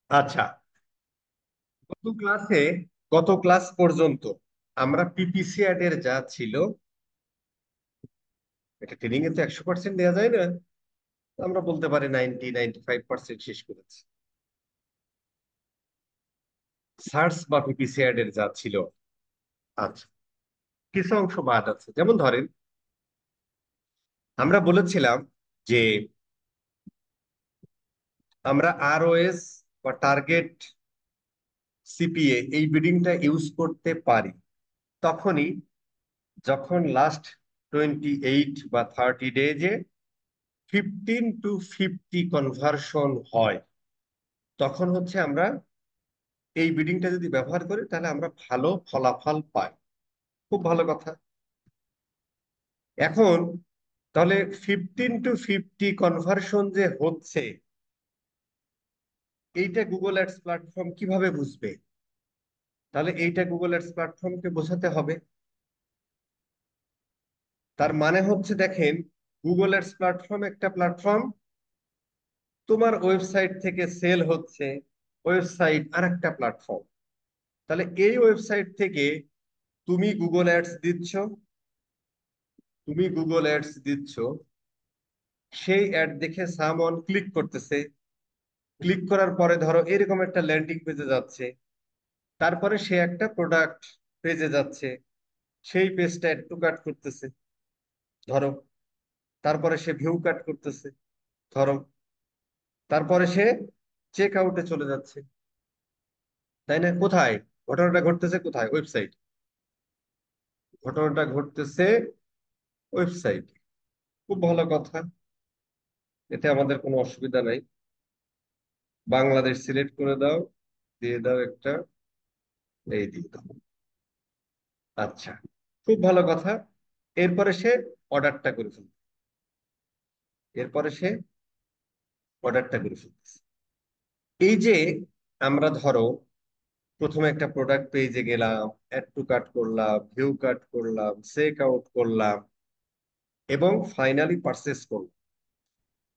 আচ্ছা, গত ক্লাসে গত ক্লাস পর্যন্ত আমরা পিপিসি অ্যাড এর যা ছিল, এটা ট্রেনিং এ তো 100% দেওয়া যায় না, আমরা বলতে পারি 90-95% শেষ করেছি। সার্চ বা পিপিসি অ্যাড এর যা ছিল, আচ্ছা, কিছু অংশ বাদ আছে। যেমন ধরেন, আমরা বলেছিলাম যে আমরা আরওএস বা টার্গেট সিপিএ এই বিডিংটা ইউজ করতে পারি তখনই যখন লাস্ট 28 বা 30 ডেজে 15 to 50 কনভার্সন হয়। তখন হচ্ছে আমরা এই বিডিংটা যদি ব্যবহার করি তাহলে আমরা ভালো ফলাফল পাই। খুব ভালো কথা। এখন তাহলে 15 to 50 কনভার্সন যে হচ্ছে, এইটা গুগল অ্যাডস প্ল্যাটফর্ম কিভাবে বুঝবে? তাহলে এইটা গুগল অ্যাডস প্ল্যাটফর্মকে বোঝাতে হবে। তার মানে হচ্ছে, দেখেন, গুগল অ্যাডস প্ল্যাটফর্ম একটা প্ল্যাটফর্ম, তোমার ওয়েবসাইট থেকে সেল হচ্ছে, ওয়েবসাইট আর একটা প্ল্যাটফর্ম। তাহলে এই ওয়েবসাইট থেকে তুমি গুগল অ্যাডস দিচ্ছ, তুমি গুগল অ্যাডস দিচ্ছ, সেই অ্যাড দেখে সামওয়ান ক্লিক করতেছে, ক্লিক করার পরে ধরো এরকম একটা ল্যান্ডিং পেজে যাচ্ছে, তারপরে সে একটা প্রোডাক্ট পেজে যাচ্ছে, সেই পেজটা একটু কাট করতেছে ধরো, তারপরে সে ভিউ কাট করতেছে ধরো, তারপরে সে চেক আউটে চলে যাচ্ছে, তাই না? কোথায় ঘটনাটা ঘটতেছে? কোথায়? ওয়েবসাইট। ঘটনাটা ঘটতেছে ওয়েবসাইট। খুব ভালো কথা, এতে আমাদের কোনো অসুবিধা নাই। বাংলাদেশ সিলেক্ট করে দাও, দিয়ে দাও একটা, এই দিয়ে দাও। আচ্ছা, খুব ভালো কথা। এরপরে সে অর্ডারটা করে ফেলবে, এরপরে সে অর্ডারটা করে ফেলতেছে। এই যে আমরা ধরো প্রথমে একটা প্রোডাক্ট পেজে গেলাম, অ্যাড টু কার্ট করলাম, ভিউ কার্ট করলাম, চেক আউট করলাম, এবং ফাইনালি পারচেস করলাম।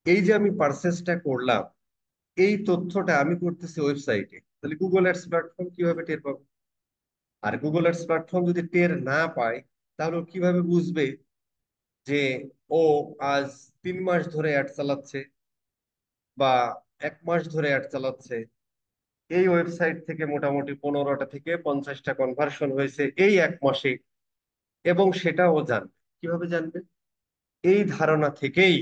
এই যে আমি পারচেসটা করলাম, এই তথ্যটা আমি করতেছি ওয়েবসাইটে, তাহলে গুগল অ্যাডস প্ল্যাটফর্ম কিভাবে টের পাবে? আর গুগল অ্যাডস প্ল্যাটফর্ম যদি টের না পায়, তাহলে ও কিভাবে বুঝবে যে ও আজ 3 মাস ধরে অ্যাড চালাচ্ছে বা 1 মাস ধরে অ্যাড চালাচ্ছে, এই ওয়েবসাইট থেকে মোটামুটি 15টা থেকে 50টা কনভার্সন হয়েছে এই 1 মাসে, এবং সেটা ও জানবে। কিভাবে জানবে? এই ধারণা থেকেই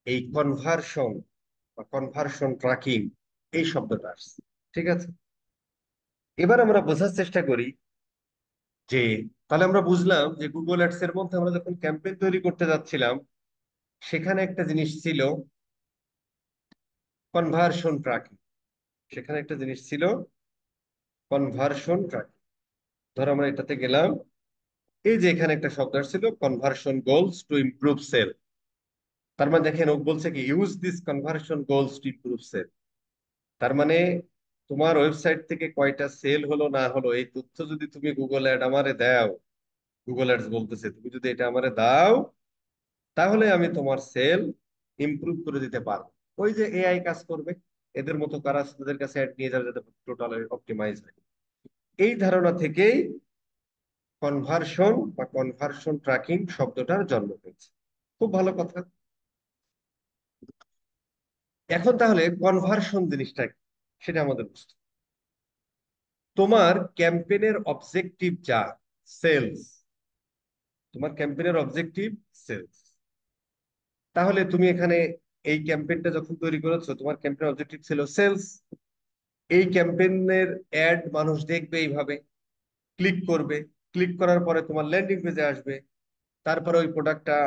এই কনভার্সন বা কনভার্সন ট্র্যাকিং এই শব্দটা আসছে। ঠিক আছে, এবার আমরা বোঝার চেষ্টা করি যে তাহলে আমরা বুঝলাম যে গুগল অ্যাডস এর মধ্যে আমরা যখন ক্যাম্পেইন তৈরি করতে যাচ্ছিলাম, সেখানে একটা জিনিস ছিল কনভার্সন ট্র্যাকিং। সেখানে একটা জিনিস ছিল কনভার্সন ট্র্যাকিং। ধরো আমরা এটাতে গেলাম, এই যে এখানে একটা শব্দ আসছিল conversion goals to improve sale. তার মানে দেখেন ও বলছে কি, use this conversion goals to improve sale. তার মানে তোমার ওয়েবসাইট থেকে কয়টা সেল হলো না হলো এই তথ্য যদি তুমি গুগল অ্যাড আমারে দাও, গুগল অ্যাডস বলতেছে তুমি যদি এটা আমারে দাও, তাহলে আমি তোমার সেল ইমপ্রুভ করে দিতে পারবো। ওই যে এআই কাজ করবে, এদের মতো কারা তাদের কাছে অ্যাড নিয়ে যাবে যাতে টোটাল অপটিমাইজ হয়। এই ধারণা থেকেই কনভার্সন বা কনভার্সন ট্র্যাকিং শব্দটার জন্ম হয়েছে। খুব ভালো কথা। এখন তাহলে কনভার্সন জিনিসটা কি, সেটা আমাদের বুঝতে হবে। তোমার ক্যাম্পেইনের অবজেক্টিভ যা, সেলস, তোমার ক্যাম্পেইনের অবজেক্টিভ সেলস। তাহলে তুমি এখানে এই ক্যাম্পেইনটা যখন তৈরি করেছো, তোমার ক্যাম্পেইন অবজেক্টিভ ছিল সেলস। এই ক্যাম্পেইনের অ্যাড মানুষ দেখবে, এইভাবে ক্লিক করবে, ক্লিক করার পরে তোমার ল্যান্ডিং পেজে আসবে, তারপরে ওই প্রোডাক্টটা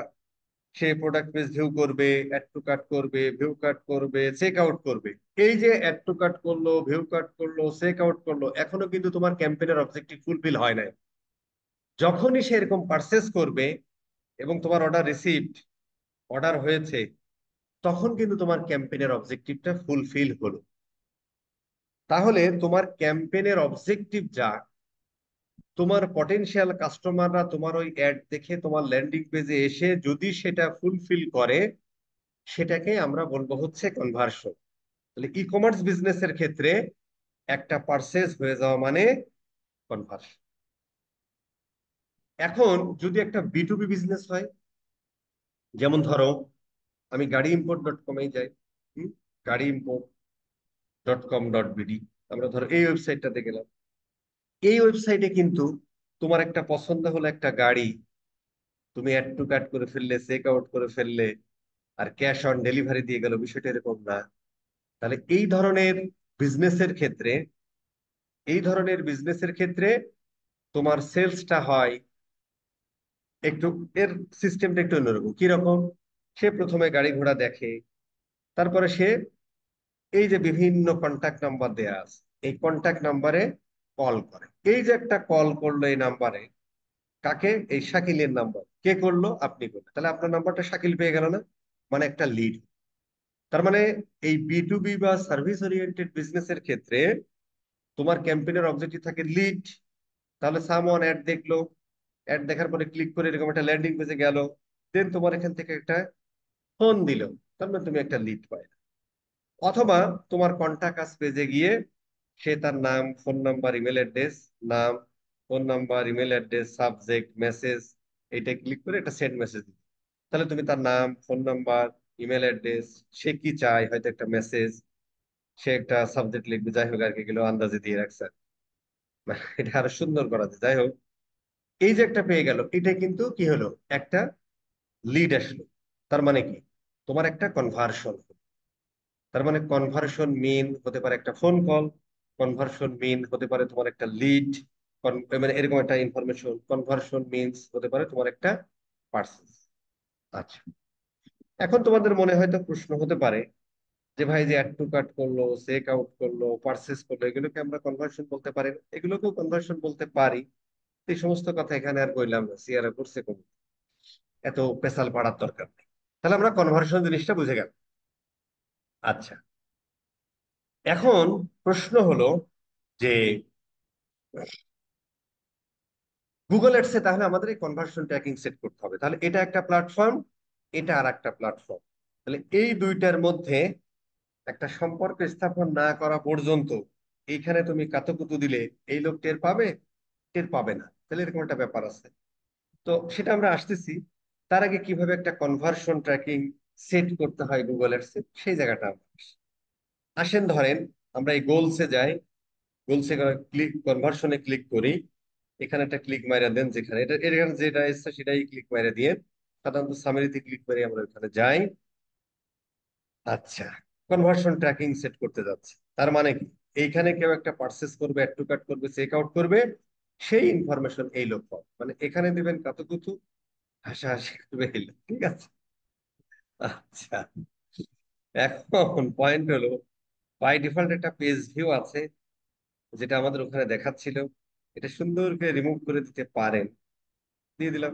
সে প্রোডাক্ট পেজ ভিউ করবে, অ্যাড টু কার্ট করবে, ভিউ কার্ট করবে, চেক আউট করবে। এই যে অ্যাড টু কার্ট করলো, ভিউ কার্ট করলো, চেক আউট করলো, এখনো কিন্তু তোমার ক্যাম্পেইনের অবজেক্টিভ ফুলফিল হয় নাই। যখনই সে এরকম পারচেস করবে এবং তোমার অর্ডার রিসিভড, অর্ডার হয়েছে, তখন কিন্তু তোমার ক্যাম্পেইনের অবজেক্টিভটা ফুলফিল হলো। তাহলে তোমার ক্যাম্পেইনের অবজেক্টিভ যা, তোমার পটেনশিয়াল কাস্টমাররা তোমার ওই অ্যাড দেখে তোমার ল্যান্ডিং পেজে এসে যদি সেটা ফুলফিল করে, সেটাকে আমরা বলবো হচ্ছে কনভার্সন। তাহলে ই কমার্স বিজনেসের ক্ষেত্রে একটা পারচেজ হয়ে যাওয়া মানে কনভার্সন। এখন যদি একটা বি টু বি বিজনেস হয়, যেমন ধরো আমি গাড়ি ইম্পোর্ট ডট কমে যাই, হুম, গাড়ি ইম্পোর্ট .com.bd, আমরা ধরো এই ওয়েবসাইটটাতে গেলাম। এই ওয়েবসাইটে কিন্তু তোমার একটা পছন্দ হলো একটা গাড়ি, তুমি অ্যাড টু কার্ট করে ফেললে, চেক আউট করে ফেললে, আর ক্যাশ অন ডেলিভারি দিয়ে গেল, বিষয়টা এরকম না। তাহলে এই ধরনের বিজনেসের ক্ষেত্রে তোমার সেলসটা হয় একটু, এর সিস্টেমটা একটু অন্যরকম। কিরকম? সে প্রথমে গাড়ি ঘোড়া দেখে, তারপরে সে এই যে বিভিন্ন কন্ট্যাক্ট নাম্বার দেয়া আছে, এই কন্ট্যাক্ট নাম্বারে কল করে। এই যে একটা কল করলো এই নাম্বারে, কাকে? এই শাকিলের নাম্বার। কে করলো? আপনি করলেন, তাহলে আপনার নাম্বারটা শাকিল পেয়ে গেল না? মানে একটা লিড। তার মানে এই বি টু বি বা সার্ভিস ওরিয়েন্টেড বিজনেসের ক্ষেত্রে তোমার ক্যাম্পেইনের অবজেক্টিভ থাকে লিড। তাহলে সামওয়ান অ্যাড দেখলো, অ্যাড দেখার পরে ক্লিক করে এরকম একটা ল্যান্ডিং পেজে গেল, দেন তোমার এখান থেকে একটা ফোন দিল, তার মানে তুমি একটা লিড পাই। অথবা তোমার কন্টাক্ট আস পেজে গিয়ে সে তার নাম, ফোন নাম্বার, ইমেল অ্যাড্রেস, নাম, phone number, email address, subject, message, এইটা ক্লিক করে একটা সেন্ড মেসেজ দিবে। তাহলে তুমি তার নাম, ফোন নাম্বার, ইমেল অ্যাড্রেস, সে কি চায়, হয়তো একটা মেসেজ, সে একটা সাবজেক্ট লিখবে, যাই হোক আর কি, গেলো আন্দাজে দিয়ে রাখছে। মানে এটা আরো সুন্দর করা যায়। যাই হোক, এই যে একটা পেয়ে গেল, এটা কিন্তু কি হলো? একটা লিড আসলো। তার মানে কি? তোমার একটা কনভার্সন। তার মানে কনভার্সন মিন হতে পারে একটা ফোন কল, কনভার্সন মিন হতে পারে তোমার একটা লিড, মানে এরকম একটা ইনফরমেশন। কনভার্সন মিনস হতে পারে তোমার একটা পার্সেস। আচ্ছা, এখন তোমাদের মনে হয়তো প্রশ্ন হতে পারে যে ভাই, যে অ্যাড টু কার্ট করলো, চেক আউট করলো, পার্সেস করলো, এগুলোকে আমরা কনভার্সন বলতে পারি না? এগুলোকেও কনভার্সন বলতে পারি। এই সমস্ত কথা এখানে আর কইলাম না, সিয়ারা করছে কোন, এত পেশাল পাড়ার দরকার নেই। তাহলে আমরা কনভার্সন জিনিসটা বুঝে গেল। আচ্ছা, এখন প্রশ্ন হলো যে গুগল এডসে তাহলে আমাদের এই কনভার্সন ট্র্যাকিং সেট করতে হবে। তাহলে এটা একটা প্ল্যাটফর্ম, এটা আর একটা প্ল্যাটফর্ম। তাহলে এই দুইটার মধ্যে একটা সম্পর্ক স্থাপন না করা পর্যন্ত এইখানে তুমি কাতুকুতু দিলে এই লোক টের পাবে, টের পাবে না। তাহলে এরকম একটা ব্যাপার আছে। তো সেটা আমরা আসতেছি। তার আগে কিভাবে একটা কনভার্সন ট্র্যাকিং সেট করতে হয় গুগল এডসে, সেই জায়গাটা আমরা আসি। আসেন ধরেন আমরা এই গোলসে যাই, গোলসে ক্লিক, কনভার্সনে ক্লিক করি। এখানে একটা ক্লিক মাইরা দেন, যেখানে এটা এখানে যেটা এসছে সেটাই ক্লিক মাইরা দিয়ে, সাধারণত সামারিতে ক্লিক করে আমরা ওখানে যাই। আচ্ছা, কনভার্সন ট্র্যাকিং সেট করতে যাচ্ছে, তার মানে কি? এইখানে কেউ একটা পারচেস করবে, অ্যাড টু কার্ট করবে, চেক আউট করবে, সেই ইনফরমেশন এই লোক পাবে। মানে এখানে দিবেন কাতুকুতু, হাসাহাসি করবে এই লোক, ঠিক আছে? আচ্ছা, এখন পয়েন্ট হলো, বাই ডিফল্ট একটা পেজ ভিউ আছে, যেটা আমাদের ওখানে দেখাচ্ছিল। এটা সুন্দর করে রিমুভ করে দিতে পারেন, দিয়ে দিলাম।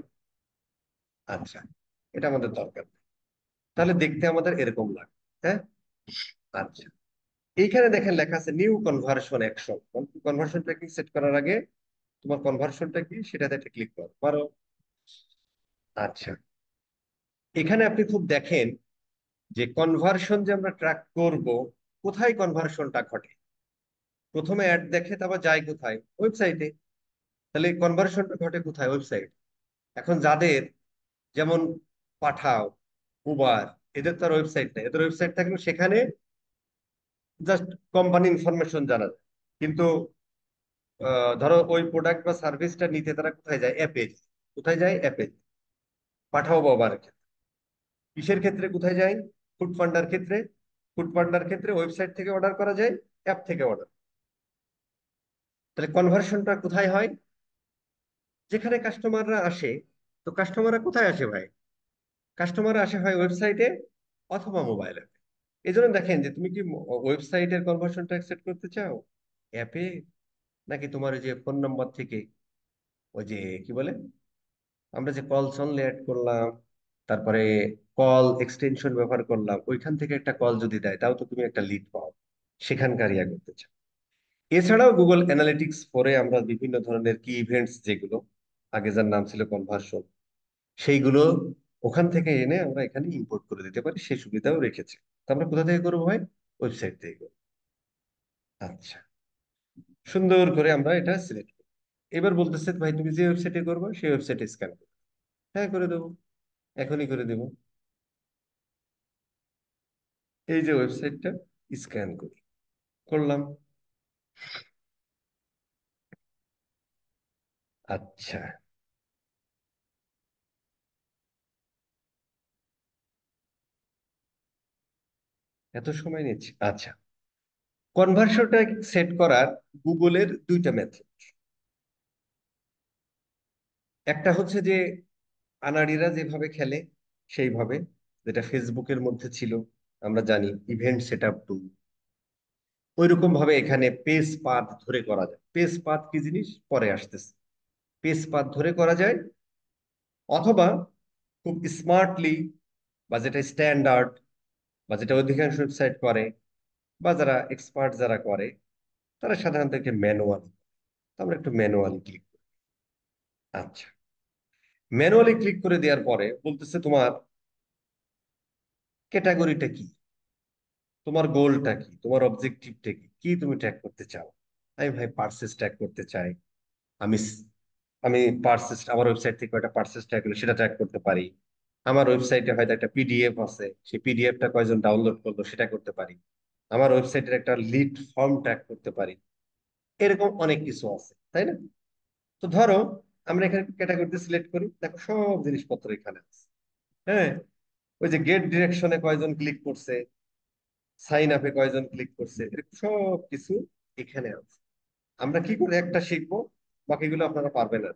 আচ্ছা, এটা আমাদের দরকার নেই। তাহলে দেখতে আমাদের এরকম লাগে। হ্যাঁ, আচ্ছা, এইখানে দেখেন লেখা আছে new conversion action. Conversion tracking set করার আগে তোমার কনভার্সনটা কি সেটাতে একটা ক্লিক করো পারো। আচ্ছা, এখানে আপনি খুব দেখেন যে কনভার্সন যে আমরা ট্র্যাক করব, কোথায় কনভার্সনটা ঘটে? প্রথমে অ্যাড দেখে, তারপর যায় কোথায়? ওয়েবসাইটে। তাহলে কনভার্সনটা ঘটে কোথায়? ওয়েবসাইট। এখন যাদের, যেমন পাঠাও, উবার, এদের তো আর ওয়েবসাইট নেই। এদের ওয়েবসাইট থাকলে সেখানে জাস্ট কোম্পানি ইনফরমেশন জানা যায়। কিন্তু ধরো ওই প্রোডাক্ট বা সার্ভিসটা নিতে তারা কোথায় যায়? অ্যাপে। কোথায় যায়? অ্যাপে। পাঠাও বা উবারের ক্ষেত্রে। কিসের ক্ষেত্রে কোথায় যায়? ফুড পান্ডার ক্ষেত্রে। ফুড পান্ডার ক্ষেত্রে ওয়েবসাইট থেকে অর্ডার করা যায়, অ্যাপ থেকে অর্ডার। তাহলে কনভার্সনটা কোথায় হয়? যেখানে কাস্টমাররা আসে। তো কাস্টমাররা কোথায় আসে ভাই? কাস্টমাররা আসে হয় ওয়েবসাইটে অথবা মোবাইল অ্যাপে। এই জন্য দেখেন যে তুমি কি ওয়েবসাইটের কনভার্সনটা সেট করতে চাও, অ্যাপে, নাকি তোমার ওই যে ফোন নাম্বার থেকে, ওই যে কি বলে, আমরা যে কল অনলি অ্যাড করলাম, তারপরে কল এক্সটেনশন ব্যবহার করলাম, ওইখান থেকে একটা কল যদি দেয়, তাও তো তুমি একটা লিড পাও, সেখানকার ইয়া করতে চাও। এছাড়াও গুগল অ্যানালিটিক্স পরে আমরা বিভিন্ন ধরনের কি ইভেন্টস, যেগুলো আগে যার নাম ছিল কনভার্সন, সেইগুলো ওখান থেকে এনে আমরা এখানে ইম্পোর্ট করে দিতে পারি, সেই সুবিধাও রেখেছে। তো আমরা কোথা থেকে করবো ভাই? ওয়েবসাইট থেকে করব। আচ্ছা, সুন্দর করে আমরা এটা সিলেক্ট করি। এবার বলতেছে ভাই তুমি যে ওয়েবসাইটে করবে সেই ওয়েবসাইটে স্ক্যান করো। হ্যাঁ, করে দেবো, এখনই করে দেবো। এই যে ওয়েবসাইটটা স্ক্যান করি, করলাম। আচ্ছা, এত সময় নিচ্ছে। আচ্ছা, কনভার্সনটা সেট করার গুগলের দুইটা মেথড। একটা হচ্ছে যে আনাড়িরা যেভাবে খেলে সেইভাবে, যেটা ফেসবুকের মধ্যে ছিল, আমরা জানি ইভেন্ট সেট আপ টুল। ওইরকম ভাবে এখানে পেজ পাথ ধরে করা যায়। পেজ পাথ কি জিনিস পরে আসতেছে। পেজ পাথ ধরে করা যায়, অথবা খুব স্মার্টলি, বা যেটা স্ট্যান্ডার্ড, বা যেটা অধিকাংশ ওয়েবসাইট করে, বা যারা এক্সপার্ট যারা করে, তারা সাধারণত একটা ম্যানুয়াল। আমরা একটু ম্যানুয়ালি ক্লিক করি। আচ্ছা, ম্যানুয়ালি ক্লিক করে দেওয়ার পরে বলতেছে তোমার ক্যাটাগরিটা কি, তোমার গোলটা কি, তোমার অবজেক্টিভটা কি, কি তুমি ট্র্যাক করতে চাও। আমি ভাই পার্সেস ট্র্যাক করতে চাই। আমি আমি পার্সেস, আমার ওয়েবসাইট থেকে একটা পার্সেস ট্র্যাক হলো সেটা ট্র্যাক করতে পারি। আমার ওয়েবসাইটে হয়তো একটা পিডিএফ আছে, সেই পিডিএফটা কয়জন ডাউনলোড করলো সেটা করতে পারি। আমার ওয়েবসাইটের একটা লিড ফর্ম ট্র্যাক করতে পারি। এরকম অনেক কিছু আছে, তাই না? তো ধরো আমরা এখানে ক্যাটাগরিতে সিলেক্ট করি, দেখো সব জিনিসপত্র এখানে আছে। হ্যাঁ, ওই যে গেট ডিরেকশনে কয়জন ক্লিক করছে, সাইন আপে কয়জন ক্লিক করছে, এরকম সব কিছু এখানে আছে। আমরা কি করে একটা শিখবো, বাকিগুলো আপনারা পারবেন না।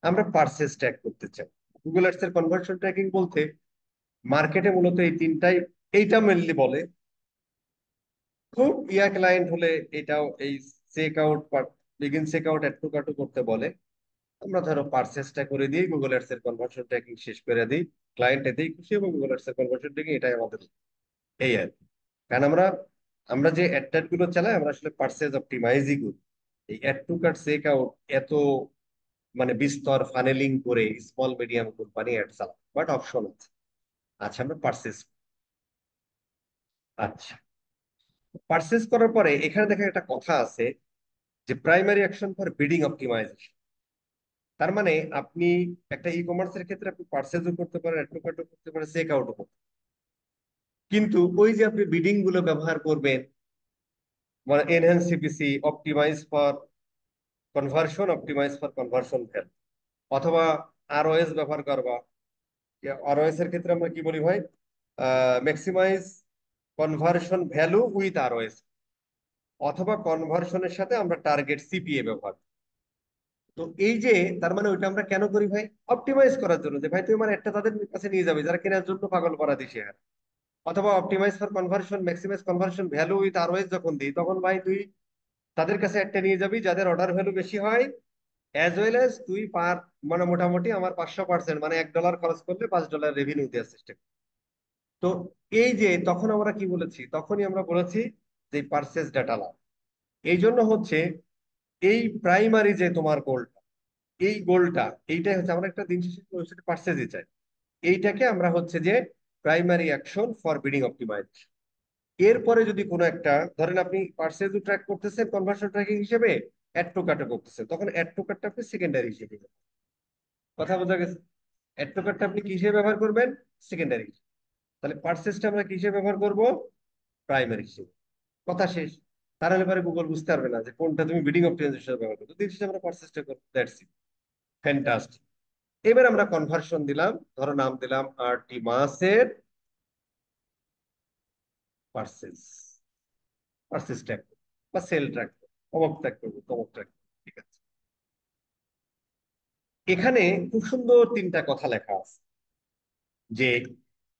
আমরা পার্সেস ট্র্যাক করতে চাই। গুগল আর্টস এর কনভার্সন ট্র্যাকিং বলতে মার্কেটে মূলত এই তিনটাই, এইটা মেনলি বলে। খুব ইয়া ক্লায়েন্ট হলে এটাও, এই check out, begin check out, add to কার্টও করতে বলে। আমরা ধরো পার্সেসটা করে দিই, গুগল আর্টস এর কনভার্সন ট্র্যাকিং শেষ করে দিই, ক্লায়েন্ট এতেই খুশি, এবং গুগল আর্টস এর কনভার্সন ট্র্যাকিং এটাই আমাদের, এই আর কি। কারণ আমরা আমরা যে অ্যাড গুলো চালাই আমরা আসলে পার্সেস অপটিমাইজই করি। এই add to cart check out এত মানে বিস্তর ফানেলিং করে স্মল মিডিয়াম কোম্পানি অ্যাড চালায়, বাট অপশন আছে। আচ্ছা, আমরা পার্সেস। আচ্ছা, পার্সেস করার পরে এখানে দেখেন একটা কথা আছে, যে primary action for bidding optimisation. তার মানে আপনি একটা ই কমার্সের ক্ষেত্রে আপনি পার্সেসও করতে পারেন, অ্যাড টু কার্টও করতে পারেন, চেক আউটও করতে পারেন। কিন্তু ওই যে আপনি বিডিং গুলো ব্যবহার করবেন, মানে enhance CPC, optimise for conversion, optimise for conversion value, অথবা আরওএস ব্যবহার করবা। আরওএস এর ক্ষেত্রে আমরা কি বলি ভাই, maximise conversion value with ROAS, অথবা কনভার্সনের সাথে আমরা টার্গেট সিপিএ ব্যবহার। তো এই যে, তার মানে ওইটা আমরা কেন করি ভাই, অপটিমাইজ করার জন্য, যে ভাই তুই আমার একটা তাদের কাছে নিয়ে যাবে যারা কেনার জন্য পাগল করা দিছে। অথবা optimise for conversion, maximise conversion value with ROAS যখন দিই, তখন ভাই তুই তাদের কাছে একটা নিয়ে যাবি যাদের অর্ডার ভ্যালু বেশি হয়, অ্যাজ ওয়েল এজ তুই পার, মানে মোটামুটি আমার 500%, মানে $1 খরচ করলে $5 রেভিনিউ দেওয়ার চেষ্টা করি। তো এই যে তখন আমরা কি বলেছি, তখনই আমরা বলেছি যে পারচেজ ডাটা লাভ। এই জন্য হচ্ছে এই প্রাইমারি যে তোমার গোলটা, এই গোলটা, এইটাই হচ্ছে আমরা একটা দিন শেষে ওয়েবসাইটে পারচেজই চাই। এইটাকে আমরা হচ্ছে যে primary action for bidding optimisation. এরপরে যদি কোনো একটা, ধরেন আপনি পার্সেজও ট্র্যাক করতেছেন কনভার্সন ট্র্যাকিং হিসেবে, অ্যাড টু কার্টও করতেছেন, তখন অ্যাড টু কার্টটা আপনি সেকেন্ডারি হিসেবে নেবেন। কথা বোঝা গেছে? অ্যাড টু কার্টটা আপনি কি হিসেবে ব্যবহার করবেন, সেকেন্ডারি। তাহলে পার্সেসটা আমরা কি হিসেবে ব্যবহার করব, প্রাইমারি হিসেবে। কথা শেষ। তাহলে পরে গুগল বুঝতে পারবে না যে কোনটা তুমি বিডিং অপটিমাইজেশন ব্যবহার করো, দিন শেষে আমরা পার্সেসটা করব, দ্যাটস ইট। ফ্যান্টাস্টিক। এবার আমরা কনভার্সন দিলাম, ধরো নাম দিলাম আর্টিমাসের পার্সেস, পার্সেস ট্র্যাক বা সেল ট্র্যাক, অমক ট্র্যাক করবো, তমক ট্র্যাক। ঠিক আছে, এখানে খুব সুন্দর তিনটা কথা লেখা আছে, যে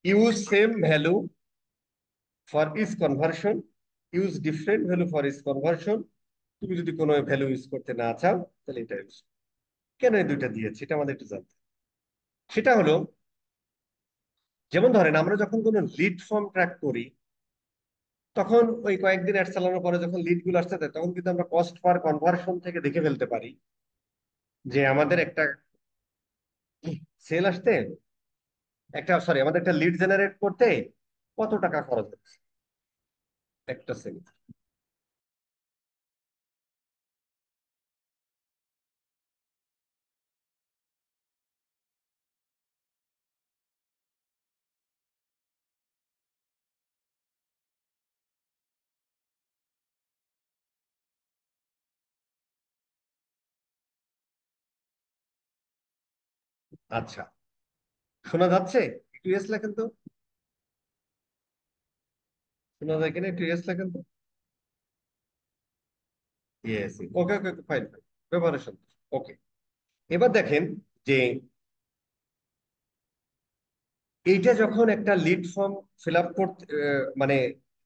use same value for each conversion, use different value for each conversion. তুমি যদি কোনো ভ্যালু ইউজ করতে না চাও তাহলে এটা ইউজ। কেন এই দুইটা দিয়েছি এটা আমাদের একটু জানতে হবে। সেটা হলো, যেমন ধরেন আমরা যখন কোনো লিড ফর্ম ট্র্যাক করি, তখন ওই কয়েকদিন অ্যাড চালানোর পরে যখন লিড গুলো আসতে থাকে, তখন কিন্তু আমরা কস্ট পার কনভার্সন থেকে দেখে ফেলতে পারি যে আমাদের একটা সেল আসতে, একটা, সরি, আমাদের একটা লিড জেনারেট করতে কত টাকা খরচ হচ্ছে। একটা সেকেন্ড। আচ্ছা, শোনা যাচ্ছে? একটু ইয়েস লেখেন তো। শোনা যায় কিনা, একটু ইয়েস লেখেন তো। ইয়েস, ওকে ওকে, ফাইন ফাইন, প্রিপারেশন। ওকে, এবার দেখেন যে এইটা যখন একটা লিড ফর্ম ফিল আপ করতে মানে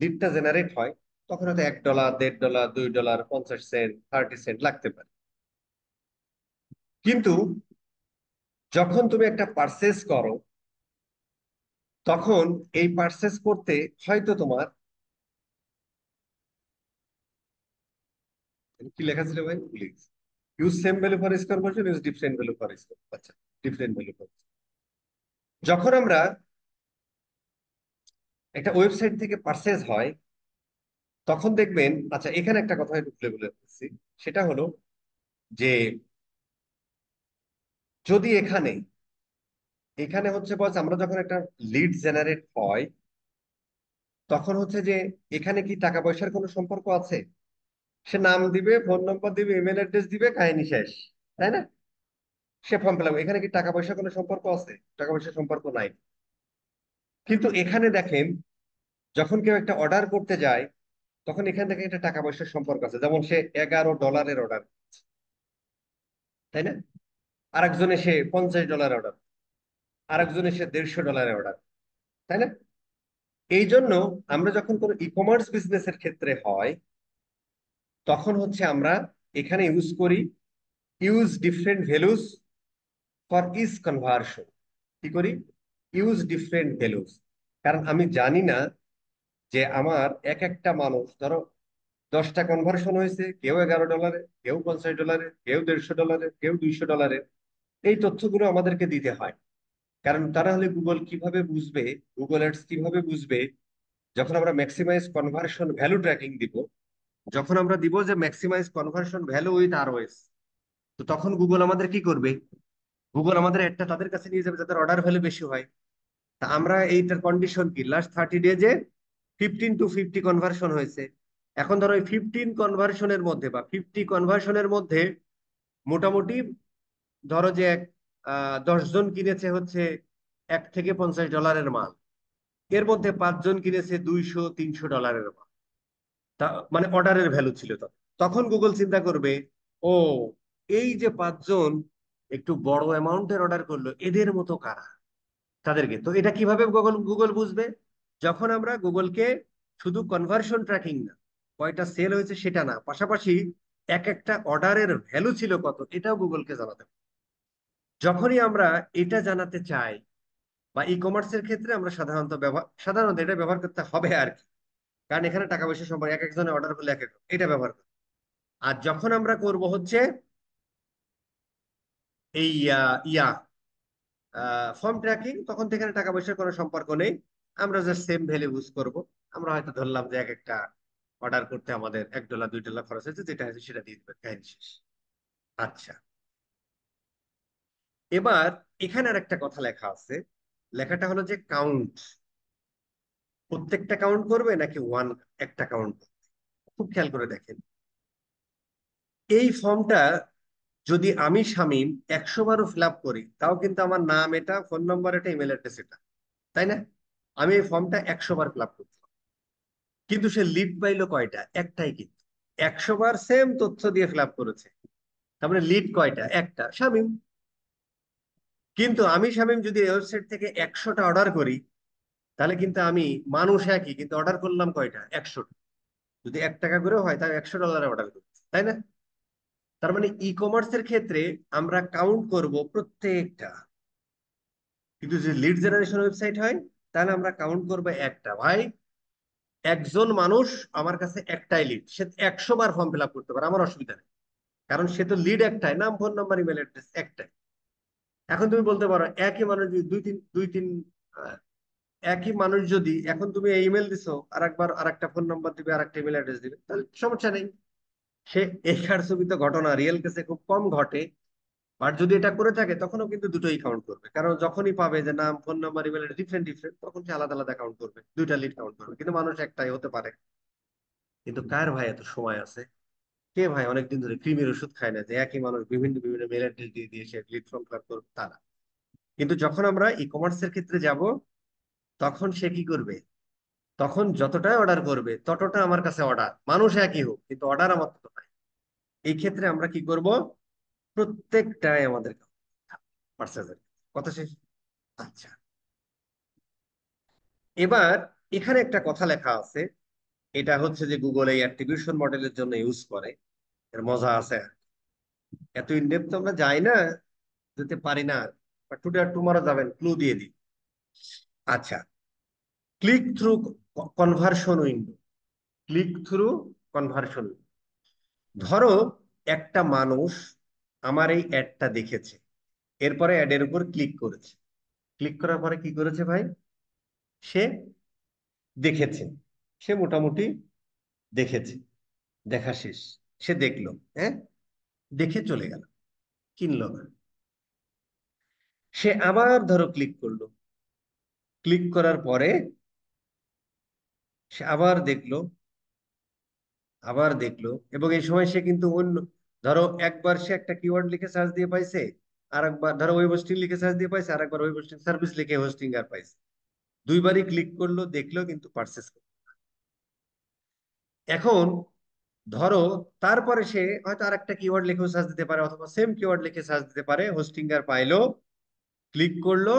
লিডটা জেনারেট হয়, তখন হয়তো $1, $1.5, $2, 50 সেন্ট, 30 সেন্ট লাগতে পারে। কিন্তু যখন তুমি একটা পারচেস করো, তখন এই পারচেস করতে হয়তো তোমার কি লেখা ছিল ভাই, please. Use same value for square version, use different value for square. আচ্ছা, ডিফারেন্ট ভ্যালু ফর। যখন আমরা একটা ওয়েবসাইট থেকে পারচেস হয়, তখন দেখবেন, আচ্ছা এখানে একটা কথা একটু খুলে বলে দিচ্ছি। সেটা হলো যে যদি এখানে এখানে হচ্ছে বলছে আমরা যখন একটা লিড জেনারেট হয়, তখন হচ্ছে যে এখানে কি টাকা পয়সার কোনো সম্পর্ক আছে? সে নাম দিবে, ফোন নম্বর দিবে, ইমেল অ্যাড্রেস দিবে, কাহিনী শেষ, তাই না? সে ফর্ম ফিল আপ। এখানে কি টাকা পয়সার কোনো সম্পর্ক আছে? টাকা পয়সার সম্পর্ক নাই। কিন্তু এখানে দেখেন, যখন কেউ একটা অর্ডার করতে যায়, তখন এখান থেকে একটা টাকা পয়সার সম্পর্ক আছে। যেমন সে $11 অর্ডার, তাই না? আরেকজন এসে $50 অর্ডার, আরেকজন এসে $150 অর্ডার, তাই না? এই জন্য আমরা যখন কোনো ই কমার্স বিজনেসের ক্ষেত্রে হয়, তখন হচ্ছে আমরা এখানে ইউজ করি use different values for each conversion. কি করি? Use different values. কারণ আমি জানি না যে আমার এক একটা মানুষ, ধরো 10টা কনভার্সন হয়েছে, কেউ $11, কেউ $50, কেউ $150, কেউ $200। এই তথ্যগুলো আমাদেরকে দিতে হয়। কারণ তারা হলে গুগল কিভাবে বুঝবে, গুগল অ্যাডস কিভাবে বুঝবে, যখন আমরা ম্যাক্সিমাইজ কনভার্সন ভ্যালু ট্র্যাকিং দিব, যখন আমরা দিব যে maximise conversion value with ROS, তো তখন গুগল আমাদের কি করবে? গুগল আমাদের একটা তাদের কাছে নিয়ে যাবে যাদের অর্ডার ভ্যালু বেশি হয়। তা আমরা এইটার কন্ডিশন কি, লাস্ট 30 ডেজে 15 to 50 কনভার্সন হয়েছে। এখন ধরো ওই 15 কনভার্সনের মধ্যে বা 50 কনভার্সনের মধ্যে মোটামুটি ধরো যে 10 জন কিনেছে হচ্ছে $1 থেকে $50 মাল, এর মধ্যে 5 জন কিনেছে $200-300 মাল। তা মানে অর্ডারের ভ্যালু ছিল তো। তখন গুগল চিন্তা করবে, ও, এই যে 5 জন একটু বড় অ্যামাউন্টের অর্ডার করলো, এদের মতো কারা, তাদেরকে। তো এটা কিভাবে গুগল গুগল বুঝবে? যখন আমরা গুগলকে শুধু কনভার্সন ট্র্যাকিং না, কয়টা সেল হয়েছে সেটা না, পাশাপাশি এক একটা অর্ডারের ভ্যালু ছিল কত, এটাও গুগলকে জানাতে হবে। যখনই আমরা এটা জানাতে চাই, বা ই কমার্সের ক্ষেত্রে আমরা সাধারণত এটা ব্যবহার করতে হবে আর কি। কারণ এখানে টাকা পয়সা সম্পর্কে এক একজনের অর্ডার করলে এক এক রকম, এটা ব্যবহার করি। আর যখন আমরা করব হচ্ছে এই ইয়া ফর্ম ট্র্যাকিং, তখন তো এখানে টাকা পয়সার কোনো সম্পর্ক নেই। আমরা জাস্ট সেম ভ্যালু ইউজ করব। আমরা হয়তো ধরলাম যে এক একটা অর্ডার করতে আমাদের $1, $2 খরচ হয়েছে, যেটা হয়েছে সেটা দিয়ে দেবেন, কাহিনী শেষ। আচ্ছা, এবার এখানে আর একটা কথা লেখা আছে। লেখাটা হলো যে কাউন্ট, প্রত্যেকটা কাউন্ট করবে নাকি একটা কাউন্ট? খুব খেয়াল করে দেখেন, এই ফর্মটা যদি আমি শামীম 100 বারও ফিল আপ করি, তাও কিন্তু আমার নাম এটা, ফোন নম্বর এটা, ইমেল অ্যাড্রেস এটা, তাই না? আমি এই ফর্মটা 100 বার ফিল আপ করতে হবে। কিন্তু সে লিড পাইলো কয়টা? একটাই কিন্তু। 100 বার সেম তথ্য দিয়ে ফিল আপ করেছে, তার মানে লিড কয়টা? একটা, শামীম। কিন্তু আমি শামীম যদি ওয়েবসাইট থেকে 100টা অর্ডার করি, তাহলে কিন্তু আমি মানুষ একই, কিন্তু অর্ডার করলাম কয়টা? 100টা। যদি $1 করেও হয়, তাহলে $100 অর্ডার করছি, তাই না? তার মানে ই কমার্সের ক্ষেত্রে আমরা কাউন্ট করব প্রত্যেকটা। কিন্তু যদি লিড জেনারেশন ওয়েবসাইট হয়, তাহলে আমরা কাউন্ট করবো একটা। ভাই, একজন মানুষ আমার কাছে একটাই লিড, সে 100 বার ফর্ম ফিল আপ করতে পারে, আমার অসুবিধা নেই। কারণ সে তো লিড একটাই, নাম, ফোন নাম্বার, ইমেল অ্যাড্রেস একটাই। এখন তুমি বলতে পারো একই মানুষ যদি দুই তিন একই মানুষ যদি এখন তুমি ইমেল দিছো, আর একবার আর একটা ফোন নাম্বার দিবে, আর একটা ইমেল অ্যাড্রেস দিবে, তাহলে সমস্যা নেই। সে এই ছবিতে ঘটনা রিয়েল কেসে খুব কম ঘটে। আর যদি এটা করে থাকে তখনও কিন্তু দুটোই কাউন্ট করবে, কারণ যখনই পাবে যে নাম, phone number, email different different, তখন সে আলাদা আলাদা কাউন্ট করবে, দুইটা লিড কাউন্ট করবে। কিন্তু মানুষ একটাই হতে পারে। কিন্তু কার ভাই এত সময় আছে? কে ভাই অনেকদিন ধরে ক্রিমের ওষুধ খায় না যে একই মানুষ বিভিন্ন বিভিন্ন মেল অ্যাড্রেস দিয়ে দিয়ে সে লিড ফর্ম ফিল আপ করবে? তা না। কিন্তু যখন আমরা ই কমার্সের ক্ষেত্রে যাব, তখন সে কি করবে? তখন যতটাই অর্ডার করবে ততটা আমার কাছে অর্ডার, মানুষ একই হোক কিন্তু অর্ডার আমার তত নাই। এই ক্ষেত্রে আমরা কি করব? প্রত্যেকটাই আমাদের পার্সেসের কথা শেষ। আচ্ছা, এবার এখানে একটা কথা লেখা আছে। এটা হচ্ছে যে গুগল এই অ্যাট্রিবিউশন মডেলের জন্য ইউজ করে। এর মজা আছে। এত ইনডেপথ আমরা যাই না, যেতে পারি না। বাট টুডে আর টুমরো যাবেন, ক্লু দিয়ে দিই। আচ্ছা, click through conversion window. Click through conversion. ধরো একটা মানুষ আমার এই অ্যাডটা দেখেছে, এরপরে অ্যাডের উপর ক্লিক করেছে। ক্লিক করার পরে কি করেছে ভাই? সে দেখেছে। সে মোটামুটি দেখেছে, দেখা শেষ। সে দেখলো, হ্যাঁ, দেখে চলে গেল, কিনলো না। সে আবার ধরো ক্লিক করলো। ক্লিক করার পরে সে আবার দেখলো, আবার দেখলো। এবং এই সময় সে কিন্তু অন্য, ধরো একবার সে একটা কিওয়ার্ড লিখে সার্চ দিয়ে পাইছে, আর একবার ধরো ওয়েব হোস্টিং লিখে সার্চ দিয়ে পাইছে, আর একবার ওয়েব হোস্টিং সার্ভিস লিখে হোস্টিং আর পাইছে। দুইবারই ক্লিক করলো, দেখলো, কিন্তু পারচেস করলো। এখন ধরো তারপরে সে হয়তো আর একটা কিওয়ার্ড লিখেও সার্চ দিতে পারে, অথবা সেম কিওয়ার্ড লিখে সার্চ দিতে পারে, হোস্টিং আর পাইলো, ক্লিক করলো,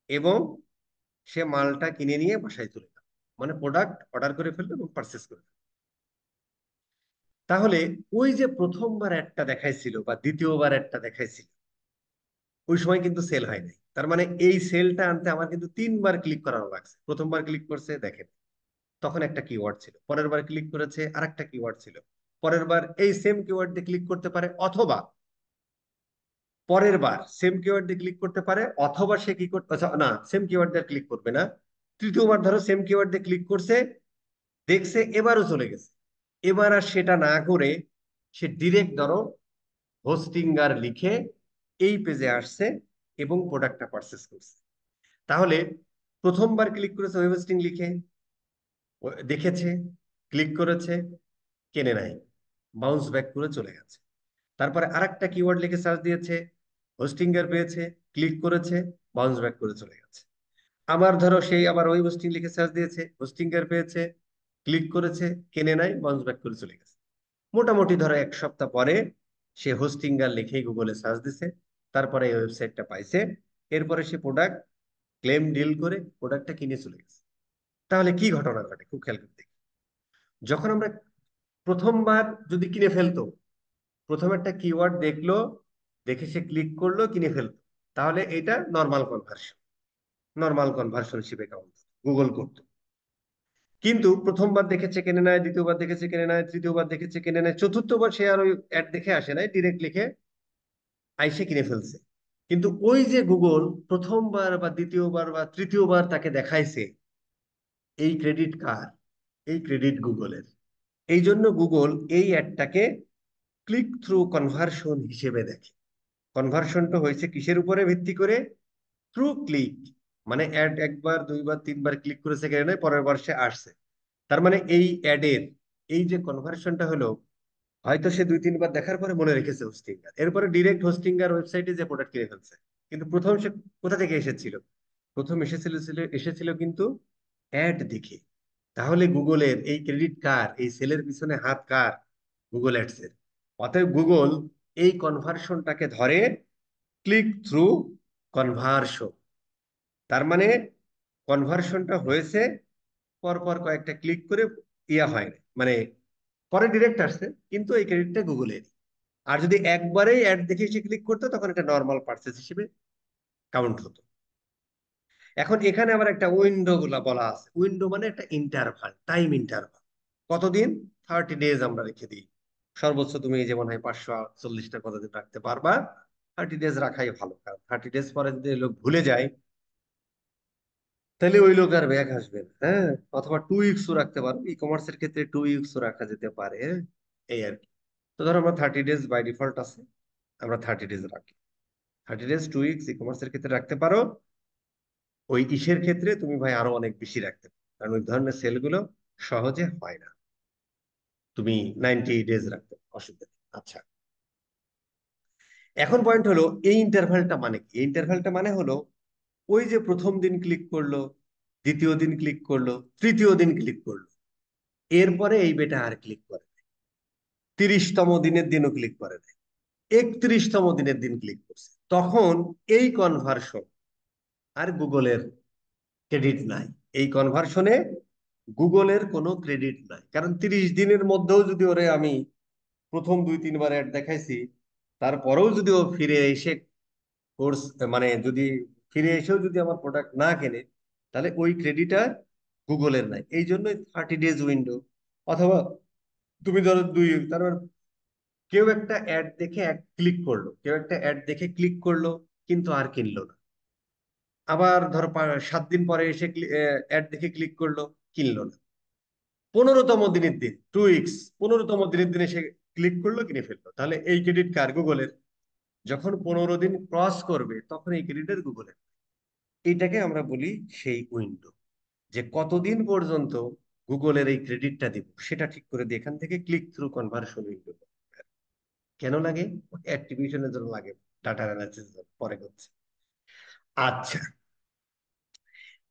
এবং সে মালটা কিনে নিয়ে বাসায় চলে গেল। মানে প্রোডাক্ট অর্ডার করে ফেললো এবং পারচেস করে ফেললো। তাহলে ওই যে প্রথমবার একটা দেখাইছিল বা দ্বিতীয়বার একটা দেখাইছিল, ওই সময় কিন্তু সেল হয় নাই। তার মানে এই সেলটা আনতে আমার কিন্তু তিনবার ক্লিক করানো লাগছে। প্রথমবার ক্লিক করছে, দেখেন, তখন একটা কিওয়ার্ড ছিল। পরের বার ক্লিক করেছে, আর একটা কিওয়ার্ড ছিল। পরের বার এই সেম কিওয়ার্ড দিয়ে ক্লিক করতে পারে, অথবা পরের বার সেম কিওয়ার্ড দিয়ে ক্লিক করতে পারে, অথবা সে কি করতে, আচ্ছা না, সেম কিওয়ার্ড দিয়ে ক্লিক করবে না। তৃতীয়বার ধরো সেম কিওয়ার্ড দিয়ে ক্লিক করছে, দেখছে, এবারও চলে গেছে। এবার আর সেটা না করে সে ডিরেক্ট ধরো হোস্টিঙ্গার লিখে এই পেজে আসছে এবং প্রোডাক্টটা পারচেস করছে। তাহলে প্রথমবার ক্লিক করেছে ওয়েব হোস্টিং লিখে, দেখেছে, ক্লিক করেছে, কেনে নাই, বাউন্স ব্যাক করে চলে গেছে। তারপরে আরেকটা কিওয়ার্ড লিখে সার্চ দিয়েছে, হোস্টিঙ্গার পেয়েছে, ক্লিক করেছে, বাউন্স ব্যাক করে চলে গেছে। আবার ধরো সেই আবার ওই হোস্টিং লিখে সার্চ দিয়েছে, হোস্টিঙ্গার পেয়েছে, ক্লিক করেছে, কেনে নাই, বাউন্স ব্যাক করে চলে গেছে। মোটামুটি ধরো এক সপ্তাহ পরে সে হোস্টিঙ্গার লিখেই গুগলে সার্চ দিছে, তারপরে এই ওয়েবসাইটটা পাইছে। এরপরে সে প্রোডাক্ট ক্লেম ডিল করে প্রোডাক্টটা কিনে চলে গেছে। তাহলে কি ঘটনা ঘটে খুব খেয়াল করে দেখি। যখন আমরা প্রথমবার যদি কিনে ফেলতো, প্রথম একটা কিওয়ার্ড দেখলো, দেখে সে ক্লিক করলো, কিনে ফেলতো, তাহলে এটা নর্মাল কনভার্সন, নর্মাল কনভার্সন হিসেবে কাউন্ট গুগল করতো। কিন্তু প্রথমবার দেখেছে কেনে নেয়, দ্বিতীয়বার দেখেছে কেনে নেয়, তৃতীয়বার দেখেছে কেনে নেয়, চতুর্থবার সে আর ওই অ্যাড দেখে আসে নাই, ডিরেক্ট লিখে আইসে কিনে ফেলছে। কিন্তু ওই যে গুগল প্রথমবার বা দ্বিতীয়বার বা তৃতীয়বার তাকে দেখাইছে, এই ক্রেডিট কার? এই ক্রেডিট গুগলের। এই জন্য গুগল এই অ্যাডটাকে ক্লিক থ্রু কনভার্সন হিসেবে দেখে। কনভার্সনটা হয়েছে কিসের উপরে ভিত্তি করে? Through click. মানে অ্যাড একবার দুইবার তিনবার ক্লিক করেছে কেন, পরের বার সে আসছে। তার মানে এই অ্যাডের এই যে কনভার্সনটা হলো, হয়তো সে দুই তিনবার দেখার পরে মনে রেখেছে হোস্টিঙ্গার, এরপরে ডিরেক্ট হোস্টিঙ্গার ওয়েবসাইটে যে প্রোডাক্ট কিনে ফেলছে। কিন্তু প্রথম সে কোথা থেকে এসেছিল? প্রথম এসেছিল কিন্তু অ্যাড দেখে। তাহলে গুগলের এই ক্রেডিট কার, এই সেলের পিছনে হাত কার? গুগল অ্যাডস এর। অতএব গুগল এই কনভার্সনটাকে ধরে ক্লিক থ্রু কনভার্সন। তার মানে কনভার্সনটা হয়েছে পর পর কয়েকটা ক্লিক করে, ইয়া হয় না, মানে পরে ডিরেক্ট আসছে, কিন্তু এই ক্রেডিটটা গুগলের। আর যদি একবারেই অ্যাড দেখে সে ক্লিক করতো, তখন এটা নর্মাল পার্সেস হিসেবে কাউন্ট হতো। এখন এখানে আবার একটা উইন্ডো গুলা বলা আছে। উইন্ডো মানে একটা ইন্টারভাল, টাইম ইন্টারভাল। কতদিন? 30 ডেজ আমরা রেখে দিই। সর্বোচ্চ তুমি এই যেমন হয় 540টা কতদিন রাখতে পারবা। 30 ডেজ রাখাই ভালো, কারণ 30 ডেজ পরে যদি লোক ভুলে যায়। তাহলে ওই লোক আর ব্যাক আসবে না। হ্যাঁ, অথবা 2 উইকসও রাখতে পারো, ই কমার্সের ক্ষেত্রে 2 উইকসও রাখা যেতে পারে। হ্যাঁ, এই আর কি। তো ধরো আমরা 30 ডেজ বাই ডিফল্ট আছে, আমরা 30 ডেজ রাখি। 30 ডেজ 2 উইকস ই কমার্সের ক্ষেত্রে রাখতে পারো। ওই ইসের ক্ষেত্রে তুমি ভাই আরো অনেক বেশি রাখতে পারো, কারণ ওই ধরনের সেলগুলো সহজে হয় না। তুমি 90 ডেজ রাখতে পারো, অসুবিধা নেই। আচ্ছা, এখন পয়েন্ট হলো এই ইন্টারভ্যালটা মানে কি? এই ইন্টারভ্যালটা মানে হলো ওই যে প্রথম দিন ক্লিক করলো, দ্বিতীয় দিন ক্লিক করলো, তৃতীয় দিন ক্লিক করলো, এরপরে এই বেটা আর ক্লিক করে না। 30তম দিনের দিনও ক্লিক করে না, 31তম দিনের দিন ক্লিক করছে, তখন এই কনভার্সন আর গুগলের ক্রেডিট নাই। এই কনভার্সনে গুগলের কোনো ক্রেডিট নাই, কারণ 30 দিনের মধ্যেও যদি ওরে আমি প্রথম 2-3 বার অ্যাড দেখাইছি, তারপরেও যদি ও ফিরে এসে কোর্স, মানে যদি ফিরে এসেও যদি আমার প্রোডাক্ট না কেনে, তাহলে ওই ক্রেডিট আর গুগলের নাই। এই জন্যই 30 ডেজ উইন্ডো। অথবা তুমি ধরো তার মানে কেউ একটা অ্যাড দেখে এক ক্লিক করলো, কেউ একটা অ্যাড দেখে ক্লিক করলো, কিন্তু আর কিনলো না। আবার ধরো 7 দিন পরে এসে অ্যাড দেখে ক্লিক করলো, কিনলো না। 15তম দিনের দিন, 2 উইকস, 15তম দিনের দিনে সে ক্লিক করলো, কিনে ফেললো। তাহলে এই ক্রেডিট কার? গুগলের। যখন 15 দিন ক্রস করবে তখন এই ক্রেডিটের গুগলের। এইটাকে আমরা বলি সেই উইন্ডো, যে কতদিন পর্যন্ত গুগলের এই ক্রেডিটটা দিব সেটা ঠিক করে দিয়ে এখান থেকে ক্লিক থ্রু কনভার্সন উইন্ডো। কেন লাগে? অ্যাক্টিভিশনের জন্য লাগে, ডাটা অ্যানালিসিস পরে করছে। আচ্ছা,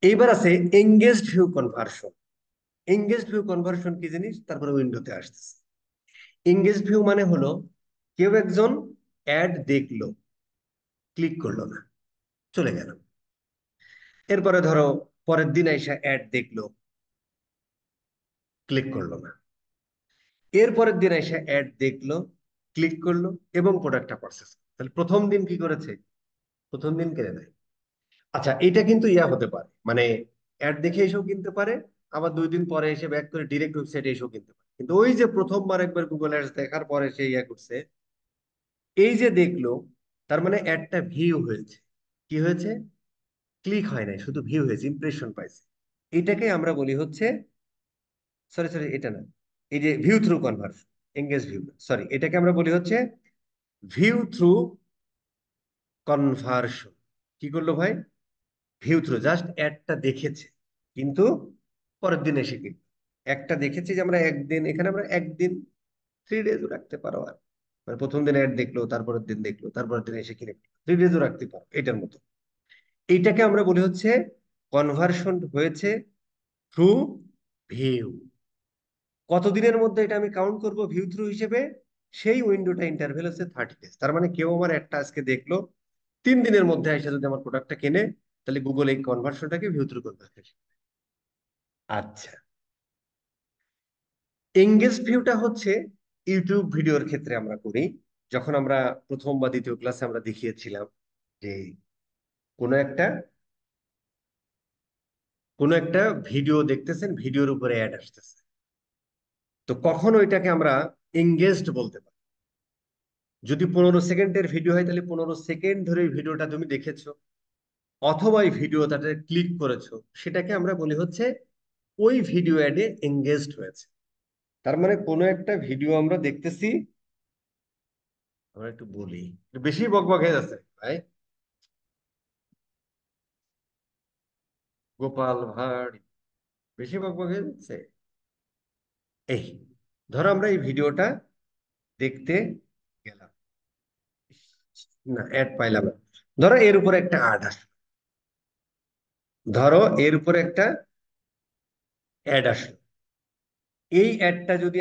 এইবার আছে engaged view conversion. Engaged view conversion কি জিনিস, তারপরে উইন্ডোতে আসতেছে। এঙ্গেজড ভিউ মানে হলো কেউ একজন অ্যাড দেখলো, ক্লিক করলো না, চলে গেল। এরপরে ধরো পরের দিন এসে অ্যাড দেখলো, ক্লিক করলো না। এরপরের দিন এসে অ্যাড দেখলো, ক্লিক করলো, এবং প্রোডাক্টটা পারচেস। তাহলে প্রথম দিন কি করেছে? প্রথম দিন কিনে নেয়। আচ্ছা, এটা কিন্তু ইয়া হতে পারে, মানে অ্যাড দেখে এসেও কিনতে পারে, আবার 2 দিন পরে এসে ব্যাক করে ডিরেক্ট ওয়েবসাইটে এসেও কিনতে পারে। কিন্তু ওই যে প্রথমবার একবার গুগল অ্যাডস দেখার পরে সে ইয়া করছে, এই যে দেখলো, তার মানে অ্যাডটা ভিউ হয়েছে। কি হয়েছে? ক্লিক হয় নাই, শুধু ভিউ হয়েছে, ইমপ্রেশন পাইছে। এটাকে আমরা বলি হচ্ছে, সরি সরি এটা না, এই যে view through conversion, engage view, sorry, এটাকে আমরা বলি হচ্ছে ভিউ থ্রু কনভার্সন। কি করলো ভাই? ভিউ থ্রু, জাস্ট অ্যাডটা দেখেছে, কিন্তু পরের দিন এসে কি একটা দেখেছি, যে আমরা একদিন, এখানে আমরা একদিন 3 ডেজও রাখতে পারো। আর মানে প্রথম দিন অ্যাড দেখলো, তারপরের দিন দেখলো, তারপরের দিন এসে কিনে 3 ডেজও রাখতে পারো, এটার মতো। এইটাকে আমরা বলি হচ্ছে কনভার্সন হয়েছে থ্রু ভিউ। কতদিনের মধ্যে এটা আমি কাউন্ট করব ভিউ থ্রু হিসেবে? সেই উইন্ডোটা ইন্টারভেল হচ্ছে 30 ডেজ। তার মানে কেউ আমার একটা আজকে দেখলো, 3 দিনের মধ্যে এসে যদি আমার প্রোডাক্টটা কেনে, তাহলে গুগল এই কনভার্সনটাকে ভিউ থ্রু কনভার্সন। আচ্ছা, এঙ্গেজ ভিউটা হচ্ছে ইউটিউব ভিডিওর ক্ষেত্রে আমরা করি। যখন আমরা প্রথম বা দ্বিতীয় ক্লাসে আমরা দেখিয়েছিলাম যে কোনো একটা কোনো একটা ভিডিও দেখতেছেন, ভিডিওর উপরে অ্যাড আসতেছে, তো কখন ওইটাকে আমরা এঙ্গেজড বলতে পারি? যদি 15 সেকেন্ডের ভিডিও হয়, তাহলে 15 সেকেন্ড ধরে এই ভিডিওটা তুমি দেখেছো, অথবা এই ভিডিওটাতে ক্লিক করেছো, সেটাকে আমরা বলি হচ্ছে ওই ভিডিও অ্যাডে এঙ্গেজড হয়েছে। তার মানে কোনো একটা ভিডিও আমরা দেখতেছি, আমরা একটু বলি, একটু বেশি বকবক হয়ে যাচ্ছে ভাই। গোপাল ভাঁড়, বেশি বকবক হয়ে যাচ্ছে। এই ধরো আমরা এই ভিডিওটা দেখতে গেলাম, না অ্যাড পাইলাম না। ধরো এর উপরে একটা অ্যাড আসলো, ধরো এর উপরে একটা অ্যাড আসলো। এই অ্যাডটা যদি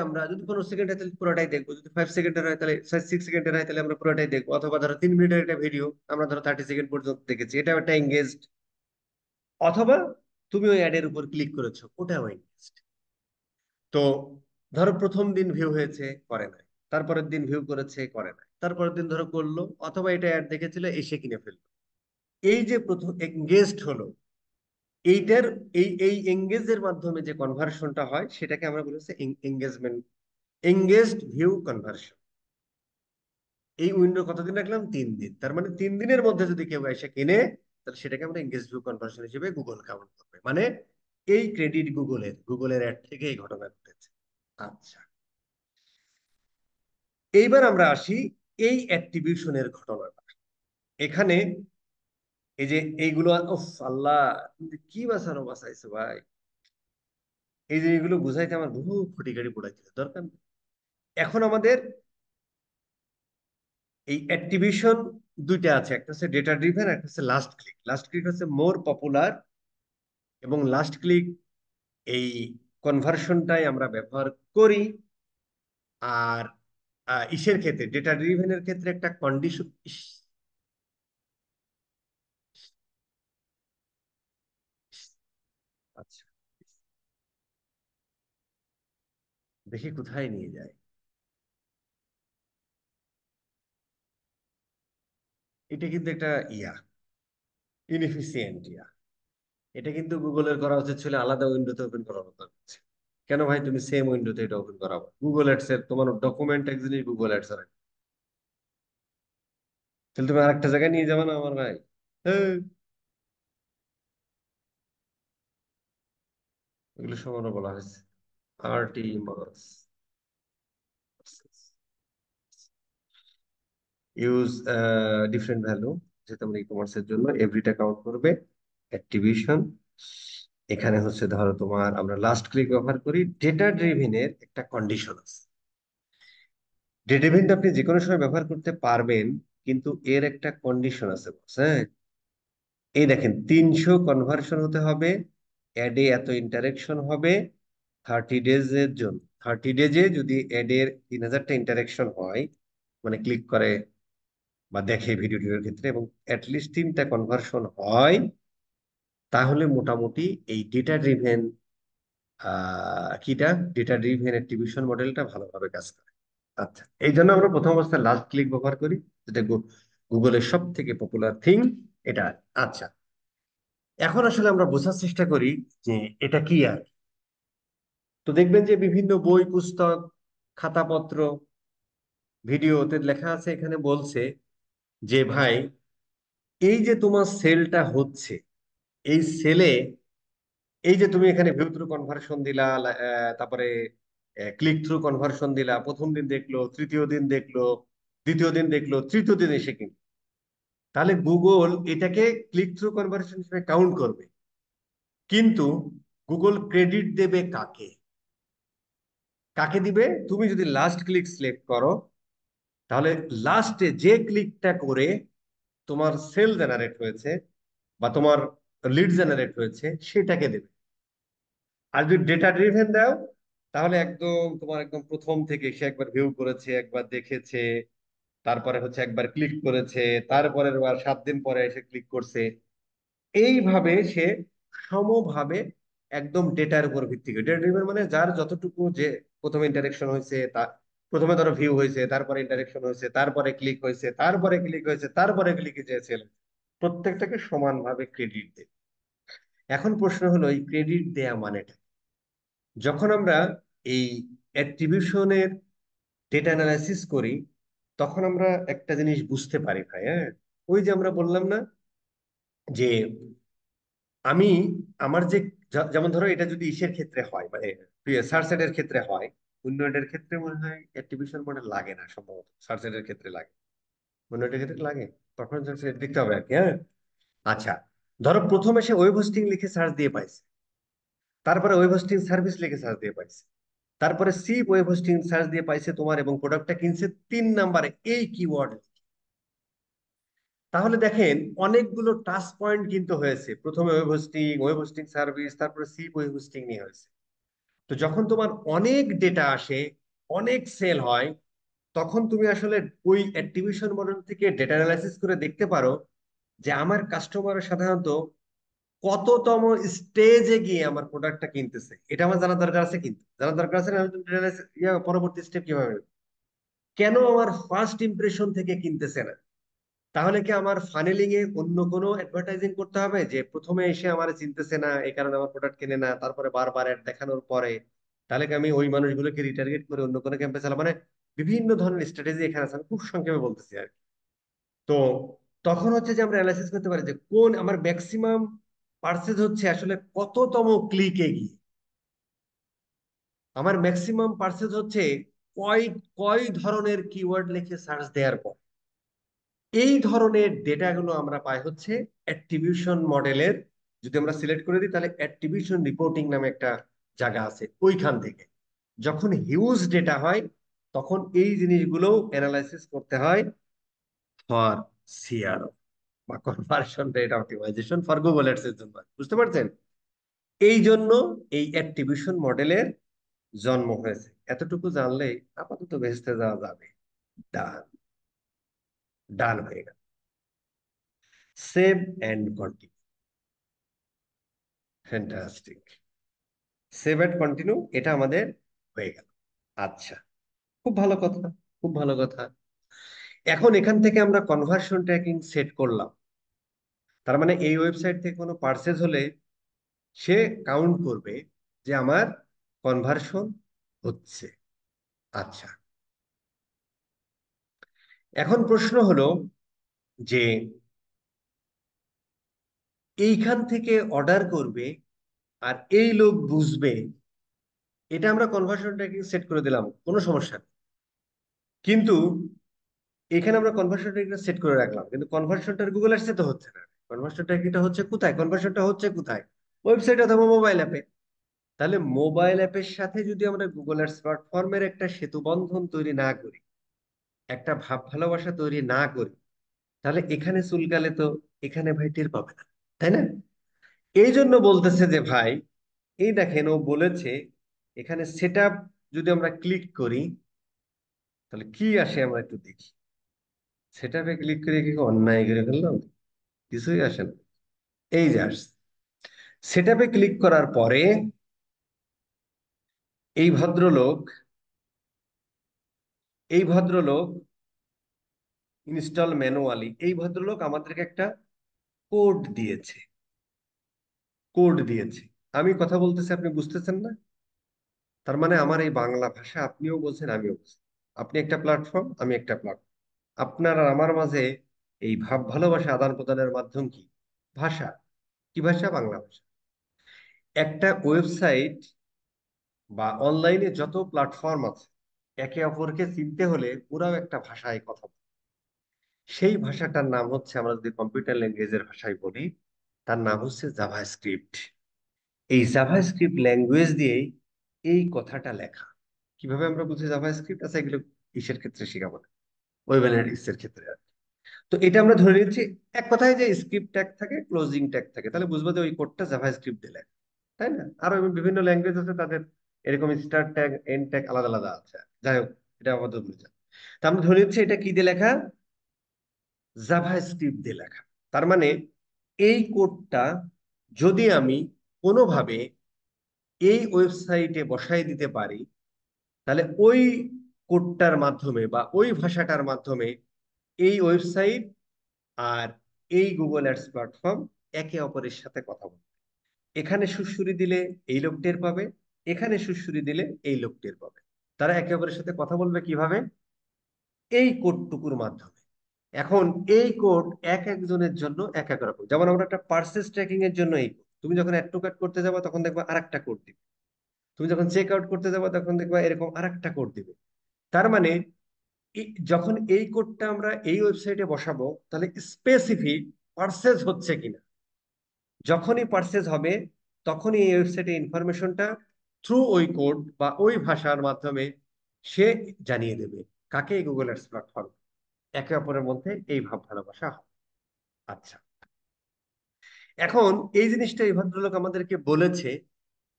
আমরা যদি 15 সেকেন্ড হয় তাহলে পুরোটাই দেখবো, যদি 5 সেকেন্ডের হয় তাহলে, 6 সেকেন্ডের হয় তাহলে আমরা পুরোটাই দেখবো। অথবা ধরো 3 মিনিটের একটা ভিডিও, আমরা ধরো 30 সেকেন্ড পর্যন্ত দেখেছি, এটা একটা এঙ্গেজড। অথবা তুমি ওই অ্যাডের উপর ক্লিক করেছো, ওটাও এঙ্গেজড। তো ধরো প্রথম দিন ভিউ হয়েছে, করে নাই, তারপরের দিন ভিউ করেছে, করে নাই, তারপরের দিন ধরো করলো, অথবা এটা অ্যাড দেখেছিল এসে কিনে ফেললো। এই যে প্রথম এঙ্গেজড হলো, এইটার এই এই এঙ্গেজের মাধ্যমে যে কনভার্সনটা হয়, সেটাকে আমরা বলি হচ্ছে এঙ্গেজমেন্ট, এঙ্গেজড ভিউ কনভার্সন। এই উইন্ডো কতদিন রাখলাম? 3 দিন। তার মানে 3 দিনের মধ্যে যদি কেউ এসে কিনে, তাহলে সেটাকে আমরা এঙ্গেজ ভিউ কনভার্সন হিসেবে গুগল কাউন্ট করবে, মানে এই ক্রেডিট গুগলের অ্যাড থেকে এই ঘটনা ঘটেছে। আচ্ছা, এইবার আমরা আসি এই অ্যাট্রিবিউশনের ঘটনাটা। এখানে এই যে এইগুলো, উফ আল্লাহ, তুমি কি বাঁচানো বাঁচাইছো ভাই! এই যে এগুলো বুঝাইতে আমার বহু খুঁটি গাড়ি পড়াইতে দরকার নেই। এখন আমাদের এই অ্যাট্রিবিউশন দুইটা আছে, একটা হচ্ছে ডেটা ড্রিভেন, একটা হচ্ছে লাস্ট ক্লিক। লাস্ট ক্লিক হচ্ছে মোর পপুলার, এবং লাস্ট ক্লিক এই কনভার্সনটাই আমরা ব্যবহার করি। আর ইসের ক্ষেত্রে, ডেটা ড্রিভেনের ক্ষেত্রে একটা কন্ডিশন। আচ্ছা, দেখি কোথায় নিয়ে যায়। এটা কিন্তু একটা ইয়া ইনএফিসিয়েন্ট ইয়া। এটা কিন্তু গুগলের করা উচিত ছিল আলাদা উইন্ডোতে ওপেন করার কথা হচ্ছে। কেন ভাই তুমি সেম উইন্ডোতে এটা ওপেন করাবো? গুগল অ্যাডস এর তোমার ডকুমেন্ট এক জিনিস, গুগল অ্যাডস আর এক। তাহলে তুমি আরেকটা জায়গায় নিয়ে যাবে না আমার ভাই? হ্যাঁ, এগুলো সমানও বলা হয়েছে RT models. Use different value, যেহেতু আমরা ই কমার্সের জন্য এভরিটা কাউন্ট করবে। অ্যাট্রিবিউশন এখানে হচ্ছে ধরো তোমার আমরা লাস্ট ক্লিক ব্যবহার করি। ডেটা ড্রিভেনের একটা কন্ডিশন আছে। ডেটা ড্রিভেনটা আপনি যে কোনো সময় ব্যবহার করতে পারবেন, কিন্তু এর একটা কন্ডিশন আছে boss, হ্যাঁ। এই দেখেন, 300 কনভার্সন হতে হবে, অ্যাডে এত ইন্টারেকশন হবে 30 ডেজ এর জন্য। 30 ডেজে যদি অ্যাডের 3000টা ইন্টারেকশন হয়, মানে ক্লিক করে বা দেখে ভিডিওটির ক্ষেত্রে, এবং অ্যাটলিস্ট 3টা কনভার্সন হয়, তাহলে মোটামুটি এই ডেটা ড্রিভেন কিটা ডেটা ড্রিভেন অ্যাট্রিবিউশন মডেলটা ভালোভাবে কাজ করে। আচ্ছা, এই জন্য আমরা প্রথম অবস্থায় লাস্ট ক্লিক ব্যবহার করি, যেটা গুগলের সব থেকে পপুলার থিং এটা। আচ্ছা, এখন আসলে আমরা বোঝার চেষ্টা করি যে এটা কি আর। তো দেখবেন যে বিভিন্ন বই পুস্তক, খাতাপত্র, ভিডিওতে লেখা আছে, এখানে বলছে যে ভাই, এই যে তোমার সেলটা হচ্ছে, এই সেলে এই যে তুমি এখানে ভিউ থ্রু কনভার্সন দিলা, তারপরে ক্লিক থ্রু কনভার্সন দিলা, প্রথম দিন দেখলো, তৃতীয় দিন দেখলো, দ্বিতীয় দিন দেখলো, তৃতীয় দিন এসে কিনলো, তাহলে গুগল এটাকে ক্লিক থ্রু কনভার্সন হিসেবে কাউন্ট করবে। কিন্তু গুগল ক্রেডিট দেবে কাকে? কাকে দিবে? তুমি যদি লাস্ট ক্লিক সিলেক্ট করো, তাহলে লাস্টে যে ক্লিকটা করে তোমার সেল জেনারেট হয়েছে বা তোমার লিড জেনারেট হয়েছে, সেটাকে দেবে। আর যদি ডেটা ড্রিভেন দাও, তাহলে একদম তোমার একদম প্রথম থেকে সে একবার ভিউ করেছে, একবার দেখেছে, তারপরে হচ্ছে একবার ক্লিক করেছে, তারপরের বার 7 দিন পরে এসে ক্লিক করছে, এইভাবে সে সমভাবে একদম ডেটার উপর ভিত্তি করে। ডেটা ড্রিভেন মানে যার যতটুকু যে প্রথমে ইন্টারেকশন হয়েছে, তা প্রথমে ধরো ভিউ হয়েছে, তারপরে ইন্টারেকশন হয়েছে, তারপরে ক্লিক হয়েছে, তারপরে ক্লিক হয়েছে, তারপরে ক্লিকে চেয়েছিল, প্রত্যেকটাকে সমানভাবে ক্রেডিট দেয়। এখন প্রশ্ন হলো, এই ক্রেডিট দেয়া মানেটা কি? যখন আমরা এই অ্যাট্রিবিউশনের ডেটা অ্যানালাইসিস করি, তখন আমরা একটা জিনিস বুঝতে পারি ভাই, হ্যাঁ। ওই যে আমরা বললাম না যে আমি আমার যে যেমন ধরো এটা যদি ইসের ক্ষেত্রে হয়, মানে সার্চ এর ক্ষেত্রে হয়, অন্য এর ক্ষেত্রে মনে হয় অ্যাট্রিবিউশন মডেল লাগে না সম্ভবত, সার্চ এর ক্ষেত্রে লাগে, অন্য এর ক্ষেত্রে লাগে। পারফরমেন্স দেখতে হবে আর কি, হ্যাঁ। আচ্ছা, ধরো প্রথমে সে ওয়েব হোস্টিং লিখে সার্চ দিয়ে পাইছে, তারপরে ওয়েব হোস্টিং সার্ভিস লিখে সার্চ দিয়ে পাইছে, তারপরে সি ওয়েব হোস্টিং সার্চ দিয়ে পাইছে তোমার, এবং প্রোডাক্টটা কিনছে 3 নম্বরে এই কিওয়ার্ড। তাহলে দেখেন, অনেকগুলো টাচ পয়েন্ট কিন্তু হয়েছে, প্রথমে ওয়েব হোস্টিং সার্ভিস, তারপরে সি ওয়েব হোস্টিং নিয়ে হয়েছে। তো যখন তোমার অনেক ডেটা আসে, অনেক সেল হয়, তখন তুমি আসলে ওই অ্যাট্রিবিউশন মডেল থেকে ডেটা অ্যানালাইসিস করে দেখতে পারো যে আমার কাস্টমার সাধারণত কততম স্টেজে গিয়ে আমার প্রোডাক্টটা কিনতেছে। এটা আমার জানার দরকার আছে, কিন্তু জানার দরকার আছে না? আমি তো data analysis পরবর্তী স্টেপ কিভাবে নেব? কেন আমার ফার্স্ট ইমপ্রেশন থেকে কিনতেছে না? তাহলে কি আমার ফানেলিং এ অন্য কোনো অ্যাডভার্টাইজিং করতে হবে, যে প্রথমে এসে আমার চিনতেছে না এই কারণে আমার প্রোডাক্ট কিনে না, তারপরে বারবার অ্যাড দেখানোর পরে তাহলে কি আমি ওই মানুষগুলোকে রিটার্গেট করে অন্য কোনো ক্যাম্পে চালাবো? মানে বিভিন্ন ধরনের স্ট্র্যাটেজি এখানে আছে, আমি খুব সংক্ষেপে বলতেছি আর কি। তো তখন হচ্ছে যে আমরা অ্যানালাইসিস করতে পারি যে কোন আমার ম্যাক্সিমাম পার্সেজ হচ্ছে আসলে কততম ক্লিকে গিয়ে, আমার ম্যাক্সিমাম পার্সেজ হচ্ছে কয় কয় ধরনের কিওয়ার্ড লিখে সার্চ দেওয়ার পর। এই ধরনের ডেটাগুলো আমরা পাই হচ্ছে অ্যাট্রিবিউশন মডেলের, যদি আমরা সিলেক্ট করে দিই তাহলে অ্যাট্রিবিউশন রিপোর্টিং নামে একটা জায়গা আছে, ওইখান থেকে যখন হিউজ ডেটা হয় তখন এই জিনিসগুলো অ্যানালাইসিস করতে হয় ফর সিআরও বা conversion rate optimisation for Google ads এর জন্য। বুঝতে পারছেন? এই জন্য এই অ্যাট্রিবিউশন মডেলের জন্ম হয়েছে। এতটুকু জানলেই আপাতত ভেস্তে যাওয়া যাবে। ডান, ডান হয়ে গেল। Save and continue. Fantastic. Save and continue, এটা আমাদের হয়ে গেল। আচ্ছা, খুব ভালো কথা, খুব ভালো কথা। এখন এখান থেকে আমরা কনভার্সন ট্র্যাকিং সেট করলাম। তার মানে এই ওয়েবসাইট থেকে কোনো পার্সেস হলে সে কাউন্ট করবে যে আমার কনভার্সন হচ্ছে। আচ্ছা, এখন প্রশ্ন হলো যে এইখান থেকে অর্ডার করবে আর এই লোক বুঝবে, এটা আমরা কনভার্সন ট্র্যাকিং সেট করে দিলাম, কোনো সমস্যা নেই। কিন্তু এখানে আমরা কনভার্সন ট্র্যাকিং সেট করে রাখলাম, কিন্তু কনভার্সনটা গুগল অ্যাডসে তো হচ্ছে না। কনভার্সন ট্র্যাকিংটা হচ্ছে কোথায়? কনভার্সনটা হচ্ছে কোথায়? ওয়েবসাইট অথবা মোবাইল অ্যাপে। তাহলে মোবাইল অ্যাপের সাথে যদি আমরা গুগল অ্যাডস প্ল্যাটফর্মের একটা সেতু বন্ধন তৈরি না করি, একটা ভাব ভালোবাসা তৈরি না করি, তাহলে এখানে চুলকালে তো এখানে ভাই টের পাবে না, তাই না? এই জন্য বলতেছে যে ভাই, এই দেখেন ও বলেছে এখানে সেট আপ যদি আমরা ক্লিক করি তাহলে কি আসে আমরা একটু দেখি। সেট আপে ক্লিক করে কি অন্যায় করে ফেললাম? কিছুই আসে না। এই যে আসছে, সেট আপে ক্লিক করার পরে এই ভদ্রলোক, এই ভদ্রলোক ইনস্টল ম্যানুয়ালি, এই ভদ্রলোক আমাদেরকে একটা কোড দিয়েছে, কোড দিয়েছে। আমি কথা বলতেছি, আপনি বুঝতেছেন না? তার মানে আমার এই বাংলা ভাষা আপনিও বলছেন, আমিও বলছি। আপনি একটা প্ল্যাটফর্ম, আমি একটা প্ল্যাটফর্ম। আপনার আর আমার মাঝে এই ভাব ভালোবাসা আদান প্রদানের মাধ্যম কি? ভাষা। কি ভাষা? বাংলা ভাষা। একটা ওয়েবসাইট বা অনলাইনে যত প্ল্যাটফর্ম আছে, একে অপরকে চিনতে হলে ওরাও একটা ভাষায় কথা বলে। সেই ভাষাটার নাম হচ্ছে, আমরা যদি কম্পিউটার ল্যাঙ্গুয়েজের ভাষায় বলি, তার নাম হচ্ছে জাভাস্ক্রিপ্ট। এই জাভাস্ক্রিপ্ট ল্যাঙ্গুয়েজ দিয়েই এই কথাটা লেখা। কিভাবে আমরা বুঝি জাভাস্ক্রিপ্ট? আচ্ছা, এগুলো ইসের ক্ষেত্রে শেখাবো না, ওয়েব অ্যানালিটিক্স এর ক্ষেত্রে আর কি। তো এটা আমরা ধরে নিচ্ছি, এক কথায় যে স্ক্রিপ্ট ট্যাগ থাকে, ক্লোজিং ট্যাগ থাকে, তাহলে বুঝবো যে ওই কোডটা জাভাস্ক্রিপ্ট দিয়ে লেখা, তাই না? আরো বিভিন্ন ল্যাঙ্গুয়েজ আছে, তাদের এরকম স্টার্ট ট্যাগ, এন্ড ট্যাগ আলাদা আলাদা আছে। যাই হোক, এটা আমাদের বুঝা। তা আমরা ধরে নিচ্ছি এটা কি দিয়ে লেখা? জাভাস্ক্রিপ্ট দিয়ে লেখা। তার মানে এই কোডটা যদি আমি কোনোভাবে এই ওয়েবসাইটে বসাই দিতে পারি, তাহলে ওই কোডটার মাধ্যমে বা ওই ভাষাটার মাধ্যমে এই ওয়েবসাইট আর এই গুগল অ্যাডস প্ল্যাটফর্ম একে অপরের সাথে কথা বলবে। এখানে সুড়সুড়ি দিলে এই লোক টের পাবে, এখানে সুড়সুড়ি দিলে এই লোক টের পাবে। তারা একে অপরের সাথে কথা বলবে কিভাবে? এই কোডটুকুর মাধ্যমে। এখন এই কোড এক একজনের জন্য এক এক রকম। যেমন আমরা একটা পার্সেস ট্র্যাকিং এর জন্য এই কোড, তুমি যখন অ্যাড টু কার্ট করতে যাবে তখন দেখবা আরেকটা কোড দিবে, তুমি যখন চেক আউট করতে যাবে তখন দেখবা এরকম আরেকটা কোড দিবে। তার মানে যখন এই কোডটা আমরা এই ওয়েবসাইটে বসাবো, তাহলে স্পেসিফিক পার্সেস হচ্ছে কিনা, যখনই পার্সেস হবে তখনই এই ওয়েবসাইটে ইনফরমেশনটা থ্রু ওই কোড বা ওই ভাষার মাধ্যমে সে জানিয়ে দেবে কাকে? Google ads platform. একে অপরের মধ্যে এই ভাব ভালোবাসা হয়। আচ্ছা, এখন এই জিনিসটা এই ভদ্রলোক আমাদেরকে বলেছে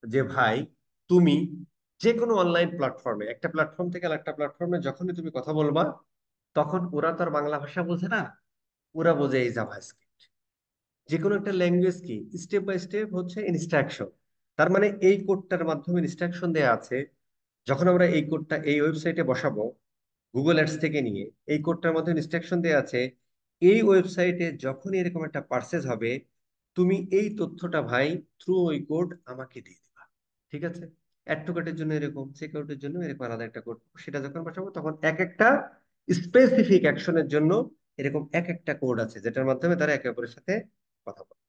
যে ভাই, তুমি যে কোনো অনলাইন প্ল্যাটফর্মে, একটা প্ল্যাটফর্ম থেকে আরেকটা প্ল্যাটফর্মে যখনই তুমি কথা বলবা, তখন ওরা তো আর বাংলা ভাষা বোঝে না, ওরা বোঝে এই জাভাস্ক্রিপ্ট। যে কোনো একটা ল্যাঙ্গুয়েজ কি স্টেপ বাই স্টেপ হচ্ছে ইনস্ট্রাকশন। তার মানে এই কোডটার মাধ্যমে ইনস্ট্রাকশন দেয়া আছে, যখন আমরা এই কোডটা এই ওয়েবসাইটে বসাবো গুগল অ্যাডস থেকে নিয়ে, এই কোডটার মধ্যে ইনস্ট্রাকশন দেয়া আছে এই ওয়েবসাইটে যখনই এরকম একটা পার্সেস হবে, তুমি এই তথ্যটা ভাই থ্রু ওই কোড আমাকে দিয়ে দিবা। ঠিক আছে? অ্যাড টু কার্টের জন্য এরকম, চেক আউটের জন্য এরকম আলাদা একটা কোড, সেটা যখন বসাবো তখন এক একটা স্পেসিফিক অ্যাকশনের জন্য এরকম এক একটা কোড আছে যেটার মাধ্যমে তারা একে অপরের সাথে কথা বলে।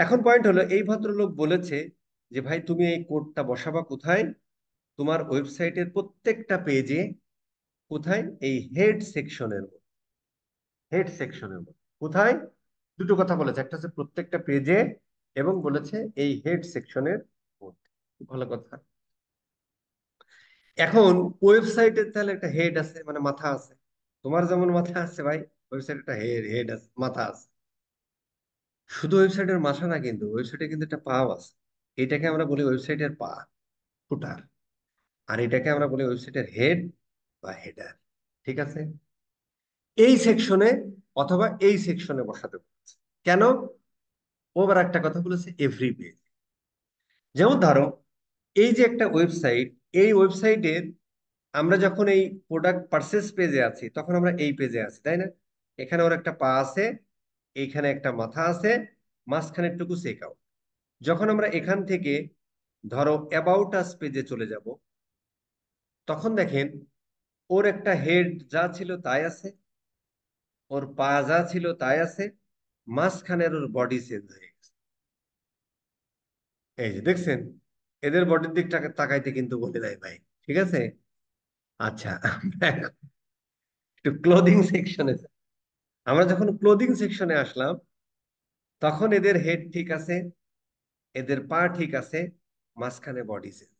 এখন পয়েন্ট হলো, এই ভদ্রলোক বলেছে যে ভাই তুমি এই কোডটা বসাবা কোথায়, তোমার ওয়েবসাইটের প্রত্যেকটা পেজে। কোথায়? এই হেড সেকশনের মধ্যে। হেড সেকশনের মধ্যে কোথায়? দুটো কথা বলেছে, একটা হচ্ছে প্রত্যেকটা পেজে, এবং বলেছে এই হেড সেকশনের মধ্যে। খুব ভালো কথা। এখন ওয়েবসাইটের তাহলে একটা হেড আছে, মানে মাথা আছে। তোমার যেমন মাথা আছে ভাই, ওয়েবসাইট একটা হেড হেড আছে, মাথা আছে। শুধু ওয়েবসাইটের মাথা না, কিন্তু ওয়েবসাইটে কিন্তু একটা পাও আছে। এটাকে আমরা বলি ওয়েবসাইটের পা, ফুটার। আর এটাকে আমরা বলি ওয়েবসাইটের হেড বা হেডার। ঠিক আছে? এই সেকশনে অথবা এই সেকশনে বসাতে বলেছে। কেন? ওবার একটা কথা বলেছে, এভরি পেজ। যেমন ধরো, এই যে একটা ওয়েবসাইট, এই ওয়েবসাইটের আমরা যখন এই প্রোডাক্ট পারচেস পেজে আছি, তখন আমরা এই পেজে আছি, তাই না? এখানে ওর একটা পা আছে, এইখানে একটা মাথা আছে, মাঝখানেরটুকু চেক আউট। যখন আমরা এখান থেকে ধরো অ্যাবাউট আস পেজে চলে যাব, তখন দেখেন ওর একটা হেড যা ছিল তাই আছে, ওর পা যা ছিল তাই আছে, মাঝখানের ওর বডি চেঞ্জ হয়ে গেছে। এই যে দেখছেন, এদের বডির দিকটাকে তাকাইতে কিন্তু বলে নাই ভাই। ঠিক আছে? আচ্ছা, আমরা এখন একটু ক্লোদিং সেকশনে। আমরা যখন ক্লোদিং সেকশনে আসলাম, তখন এদের হেড ঠিক আছে, এদের পা ঠিক আছে, মাঝখানে বডি চেঞ্জ।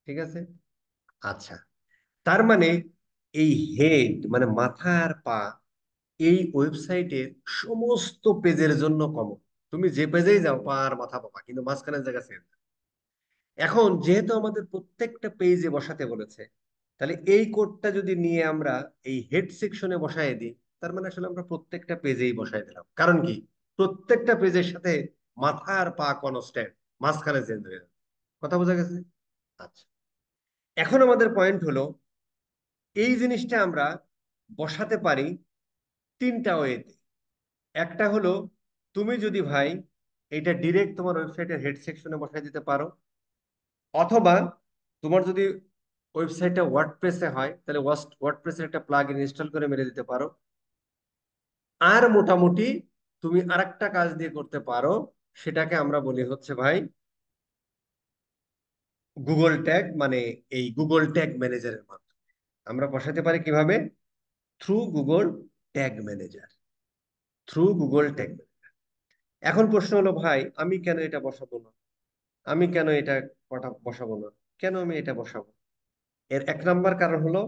ঠিক আছে? আচ্ছা, তার মানে এই হেড মানে মাথা আর পা এই ওয়েবসাইটের সমস্ত পেজের জন্য কমন। তুমি যে পেজেই যাও পা আর মাথা পাবা, কিন্তু মাঝখানে জায়গা চেঞ্জ। এখন যেহেতু আমাদের প্রত্যেকটা পেজে বসাতে বলেছে, তাহলে এই কোডটা যদি নিয়ে আমরা এই হেড সেকশনে বসায় দিই, তার মানে আসলে আমরা প্রত্যেকটা পেজেই বসায় দিলাম। কারণ কি? প্রত্যেকটা পেজের সাথে মাথা আর পা কনস্ট্যান্ট, মাঝখানে চেঞ্জ হয়ে যাবে। কথা বোঝা গেছে? আচ্ছা, এখন আমাদের পয়েন্ট হলো, এই জিনিসটা আমরা বসাতে পারি তিনটা ওয়েতে। একটা হলো, তুমি যদি ভাই এটা ডিরেক্ট তোমার ওয়েবসাইটের হেড সেকশনে বসাই দিতে পারো, অথবা তোমার যদি ওয়েবসাইটটা ওয়ার্ডপ্রেসে হয়, তাহলে ওয়ার্ডপ্রেসের একটা প্লাগ ইনস্টল করে মেরে দিতে পারো। আর মোটামুটি তুমি আরেকটা কাজ দিয়ে করতে পারো, সেটাকে আমরা বলি হচ্ছে ভাই গুগল ট্যাগ, মানে এই গুগল ট্যাগ ম্যানেজারের মাধ্যমে আমরা বসাতে পারি। কিভাবে? Through Google tag manager. Through Google tag. এখন প্রশ্ন হলো, ভাই আমি কেন এটা বসাবো না? আমি কেন এটা বসাবো না? কেন আমি এটা বসাবো? এর এক নাম্বার কারণ হলো,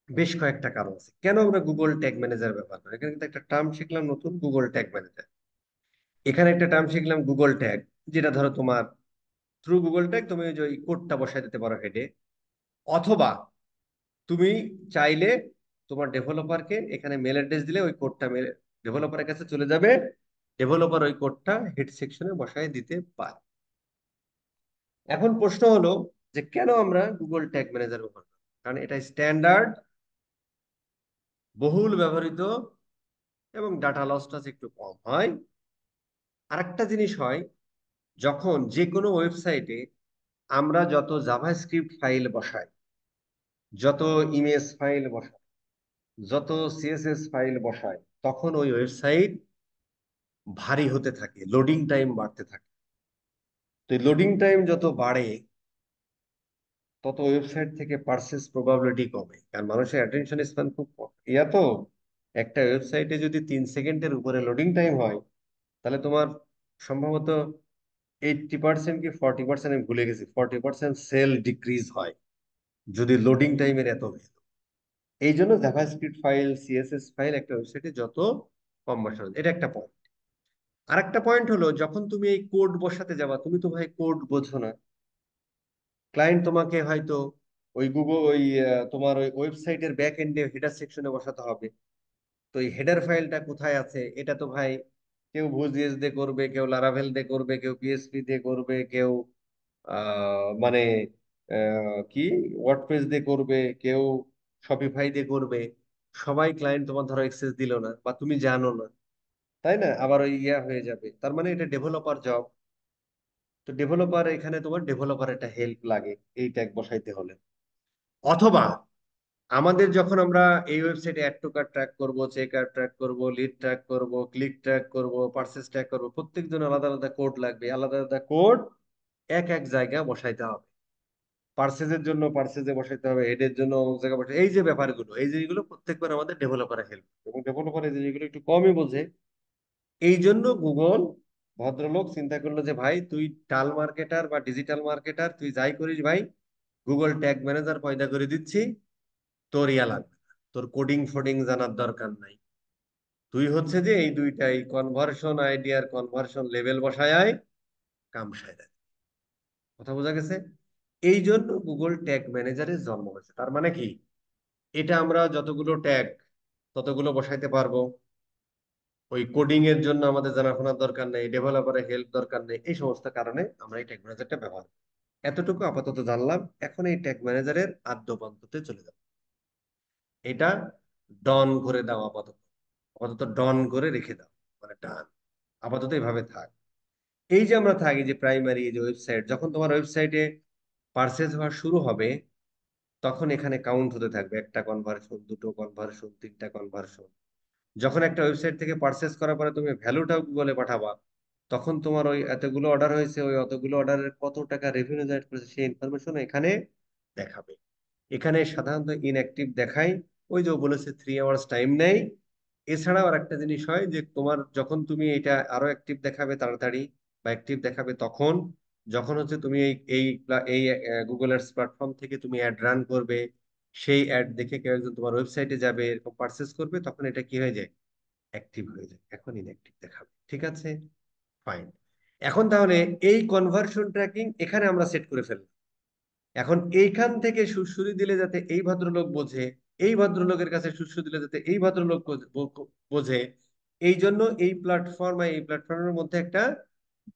বেশ কয়েকটা কারণ আছে কেন আমরা গুগল ট্যাগ ম্যানেজার ব্যবহার করি। এখানে কিন্তু একটা টার্ম শিখলাম নতুন, গুগল ট্যাগ ম্যানেজার। এখানে একটা টার্ম শিখলাম গুগল ট্যাগ, যেটা ধরো তোমার থ্রু গুগল ট্যাগ তুমি ওই যে কোডটা বসাই দিতে পারো হেডে, অথবা তুমি চাইলে তোমার ডেভেলপারকে এখানে মেল অ্যাড্রেস দিলে ওই কোডটা মেল ডেভেলপারের কাছে চলে যাবে, ডেভেলপার ওই কোডটা হেড সেকশনে বসাই দিতে পারে। এখন প্রশ্ন হলো যে কেন আমরা গুগল ট্যাগ ম্যানেজার ব্যবহার করি? কারণ এটা স্ট্যান্ডার্ড, বহুল ব্যবহৃত, এবং ডাটা লসটা একটু কম হয়। আরেকটা জিনিস হয়, যখন যে কোনো ওয়েবসাইটে আমরা যত জাভাস্ক্রিপ্ট ফাইল বসাই, যত ইমেজ ফাইল বসাই, যত সিএসএস ফাইল বসাই, তখন ওই ওয়েবসাইট ভারী হতে থাকে, লোডিং টাইম বাড়তে থাকে। তো লোডিং টাইম যত বাড়ে, তত ওয়েবসাইট থেকে পারচেস প্রবাবিলিটি কমে, কারণ মানুষের অ্যাটেনশন স্প্যান খুব কম। ইয়া তো একটা ওয়েবসাইটে যদি 3 সেকেন্ডের উপরে লোডিং টাইম হয়, তাহলে তোমার সম্ভবত 80% কি 40%, আমি ভুলে গেছি, 40% সেল ডিক্রিজ হয় যদি লোডিং টাইমের এত ভ্যালু। এই জন্য জাভাস্ক্রিপ্ট ফাইল, সিএসএস ফাইল একটা ওয়েবসাইটে যত কম বসানো, এটা একটা পয়েন্ট। আর একটা পয়েন্ট হলো, যখন তুমি এই কোড বসাতে যাবা, তুমি তো ভাই কোড বোঝো না। ক্লায়েন্ট তোমাকে হয়তো ওই গুগল ওই তোমার ওই ওয়েবসাইটের ব্যাক এন্ডে হেডার সেকশনে বসাতে হবে। তো এই হেডার ফাইলটা কোথায় আছে, এটা তো ভাই কেউ Vue.js দিয়ে করবে, কেউ লারাভেল দিয়ে করবে, কেউ পিএসপি দিয়ে করবে, কেউ মানে কি ওয়ার্ডপ্রেস দিয়ে করবে, কেউ শপিফাই দিয়ে করবে। সবাই ক্লায়েন্ট তোমার ধরো এক্সেস দিল না, বা তুমি জানো না, তাই না? আবার ওই ইয়া হয়ে যাবে, তার মানে এটা ডেভেলপার জব। তো ডেভেলপার, এখানে তোমার ডেভেলপার একটা হেল্প লাগে এই ট্যাগ বসাইতে হলে। অথবা আমাদের যখন আমরা এই ওয়েবসাইটে অ্যাড টু কার্ট ট্র্যাক করব, চেক আউট ট্র্যাক করব, লিড ট্র্যাক করব, ক্লিক ট্র্যাক করব, পারচেস ট্র্যাক করব, প্রত্যেকজন আলাদা আলাদা কোড লাগবে, আলাদা আলাদা কোড এক এক জায়গায় বসাইতে হবে। পার্সেজের জন্য পার্সেজে বসাইতে হবে, হেডের জন্য অমুক জায়গায় বসাই, এই যে ব্যাপারগুলো, এই জিনিসগুলো প্রত্যেকবার আমাদের ডেভেলপারে হেল্প, এবং ডেভেলপার এই জিনিসগুলো একটু কমই বোঝে। এই জন্য গুগল ভদ্রলোক চিন্তা করলো যে ভাই তুই টাল মার্কেটার বা ডিজিটাল মার্কেটার, তুই যাই করিস ভাই, গুগল ট্যাগ ম্যানেজার পয়দা করে দিচ্ছি, তোর ইয়া লাগবে না, তোর কোডিং ফোডিং জানার দরকার নাই। তুই হচ্ছে যে এই দুইটাই কনভার্সন আইডিয়ার কনভার্সন লেভেল বসায় আয়, কাম সাইরা। কথা বোঝা গেছে? এই জন্য গুগল ট্যাগ ম্যানেজারের জন্ম হয়েছে। তার মানে কি, এটা আমরা যতগুলো ট্যাগ ততগুলো বসাইতে পারবো, ওই কোডিং এর জন্য আমাদের জানাশোনার দরকার নেই, ডেভেলপারের হেল্প দরকার নেই, এই সমস্ত কারণে আমরা এই ট্যাগ ম্যানেজারটা ব্যবহার করি। এতটুকু আপাতত জানলাম। এখন এই ট্যাগ ম্যানেজারের আদ্যপান্ততে চলে যাব। এটা ডন করে দাও আপাতত, আপাতত ডন করে রেখে দাও, মানে ডান, আপাতত এইভাবে থাক। এই যে আমরা থাকি যে প্রাইমারি যে ওয়েবসাইট, যখন তোমার ওয়েবসাইটে পার্সেস হওয়া শুরু হবে, তখন এখানে কাউন্ট হতে থাকবে, একটা কনভার্সন, দুটো কনভার্সন, তিনটা কনভার্সন। যখন একটা ওয়েবসাইট থেকে পারচেস করার পরে তুমি ভ্যালুটাও গুগলে পাঠাবা, তখন তোমার ওই এতগুলো অর্ডার হয়েছে, ওই অতগুলো অর্ডারের কত টাকা রেভিনিউ জেনারেট করেছে সেই ইনফরমেশন এখানে দেখাবে। এখানে সাধারণত ইনঅ্যাক্টিভ দেখায়, ওই যে ও বলেছে 3 আওয়ার্স টাইম নেই। এছাড়াও আর একটা জিনিস হয় যে তোমার যখন তুমি এটা আরো অ্যাক্টিভ দেখাবে তাড়াতাড়ি, বা অ্যাক্টিভ দেখাবে তখন, যখন হচ্ছে তুমি এই গুগল অ্যাডস প্ল্যাটফর্ম থেকে তুমি অ্যাড রান করবে, সেই অ্যাড দেখে কেউ একজন তোমার ওয়েবসাইটে যাবে, এরকম পারচেস করবে, তখন এটা কি হয়ে যায়, অ্যাক্টিভ হয়ে যায়। এখন ইনঅ্যাক্টিভ দেখাবে। ঠিক আছে, ফাইন। এখন তাহলে এই কনভার্সন ট্র্যাকিং এখানে আমরা সেট করে ফেললাম। এখন এইখান থেকে সুড়সুড়ি দিলে যাতে এই ভদ্রলোক বোঝে, এই ভদ্রলোকের কাছে সুড়সুড়ি দিলে যাতে এই ভদ্রলোক বোঝে, এই জন্য এই প্ল্যাটফর্ম এই প্ল্যাটফর্মের মধ্যে একটা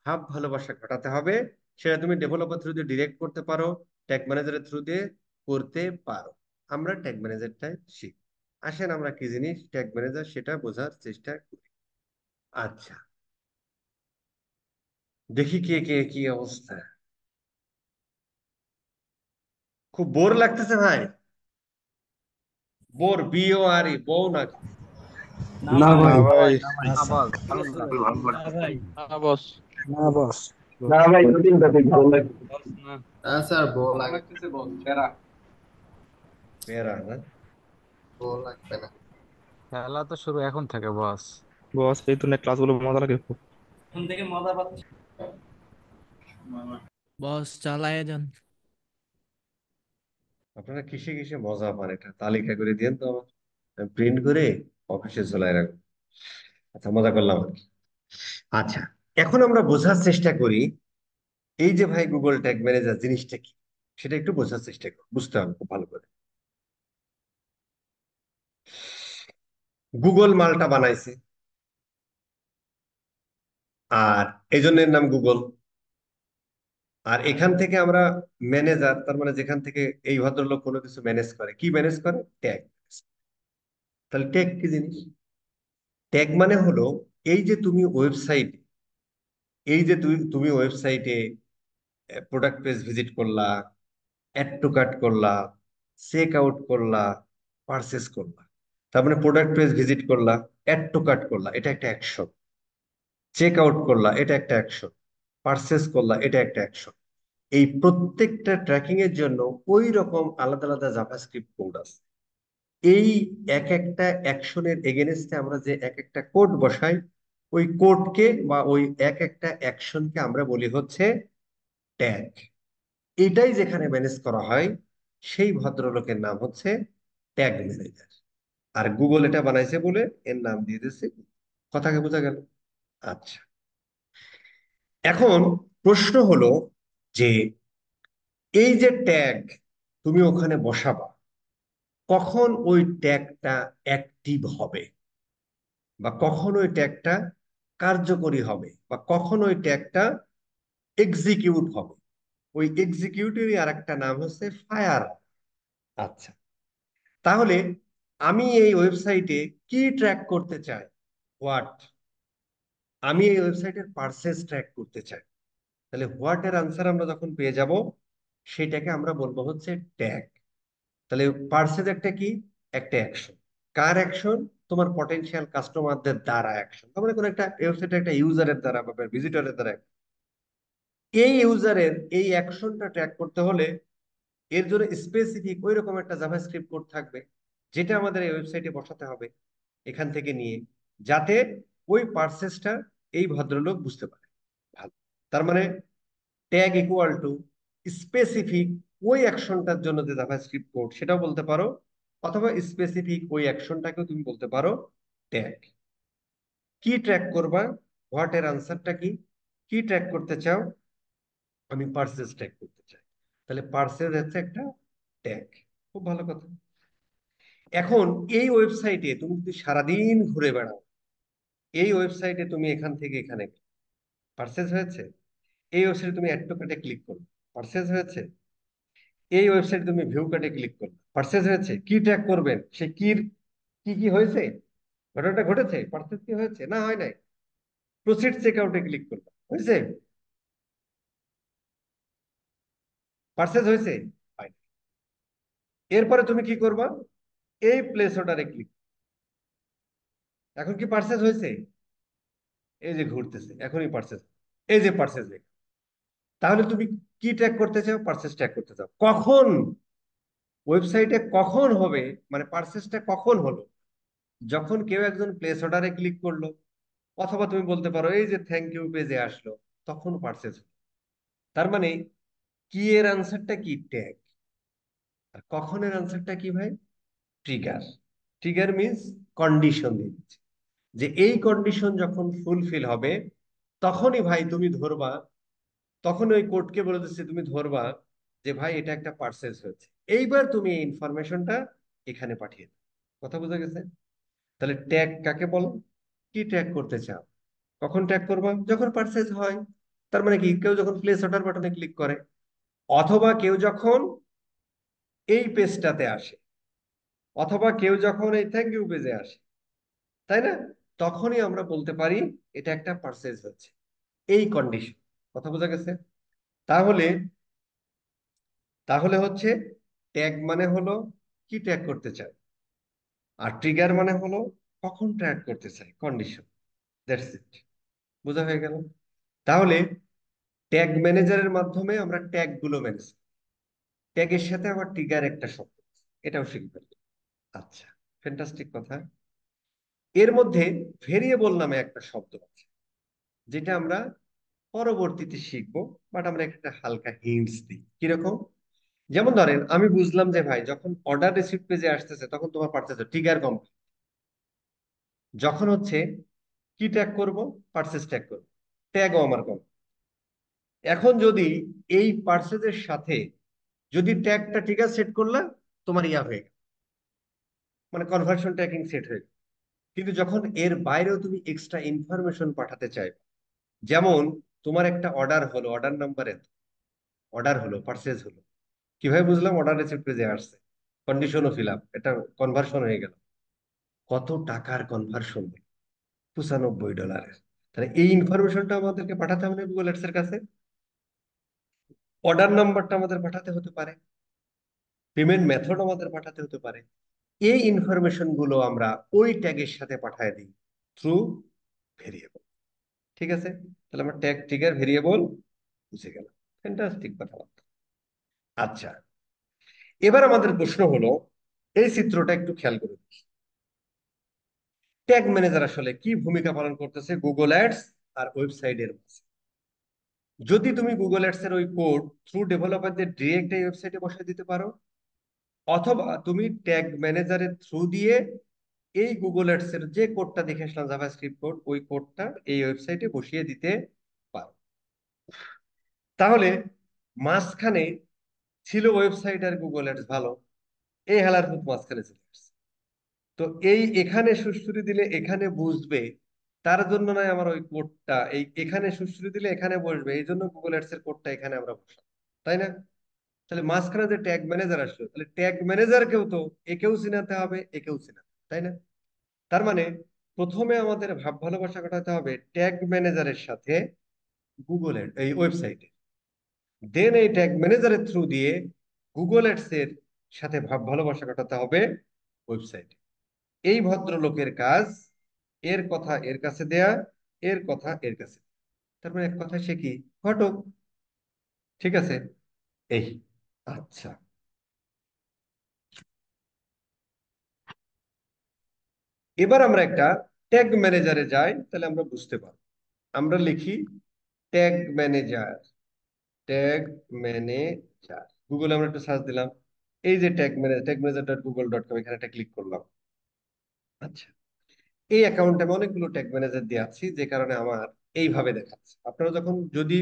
ভাব ভালোবাসা ঘটাতে হবে। সেটা তুমি ডেভেলপার থ্রু দিয়ে ডিরেক্ট করতে পারো, ট্যাগ ম্যানেজারের থ্রু দিয়ে করতে পারো। আমরা ট্যাগ ম্যানেজারটাই শিখি। আসেন আমরা কি জিনিস ট্যাগ ম্যানেজার সেটা বোঝার চেষ্টা করি। আচ্ছা, দেখি কে কে কি অবস্থা। খুব বোর লাগতেছে ভাই? বোর, BORE, বউ নাকি? না না ভাই, ভাই। না ভাই। না ভাই, না বস, ঠিক ভালো আছে ভাই। লাগছে, ভালো না লাগছে। ভাই, না বস। না বস। না ভাই, রুটিন টপিক ভালো লাগছে। বস না। হ্যাঁ স্যার, বল ভালো লাগে। লাগতেছে বস, প্যারা। মেয়েরা না? বল লাগবে না। খেলা তো শুরু এখন থেকে বস। বস এই তো ক্লাসগুলো মজা লাগে খুব। এখন থেকে মজা পাচ্ছি। বস চালায় যান। আপনারা কিসে কিসে মজা পান এটা তালিকা করে দিন তো আমার, প্রিন্ট করে অফিসে ঝোলায় রাখবো। আচ্ছা, মজা করলাম আর কি। আচ্ছা, এখন আমরা বোঝার চেষ্টা করি এই যে ভাই গুগল ট্যাগ ম্যানেজার জিনিসটা কি, সেটা একটু বোঝার চেষ্টা করি, বুঝতে হবে খুব ভালো করে। গুগল মালটা বানাইছে, আর এই জন্য এর নাম গুগল। আর এখান থেকে আমরা ম্যানেজার, তার মানে যেখান থেকে এই ভদ্রলোক কোনো কিছু ম্যানেজ করে, কি ম্যানেজ করে, ট্যাগ। তাহলে ট্যাগ কি জিনিস? ট্যাগ মানে হলো এই যে তুমি ওয়েবসাইট, এই যে তুমি ওয়েবসাইটে প্রোডাক্ট পেজ ভিজিট করলা, অ্যাড টু কার্ট করলা, চেক আউট করলা, পারচেস করলা। তার মানে প্রোডাক্ট পেজ ভিজিট করলা, অ্যাড টু কার্ট করলা, এটা একটা অ্যাকশন। চেক আউট করলা, এটা একটা অ্যাকশন। পারচেস করলা, এটা একটা অ্যাকশন। এই প্রত্যেকটা ট্র্যাকিং এর জন্য ওই রকম আলাদা আলাদা জাভাস্ক্রিপ্ট কোড আছে। এই এক একটা অ্যাকশনের এগেনস্টে আমরা যে এক একটা কোড বসাই, ওই কোডকে বা ওই এক একটা অ্যাকশনকে আমরা বলি হচ্ছে ট্যাগ। এটাই যেখানে ম্যানেজ করা হয়, সেই ভদ্রলোকের নাম হচ্ছে ট্যাগ ম্যানেজার। আর গুগল এটা বানাইছে বলে এর নাম দিয়ে দিচ্ছে। কথাকে বোঝা গেল? আচ্ছা, এখন প্রশ্ন হলো যে এই যে ট্যাগ তুমি ওখানে বসাবা, কখন ওই ট্যাগটা অ্যাক্টিভ হবে, বা কখন ওই ট্যাগটা কার্যকরী হবে, বা কখন ওই ট্যাগটা এক্সিকিউট হবে। ওই এক্সিকিউটিভই আর একটা নাম হচ্ছে ফায়ার। আচ্ছা, তাহলে আমি এই ওয়েবসাইটে কি ট্র্যাক করতে চাই, হোয়াট। আমি এই ওয়েবসাইটের পার্সেস ট্র্যাক করতে চাই। তাহলে হোয়াট এর আনসার আমরা যখন পেয়ে যাব, সেটাকে আমরা বলবো হচ্ছে ট্যাগ। তাহলে পার্সেজ একটা কি? একটা অ্যাকশন। কার অ্যাকশন? তোমার পটেনশিয়াল কাস্টমারদের দ্বারা অ্যাকশন। তার মানে কোনো একটা ওয়েবসাইটে একটা ইউজারের দ্বারা বা ভিজিটরের দ্বারা। এই ইউজারের এই অ্যাকশনটা ট্র্যাক করতে হলে এর জন্য স্পেসিফিক ওই রকম একটা জাভাস্ক্রিপ্ট কোড থাকবে, যেটা আমাদের এই ওয়েবসাইটে বসাতে হবে এখান থেকে নিয়ে, যাতে ওই পার্সেসটা এই ভদ্রলোক বুঝতে পারে। ভালো। তার মানে ট্যাগ ইকুয়াল টু স্পেসিফিক ওই অ্যাকশনটার জন্য যে জাভাস্ক্রিপ্ট কোড সেটাও বলতে পারো, অথবা স্পেসিফিক ওই অ্যাকশনটাকেও তুমি বলতে পারো ট্যাগ। কি ট্র্যাক করবা? হোয়াট এর আনসারটা কি? কি ট্র্যাক করতে চাও? আমি পার্সেস ট্র্যাক করতে চাই। তাহলে পার্সেস হচ্ছে একটা ট্যাগ। খুব ভালো কথা। এখন এই ওয়েবসাইটে তুমি যদি সারাদিন ঘুরে বেড়াও, এই ওয়েবসাইটে তুমি এখান থেকে এখানে পার্সেস হয়েছে, এই ওয়েবসাইটে তুমি অ্যাড টু কার্টে ক্লিক করো, পার্সেস হয়েছে, এই ওয়েবসাইটে তুমি ভিউ কার্টে ক্লিক করো, পার্সেস হয়েছে। কি ট্র্যাক করবেন? সে কি কি কি হয়েছে, ঘটনাটা ঘটেছে, পার্সেস কি হয়েছে না হয় নাই, প্রসিড চেক আউটে ক্লিক করবে, হয়েছে, পার্সেস হয়েছে, হয় নাই। এরপরে তুমি কি করবা? এই প্লেস অর্ডারে ক্লিক। এখন কি পার্সেস হয়েছে? এই যে ঘুরতেছে, এখনই পার্সেস, এই যে পার্সেস। তাহলে তুমি কি ট্র্যাক করতে চাও? পার্সেস ট্র্যাক করতে চাও। কখন ওয়েবসাইটে কখন হবে, মানে পার্সেসটা কখন হলো? যখন কেউ একজন প্লেস অর্ডারে ক্লিক করলো, অথবা তুমি বলতে পারো এই যে থ্যাংক ইউ পেজে আসলো, তখন পার্সেস হলো। তার মানে কি এর আনসারটা কি? ট্যাগ। আর কখনের আনসারটা কি ভাই? ট্রিগার। ট্রিগার মিন্স কন্ডিশন দিচ্ছে, যে এই কন্ডিশন যখন ফুলফিল হবে তখনই ভাই তুমি ধরবা, তখন ওই কোর্টকে বলে দিচ্ছে তুমি ধরবা যে ভাই এটা একটা পার্সেস হয়েছে। এইবার তুমি এই ইনফরমেশনটা এখানে পাঠিয়ে দাও। কথা বোঝা গেছে? তাহলে ট্যাগ কাকে বলো? কি ট্যাগ করতে চাও? কখন ট্যাগ করবা? যখন পার্সেস হয়। তার মানে কি, কেউ যখন প্লেস অর্ডার বাটনে ক্লিক করে, অথবা কেউ যখন এই পেজটাতে আসে, অথবা কেউ যখন এই থ্যাংক ইউ পেজে আসে, তাই না? তখনই আমরা বলতে পারি এটা একটা পার্সেস হচ্ছে, এই কন্ডিশন। কথা বোঝা গেছে? তাহলে তাহলে হচ্ছে ট্যাগ মানে হলো কি ট্যাগ করতে চায়, আর ট্রিগার মানে হলো কখন ট্র্যাক করতে চাই, কন্ডিশন। That's it. বোঝা হয়ে গেল? তাহলে ট্যাগ ম্যানেজারের মাধ্যমে আমরা ট্যাগ গুলো ম্যানেজ, ট্যাগের সাথে আবার ট্রিগার একটা শব্দ আছে, এটাও শিখবেন। আচ্ছা, ফ্যান্টাস্টিক কথা। এর মধ্যে ভেরিয়েবল নামে একটা শব্দ আছে, যেটা আমরা পরবর্তীতে শিখবো, বাট আমরা একটা হালকা হিন্টস দিই। কিরকম? যেমন ধরেন আমি বুঝলাম যে ভাই যখন অর্ডার রিসিপ্ট পেজে আসতেছে তখন তোমার পারচেজ ট্রিগার কম, যখন হচ্ছে কি ট্যাগ করব? পার্সেস ট্যাগ করব, ট্যাগও আমার কম। এখন যদি এই পার্সেসের সাথে যদি ট্যাগটা ট্রিগার সেট করলা, তোমার ইয়া হয়ে গেল, মানে কনভার্সন ট্র্যাকিং সেট হয়ে গেল। কিন্তু যখন এর বাইরেও তুমি এক্সট্রা ইনফরমেশন পাঠাতে চাই, যেমন তোমার একটা অর্ডার হলো, অর্ডার নাম্বারে অর্ডার হলো, পার্সেস হলো, কিভাবে বুঝলাম? অর্ডার রিসিপ্ট পেজে আসছে, কন্ডিশনও ফিল আপ, এটা কনভার্সন হয়ে গেল। কত টাকার কনভার্সন? $95। তাহলে এই ইনফরমেশনটা আমাদেরকে পাঠাতে হবে না গুগল অ্যাডস এর কাছে? অর্ডার নাম্বারটা আমাদের পাঠাতে হতে পারে, পেমেন্ট মেথড আমাদের পাঠাতে হতে পারে। এই ইনফরমেশন গুলো আমরা ওই ট্যাগের সাথে পাঠিয়ে দিই থ্রু ভেরিয়েবল। ঠিক আছে? তাহলে আমরা ট্যাগ ট্রিগার ভেরিয়েবল বুঝে গেলাম। ফ্যান্টাস্টিক কথাবার্তা। আচ্ছা, এবার আমাদের প্রশ্ন হলো, এই চিত্রটা একটু খেয়াল করে দেখি। ট্যাগ ম্যানেজার আসলে কি ভূমিকা পালন করতেছে গুগল অ্যাডস আর ওয়েবসাইটের মাঝে? যদি তুমি গুগল অ্যাডস এর ওই কোড থ্রু ডেভেলপারদের ডিরেক্ট এই ওয়েবসাইটে বসিয়ে দিতে পারো, অথবা তুমি ট্যাগ ম্যানেজারের থ্রু দিয়ে এই গুগল অ্যাডস এর যে কোডটা দেখে আসলাম জাভাস্ক্রিপ্ট কোড, ওই কোডটা এই ওয়েবসাইটে বসিয়ে দিতে পারো। তাহলে মাঝখানে ছিল ওয়েবসাইট আর গুগল অ্যাডস, ভালো, এই হেলার ফুট মাঝখানে চলে আসছে। তো এই এখানে সুশ্রুতি দিলে এখানে বুঝবে, তার জন্য নয় আমার ওই কোডটা এই এখানে সুশ্রুতি দিলে এখানে বসবে, এই জন্য গুগল অ্যাডস এর কোডটা এখানে আমরা বসাবো, তাই না? তাহলে মাঝখানে যে ট্যাগ ম্যানেজার আসলো, তাহলে ট্যাগ ম্যানেজারকেও তো একেও চিনাতে হবে, একেও চিনাতে হবে, তাই না? তার মানে প্রথমে আমাদের ভাব ভালোবাসা কাটাতে হবে ট্যাগ ম্যানেজারের সাথে গুগলের এই ওয়েবসাইটে, দেন এই ট্যাগ ম্যানেজারের থ্রু দিয়ে গুগল অ্যাডস এর সাথে ভাব ভালোবাসা কাটাতে হবে ওয়েবসাইটে। এই ভদ্রলোকের কাজ এর কথা এর কাছে দেয়া, এর কথা এর কাছে। তার মানে এক কথা সে কি ঘটক। ঠিক আছে, এই আচ্ছা। এবার আমরা একটা ট্যাগ ম্যানেজারে যাই, তাহলে আমরা বুঝতে পারবো। আমরা লিখি ট্যাগ ম্যানেজার, ট্যাগ ম্যানেজার। গুগলে আমরা একটু সার্চ দিলাম, এই যে tag manager.google.com, এখানে একটা ক্লিক করলাম। আচ্ছা, এই অ্যাকাউন্টে আমি অনেকগুলো ট্যাগ ম্যানেজার দিয়ে আছি, যে কারণে আমার এইভাবে দেখাচ্ছে। আপনারা যখন যদি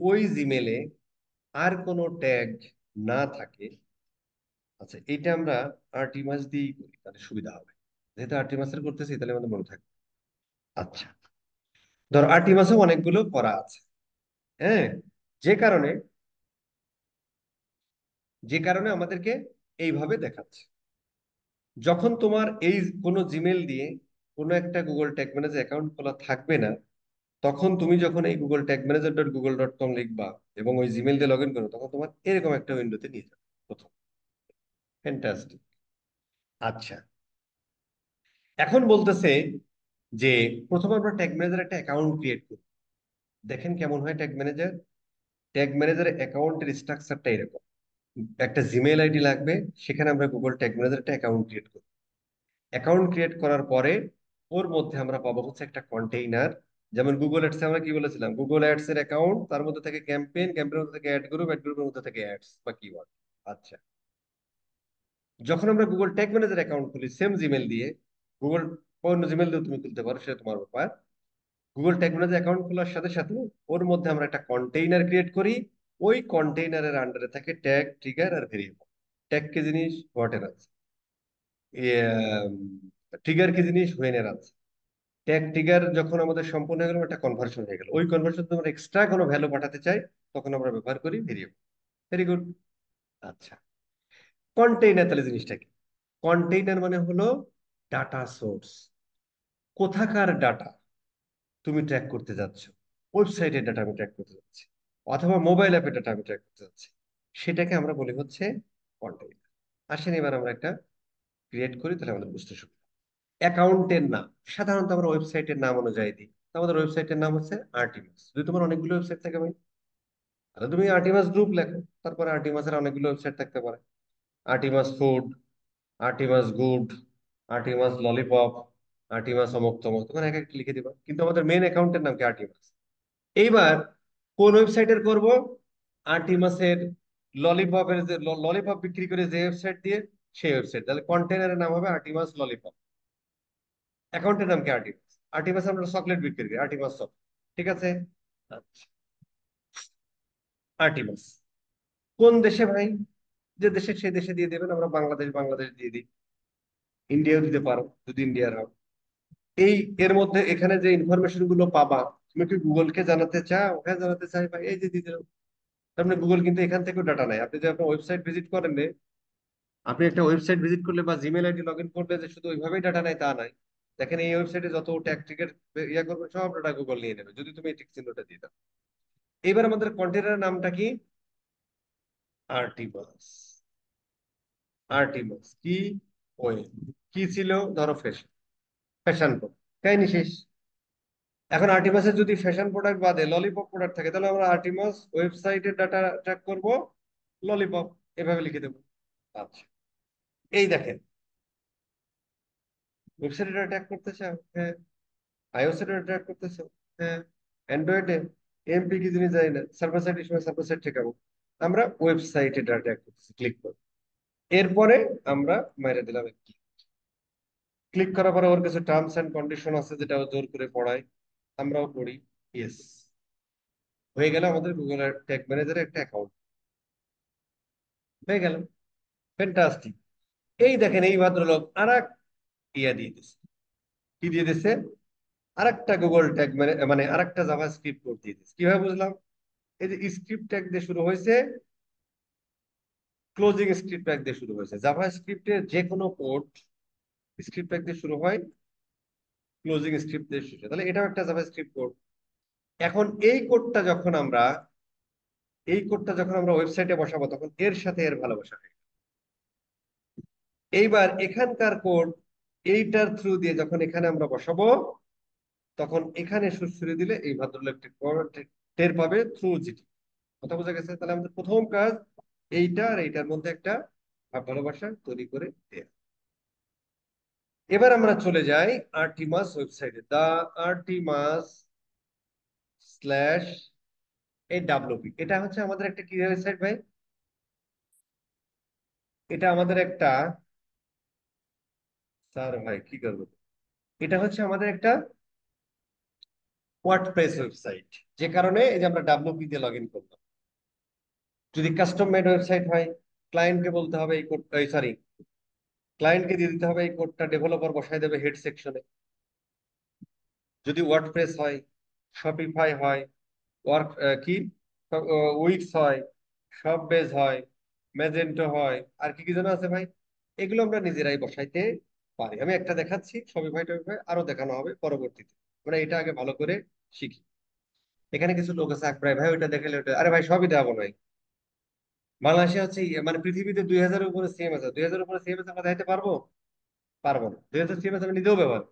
ওই জিমেলে আর কোনো ট্যাগ না থাকে, আচ্ছা এটা আমরা আর্টিমাস দিয়েই করি, তাহলে সুবিধা হবে। যেহেতু আর্টিমাসের করতেছি, তাহলে আমাদের মনে থাকবে। আচ্ছা, ধর আর্টিমাসে অনেকগুলো করা আছে। হ্যাঁ, যে কারণে যে কারণে আমাদেরকে এইভাবে দেখাচ্ছে। যখন তোমার এই কোনো জিমেল দিয়ে কোনো একটা গুগল ট্যাগ ম্যানেজার অ্যাকাউন্ট খোলা থাকবে না, তখন তুমি যখন এই gugle-tag-manager.google.com লিখবা এবং ওই জিমেল দিয়ে লগ ইন করো, তখন তোমার এরকম একটা উইন্ডোতে নিয়ে যাবে প্রথম। ফ্যান্টাস্টিক। আচ্ছা, এখন বলতেছে যে প্রথমে আমরা ট্যাগ ম্যানেজার একটা অ্যাকাউন্ট ক্রিয়েট করি। দেখেন কেমন হয় ট্যাগ ম্যানেজার। ট্যাগ ম্যানেজারের অ্যাকাউন্টের স্ট্রাকচারটা এরকম। একটা জিমেল আইডি লাগবে, সেখানে আমরা গুগল ট্যাগ ম্যানেজার একটা অ্যাকাউন্ট ক্রিয়েট করি। অ্যাকাউন্ট ক্রিয়েট করার পরে ওর মধ্যে আমরা পাবো হচ্ছে একটা কন্টেইনার। যেমন গুগল অ্যাডসে আমরা কি বলেছিলাম, গুগল অ্যাডস এর অ্যাকাউন্ট, তার মধ্যে থেকে ক্যাম্পেইন, ক্যাম্পেইনের মধ্যে থেকে অ্যাড গ্রুপ, অ্যাড গ্রুপের মধ্যে থেকে অ্যাডস বা কিওয়ার্ড। আচ্ছা, যখন আমরা গুগল ট্যাগ ম্যানেজার অ্যাকাউন্ট খুলি সেম জিমেল দিয়ে, গুগল অন্য জিমেল দিয়ে তুমি খুলতে পারো, সেটা তোমার ব্যাপার। গুগল ট্যাগ ম্যানেজার অ্যাকাউন্ট খোলার সাথে সাথে ওর মধ্যে আমরা একটা কন্টেইনার ক্রিয়েট করি। ওই কন্টেইনারের আন্ডারে থাকে ট্যাগ, ট্রিগার আর ভেরিয়েবল। ট্যাগ কি জিনিস, হোয়াট এর আছে, ট্রিগার কি জিনিস, হোয়েন এর আছে। ট্যাগ ট্রিগার যখন আমাদের সম্পূর্ণ হয়ে গেল, একটা কনভার্সন হয়ে গেল। ওই কনভার্সন আমরা এক্সট্রা কোনো ভ্যালু পাঠাতে চাই, তখন আমরা ব্যবহার করি ভেরিয়েবল। Very good. আচ্ছা, কন্টেইনার তাহলে জিনিসটা কি? কন্টেইনার মানে হলো ডাটা সোর্স। কোথাকার ডাটা তুমি ট্র্যাক করতে যাচ্ছ, ওয়েবসাইটের ডাটা আমি ট্র্যাক করতে যাচ্ছি, অথবা মোবাইল অ্যাপের ডাটা আমি ট্র্যাক করতে যাচ্ছি, সেটাকে আমরা বলি হচ্ছে কন্টেইনার। আসেন এবার আমরা একটা ক্রিয়েট করি, তাহলে আমাদের বুঝতে সুবিধা। অ্যাকাউন্টের নাম সাধারণত আমরা ওয়েবসাইটের নাম অনুযায়ী দিই। তো আমাদের ওয়েবসাইটের নাম হচ্ছে আর্টিমাস। যদি তোমার অনেকগুলো ওয়েবসাইট থাকে ভাই, তাহলে তুমি আর্টিমাস গ্রুপ লেখো। তারপরে আর্টিমাসের অনেকগুলো ওয়েবসাইট থাকতে পারে, আর্টিমাস ফুড, আর্টিমাস গুড, আর্টিমাস ললিপপ, আর্টিমাস অমুক তমুক, তখন এক একটা লিখে দিবা। কিন্তু আমাদের মেন অ্যাকাউন্টের নাম কি, আর্টিমাস। এইবার কোন ওয়েবসাইটের করব, আর্টিমাসের ললিপপের, যে ললিপপ বিক্রি করে যে ওয়েবসাইট দিয়ে, সেই ওয়েবসাইট। তাহলে কন্টেনারের নাম হবে আর্টিমাস ললিপপ, অ্যাকাউন্টের নাম কি, আর্টিমাস। আর্টিমাস আমরা চকলেট বিক্রি করি, আর্টিমাস চকলেট। ঠিক আছে, আচ্ছা, আর্টিমাস কোন দেশে ভাই, যে দেশে সে দেশে দিয়ে দেবেন। আমরা বাংলাদেশ বাংলাদেশ দিয়ে দিই, ইন্ডিয়াও দিতে পারো যদি ইন্ডিয়ার হয়। এই এর মধ্যে এখানে যে ইনফরমেশন গুলো পাবা, তুমি কি গুগলকে জানাতে চাও? হ্যাঁ জানাতে চাই ভাই, এই যে দিয়ে দিলাম। তার মানে গুগল কিন্তু এখান থেকেও ডাটা নেয়। আপনি যে আপনার ওয়েবসাইট ভিজিট করেন নে, আপনি একটা ওয়েবসাইট ভিজিট করলে বা জিমেল আইডি লগ ইন করলে যে শুধু ওইভাবেই ডাটা নেয় তা নাই। দেখেন এই ওয়েবসাইটে যত ট্যাগ টিকেট ইয়া করবে, সব ডাটা গুগল নিয়ে নেবে, যদি তুমি এই টিক চিহ্নটা দিয়ে দাও। এইবার আমাদের কন্টেনারের নামটা কি, আর্টিমাস। আর্টিমাস কি, ওয়ে কি ছিল, ধরো ফ্যাশন, ফ্যাশন প্রোডাক্ট, কাহিনী শেষ। এখন আর্টিমাসের যদি ফ্যাশন প্রোডাক্ট বাদে ললিপপ প্রোডাক্ট থাকে, তাহলে আমরা আর্টিমাস ওয়েবসাইটের ডাটা ট্র্যাক করব ললিপপ, এভাবে লিখে দেবো। আচ্ছা, এই দেখেন ওয়েবসাইটে ডাটা ট্র্যাক করতে চাও, হ্যাঁ। আইওএস এর ডাটা ট্র্যাক করতে চাও, হ্যাঁ। অ্যান্ড্রয়েডে এমপি কি জিনিস জানি না, সার্ভার সাইড সময় সার্ভার সাইড ঠেকাবো। আমরা ওয়েবসাইটে ডাটা ট্র্যাক করতেছি, ক্লিক করব। এরপরে আমরা মেরে দিলাম ক্লিক। ক্লিক করার পরে ওর কিছু টার্মস এন্ড কন্ডিশন আছে, যেটা ও জোর করে পড়ায়, আমরাও পড়ি। ইয়েস, হয়ে গেল আমাদের গুগল ট্যাগ ম্যানেজারে একটা অ্যাকাউন্ট হয়ে গেল। ফ্যান্টাস্টিক। এই দেখেন এই ভদ্রলোক আর এক ইয়া দিয়ে দিচ্ছে। কি দিয়ে দিচ্ছে, আর একটা গুগল ট্যাগ মানে আর একটা জাভা স্ক্রিপ্ট কোড দিয়ে দিচ্ছে। কিভাবে বুঝলাম, এই যে স্ক্রিপ্ট ট্যাগ দিয়ে শুরু হয়েছে, ক্লোজিং স্ক্রিপ্ট ট্যাগ দিয়ে শুরু হয়েছে। জাভা স্ক্রিপ্টের যে কোনো কোড স্ক্রিপ্ট ট্যাগ দিয়ে শুরু হয়, ক্লোজিং স্ক্রিপ্ট দিয়ে শুরু হয়, তাহলে এটাও একটা জাভা স্ক্রিপ্ট কোড। এখন এই কোডটা যখন আমরা এই কোডটা যখন আমরা ওয়েবসাইটে বসাবো তখন এর সাথে এর ভালোবাসা হয়। এইবার এখানকার কোড এইটার থ্রু দিয়ে যখন এখানে আমরা বসাবো তখন এখানে সুড়সুড়ি দিলে এই ভদ্রলোকটি টের পাবে থ্রু জিটি। কথা বোঝা গেছে? তাহলে আমাদের প্রথম কাজ এইটা আর এইটার মধ্যে একটা ভাব ভালোবাসা তৈরি করে দেয়া। এবার আমরা চলে যাই আর্টিমাস ওয়েবসাইটে, দা আর্টিমাস স্ল্যাশ AWP। এটা হচ্ছে আমাদের একটা কি ওয়েবসাইট ভাই? এটা আমাদের একটা, স্যার ভাই কি করবো, এটা হচ্ছে আমাদের একটা ওয়ার্ডপ্রেস ওয়েবসাইট, যে কারণে এই যে আমরা WP দিয়ে লগ ইন করলাম। যদি কাস্টম মেড ওয়েবসাইট হয় ক্লায়েন্টকে বলতে হবে এই কোড, সরি, ক্লায়েন্টকে দিয়ে দিতে হবে এই কোডটা, ডেভেলপার বসায় দেবে হেড সেকশনে। যদি ওয়ার্ডপ্রেস হয়, শপিফাই হয়, ওয়ার্ক কি উইক্স হয়, শপ বেজ হয়, ম্যাজেন্টো হয়, আর কি কি যেন আছে ভাই, এগুলো আমরা নিজেরাই বসাইতে পারি। আমি একটা দেখাচ্ছি, শপিফাই টপিফাই আরো দেখানো হবে পরবর্তীতে। আমরা এটা আগে ভালো করে শিখি। এখানে কিছু লোক আছে আকবরাই ভাই ওইটা দেখালে ওটা, আরে ভাই সবই দেখাবো নাই। বাংলাদেশে হচ্ছে মানে পৃথিবীতে 2000-এর উপরে সিএমএস আছে, 2000-এর উপরে সিএমএস আমরা দেখাতে পারবো? পারবো না। 2000 সিএমএস আমি নিজেও ব্যবহার,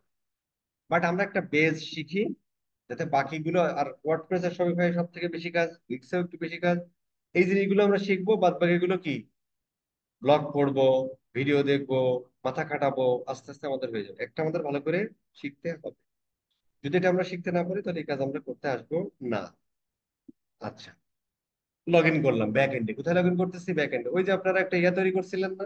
বাট আমরা একটা বেজ শিখি যাতে বাকিগুলো, আর ওয়ার্ডপ্রেস আর শপিফাই সব থেকে বেশি কাজ, উইক্সেও একটু বেশি কাজ, এই জিনিসগুলো আমরা শিখবো। বাদ বাকিগুলো কি, ব্লগ পড়বো, ভিডিও দেখবো, মাথা খাটাবো, আস্তে আস্তে আমাদের হয়ে যাবে। একটা আমাদের ভালো করে শিখতে হবে। যদি এটা আমরা শিখতে না পারি তাহলে এই কাজ আমরা করতে আসবো না। আচ্ছা, লগ ইন করলাম ব্যাক এন্ডে। কোথায় লগ ইন করতেছি? ব্যাক এন্ডে। ওই যে আপনারা একটা ইয়া তৈরি করছিলেন না,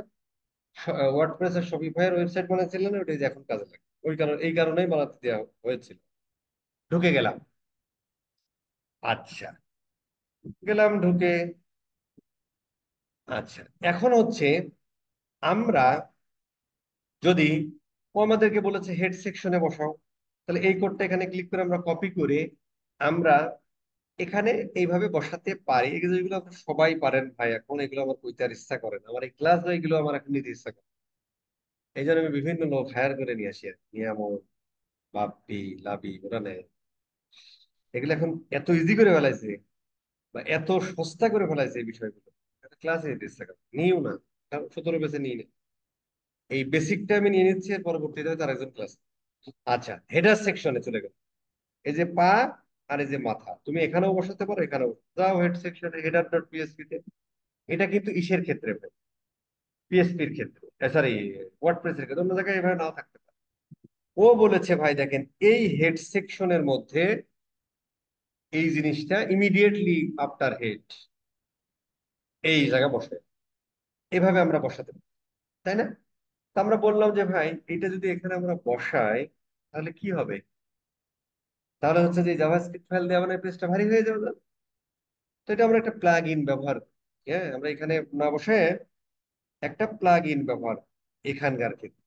ওয়ার্ডপ্রেস আর শপিফাই এর ওয়েবসাইট বানাচ্ছিলেন না, ওইটাই যে এখন কাজে লাগে। ওই কারণে, এই কারণেই বানাতে দেওয়া হয়েছিল। ঢুকে গেলাম। আচ্ছা, গেলাম ঢুকে। আচ্ছা, এখন হচ্ছে আমরা যদি, ও আমাদেরকে বলেছে হেড সেকশনে বসাও, তাহলে এই কোডটা এখানে ক্লিক করে আমরা কপি করে আমরা এখানে এইভাবে বসাতে পারি। এগুলো যেগুলো আপনারা সবাই পারেন ভাই, এখন এগুলো আমার কইতে আর ইচ্ছা করে না, আমার এই ক্লাস এগুলো আমার এখন নিতে ইচ্ছা করে। এই জন্য আমি বিভিন্ন লোক হায়ার করে নিয়ে আসি আর কি। নিয়ামত, বাপ্পি, লাবি, ওরা নেয়। এগুলো এখন এত ইজি করে ফেলাইছে বা এত সস্তা করে ফেলাইছে এই বিষয়গুলো, ক্লাসে নিতে ইচ্ছা করে নিও না। 17 পেজে নিয়ে নে। এই বেসিকটা আমি নিয়ে নিচ্ছি, এর পরবর্তীতে হয়তো আরেকজন ক্লাস। আচ্ছা, হেডার সেকশনে চলে গেল। এই যে পা আর এই যে মাথা, তুমি এখানেও বসাতে পারো, এখানেও যাও হেড সেকশনে হেডার ডট পিএসপি তে। এটা কিন্তু ইসের ক্ষেত্রে, পিএসপির ক্ষেত্রে, সরি ওয়ার্ডপ্রেসের ক্ষেত্রে, অন্য জায়গায় এভাবে নাও থাকতে পারে। ও বলেছে ভাই দেখেন এই হেড সেকশনের মধ্যে এই জিনিসটা ইমিডিয়েটলি আফটার হেড এই জায়গা বসে, এভাবে আমরা বসাতে পারি, তাই না? তো আমরা বললাম যে ভাই এটা যদি এখানে আমরা বসাই তাহলে কি হবে? তাহলে হচ্ছে যে জাভাস্ক্রিপ্ট ফাইল দিয়ে আমাদের পেজটা ভারী হয়ে যাবে না? তো এটা আমরা একটা প্লাগ ইন ব্যবহার করি। হ্যাঁ, আমরা এখানে না বসে একটা প্লাগ ইন ব্যবহার এখানকার ক্ষেত্রে।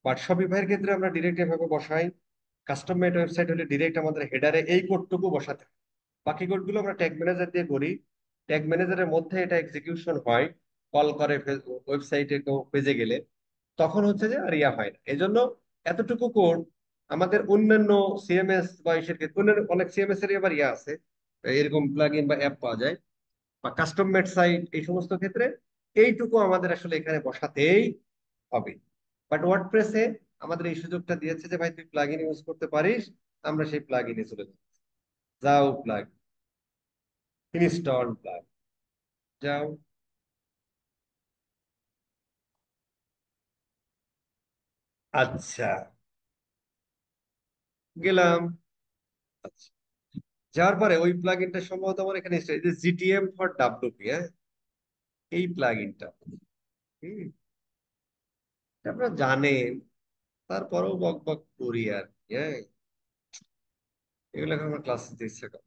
বাট শপিফাই এর ক্ষেত্রে আমরা ডিরেক্ট এভাবে বসাই। কাস্টম মেড ওয়েবসাইট হলে ডিরেক্ট আমাদের হেডারে এই কোডটুকু বসাতে হয়। বাকি কোডগুলো আমরা ট্যাগ ম্যানেজার দিয়ে করি। ট্যাগ ম্যানেজারের মধ্যে এটা এক্সিকিউশন হয়, কল করে ওয়েবসাইটে কেউ পেজে গেলে, তখন হচ্ছে যে আর ইয়া হয় না। এজন্য এতটুকু কোড আমাদের অন্যান্য সিএমএস বা ইসের ক্ষেত্রে, অন্যান্য অনেক সিএমএস এর আবার ইয়া আছে, এরকম প্লাগ ইন বা অ্যাপ পাওয়া যায়, বা কাস্টম মেড সাইট, এই সমস্ত ক্ষেত্রে এইটুকু আমাদের আসলে এখানে বসাতেই হবে। বাট ওয়ার্ডপ্রেসে আমাদের এই সুযোগটা দিয়েছে যে ভাই তুই প্লাগ ইন ইউজ করতে পারিস। আমরা সেই প্লাগ ইনে চলে যাই। যাও প্লাগ, ইনস্টল প্লাগ, যাও। আচ্ছা, গেলাম। আচ্ছা, যাওয়ার পরে ওই প্লাগ ইনটা সম্ভবত আমার এখানে এসেছে, এই যে জিটিএম ফর ডাব্লিউপি, হ্যাঁ, এই প্লাগ ইনটা আপনারা জানেন, তারপরেও বক বক করি আর কি, হ্যাঁ, এগুলো এখন আমার ক্লাসে দিতে ইচ্ছে করে।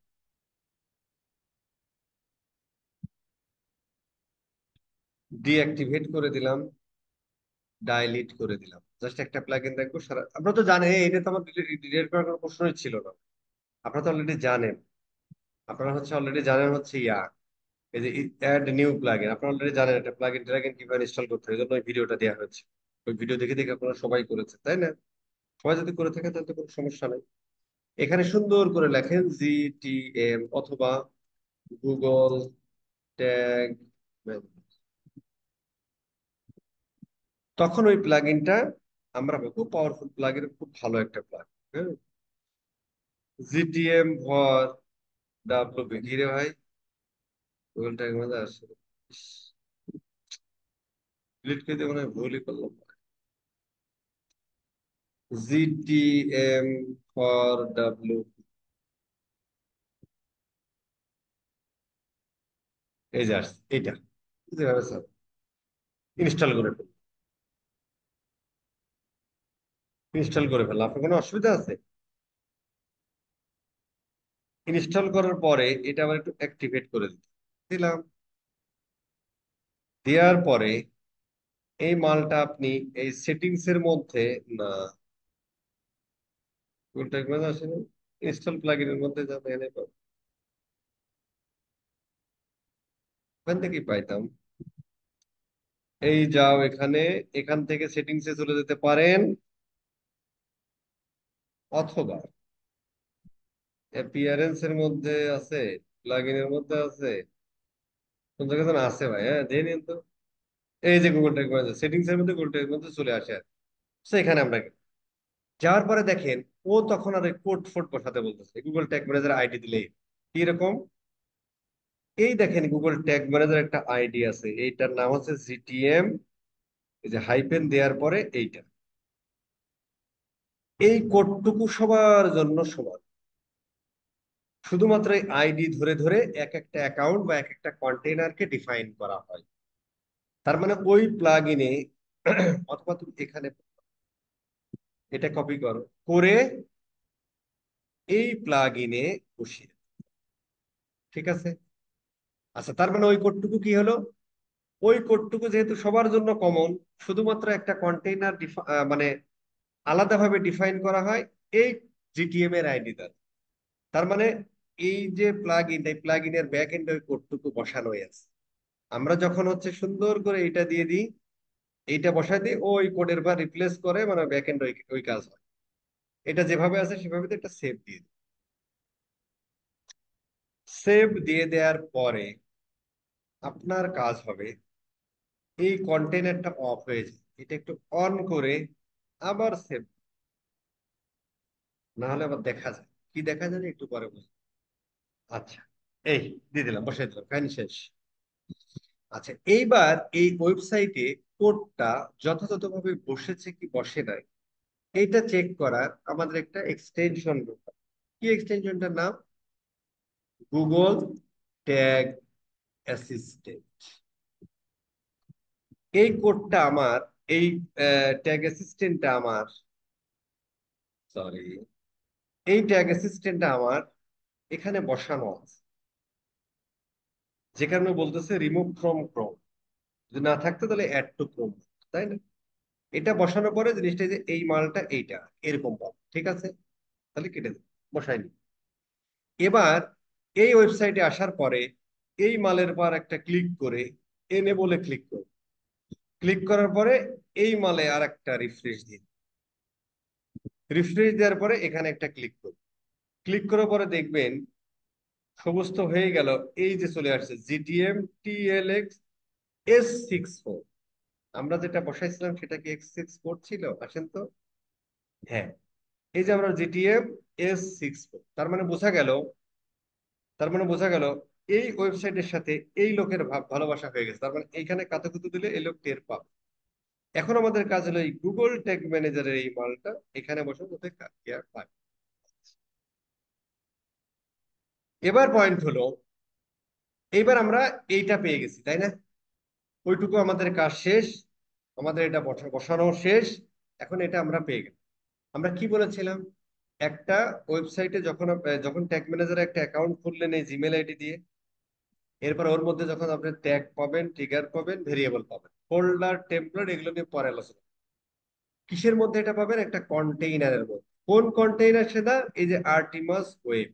ডিঅ্যাক্টিভেট করে দিলাম, ডাইলিট করে দিলাম, জাস্ট একটা প্লাগইন দেখবো সারা। আপনারা তো জানেন এটা তো আমার ডিলিট করার কোনো প্রশ্নই ছিল না। আপনারা তো অলরেডি জানেন, আপনারা হচ্ছে অলরেডি জানেন হচ্ছে ইয়া, এই যে অ্যাড নিউ প্লাগইন, আপনারা অলরেডি জানেন একটা প্লাগইন ট্রাগইন কিভাবে ইনস্টল করতে হয়, এই জন্য ওই ভিডিওটা দেওয়া হয়েছে। ওই ভিডিও দেখে দেখে আপনারা সবাই করেছে, তাই না? সবাই যদি করে থাকে তাহলে তো কোনো সমস্যা নেই। এখানে সুন্দর করে লেখেন জিটিএম অথবা গুগল ট্যাগ, তখন ওই প্লাগইনটা আমরা খুব পাওয়ারফুল প্লাগইন, খুব ভালো একটা প্লাগ। হ্যাঁ, জিটিএম ফর ডাব্লিউপি কি রে ভাই, গুগল ট্যাগ ম্যানেজার আসলে ডিলিট করে দিয়ে মনে হয় ভুলই করলাম। জিটিএম ফর ডাব্লিউ, এই যে আসছে এইটা, যেভাবে স্যার ইনস্টল করে ফেল, ইনস্টল করে ফেললাম। আপনার কোনো অসুবিধা আছে? ইনস্টল করার পরে এটা আবার একটু অ্যাক্টিভেট করে দিলাম। দেওয়ার পরে এই মালটা আপনি এই সেটিংস এর মধ্যে, না কোনটা করে আসলে ইনস্টল প্লাগইনের মধ্যে যাবে, এনে পাবেন। ওখান থেকেই পাইতাম। এই যাও এখানে, এখান থেকে সেটিংসে চলে যেতে পারেন, অথবা অ্যাপিয়ারেন্স এর মধ্যে আছে, প্লাগইনের মধ্যে আছে, কোন জায়গায় যেন আছে ভাই, হ্যাঁ দিয়ে নিন তো। এই যে গুগল ট্যাগ ম্যানেজার সেটিংস এর মধ্যে গুগল ট্যাগ মধ্যে চলে আসে আর তো এখানে আমরা যাওয়ার পরে দেখেন ও তখন আর কোড ফোড বসাতে বলতেছে গুগল ট্যাগ ম্যানেজার আইডি দিলেই। এরকম এই দেখেন গুগল ট্যাগ ম্যানেজার একটা আইডি আছে, এইটার নাম হচ্ছে জিটিএম, এই যে হাইপেন দেওয়ার পরে এইটা, এই কোডটুকু সবার জন্য সমান। শুধুমাত্র এই আইডি ধরে ধরে এক একটা অ্যাকাউন্ট বা এক একটা কন্টেইনারকে ডিফাইন করা হয়। তার মানে ওই প্লাগ ইনে অথবা তুমি এখানে এটা কপি করো, করে এই প্লাগ ইনে বসিয়ে দাও। ঠিক আছে? আচ্ছা, তার মানে ওই কোডটুকু কি হলো, ওই কোডটুকু যেহেতু সবার জন্য কমন, শুধুমাত্র একটা কন্টেইনার মানে আলাদাভাবে ডিফাইন করা হয় এই জিটিএম এর আইডি দ্বারা। তার মানে এই যে প্লাগ ইন, এই প্লাগ ইনের ব্যাক এন্ড ওই কোডটুকু বসানো আছে। আমরা যখন হচ্ছে সুন্দর করে এটা দিয়ে দিই, এইটা বসাই দিই, ওই কোডের বা রিপ্লেস করে, মানে ব্যাক এন্ড ওই ওই কাজ হয়। এটা যেভাবে আছে সেভাবে একটা সেভ দিয়ে দিই। সেভ দিয়ে দেওয়ার পরে আপনার কাজ হবে এই কন্টেনারটা অফ হয়ে যায়, এটা একটু অন করে আবার সেভ, না হলে আবার দেখা যায়। কি দেখা যায় একটু পরে বুঝবো। আচ্ছা, এই দিয়ে দিলাম, বসাই দিলাম, কাহিনী শেষ। আচ্ছা, এইবার এই ওয়েবসাইটে কোডটা যথাযথভাবে বসেছে কি বসে নাই, এইটা চেক করার আমাদের একটা এক্সটেনশন দরকার। কি এক্সটেনশনটার নাম? Google tag assistant. এই কোডটা আমার, এই ট্যাগ অ্যাসিস্ট্যান্টটা আমার, সরি, এই ট্যাগ অ্যাসিস্ট্যান্টটা আমার এখানে বসানো আছে, যে কারণে বলতেছে রিমুভ ফ্রম ক্রোম। যদি না থাকতো তাহলে অ্যাড টু ক্রোম, তাই না? এটা বসানোর পরে জিনিসটা যে এই মালটা এইটা এরকম পাবো। ঠিক আছে, তাহলে কেটে দেবো, বসাইনি। এবার এই ওয়েবসাইটে আসার পরে এই মালের পর একটা ক্লিক করে এনেবলে ক্লিক করব। ক্লিক করার পরে এই মালে আর একটা রিফ্রেশ দিন। রিফ্রেশ দেওয়ার পরে এখানে একটা ক্লিক করব। ক্লিক করার পরে দেখবেন সমস্ত হয়ে গেল। এই যে চলে আসছে জিটিএম টিএলএক্স S64, আমরা যেটা বসাইছিলাম সেটা কি X64 ছিল? আসেন তো। হ্যাঁ, এই যে আমরা জিটিএম S64, তার মানে বোঝা গেল, তার মানে বোঝা গেল এই ওয়েবসাইটের সাথে এই লোকের ভালোবাসা হয়ে গেছে। তার মানে এইখানে কাতুকুতু দিলে এই লোক টের পাবে। এখন আমাদের কাজ হলো এই গুগল ট্যাগ ম্যানেজারের এই মালটা এখানে বসে যাতে কেয়ার পায়। এবার পয়েন্ট হলো, এইবার আমরা এইটা পেয়ে গেছি, তাই না? ওইটুকু আমাদের কাজ শেষ, আমাদের এটা বসানো শেষ। এখন এটা আমরা পেয়ে গেলাম। আমরা কি বলেছিলাম, একটা ওয়েবসাইটে যখন যখন ট্যাগ ম্যানেজারে একটা অ্যাকাউন্ট খুললেন এই জিমেল আইডি দিয়ে, এরপর ওর মধ্যে যখন আপনি ট্যাগ পাবেন, ট্রিগার পাবেন, ভেরিয়েবল পাবেন, ফোল্ডার, টেমপ্লেট, এগুলো নিয়ে পরে আলোচনা। কিসের মধ্যে এটা পাবেন? একটা কন্টেইনারের মধ্যে। কোন কন্টেইনার সেটা? এই যে আর্টিমাস ওয়েব।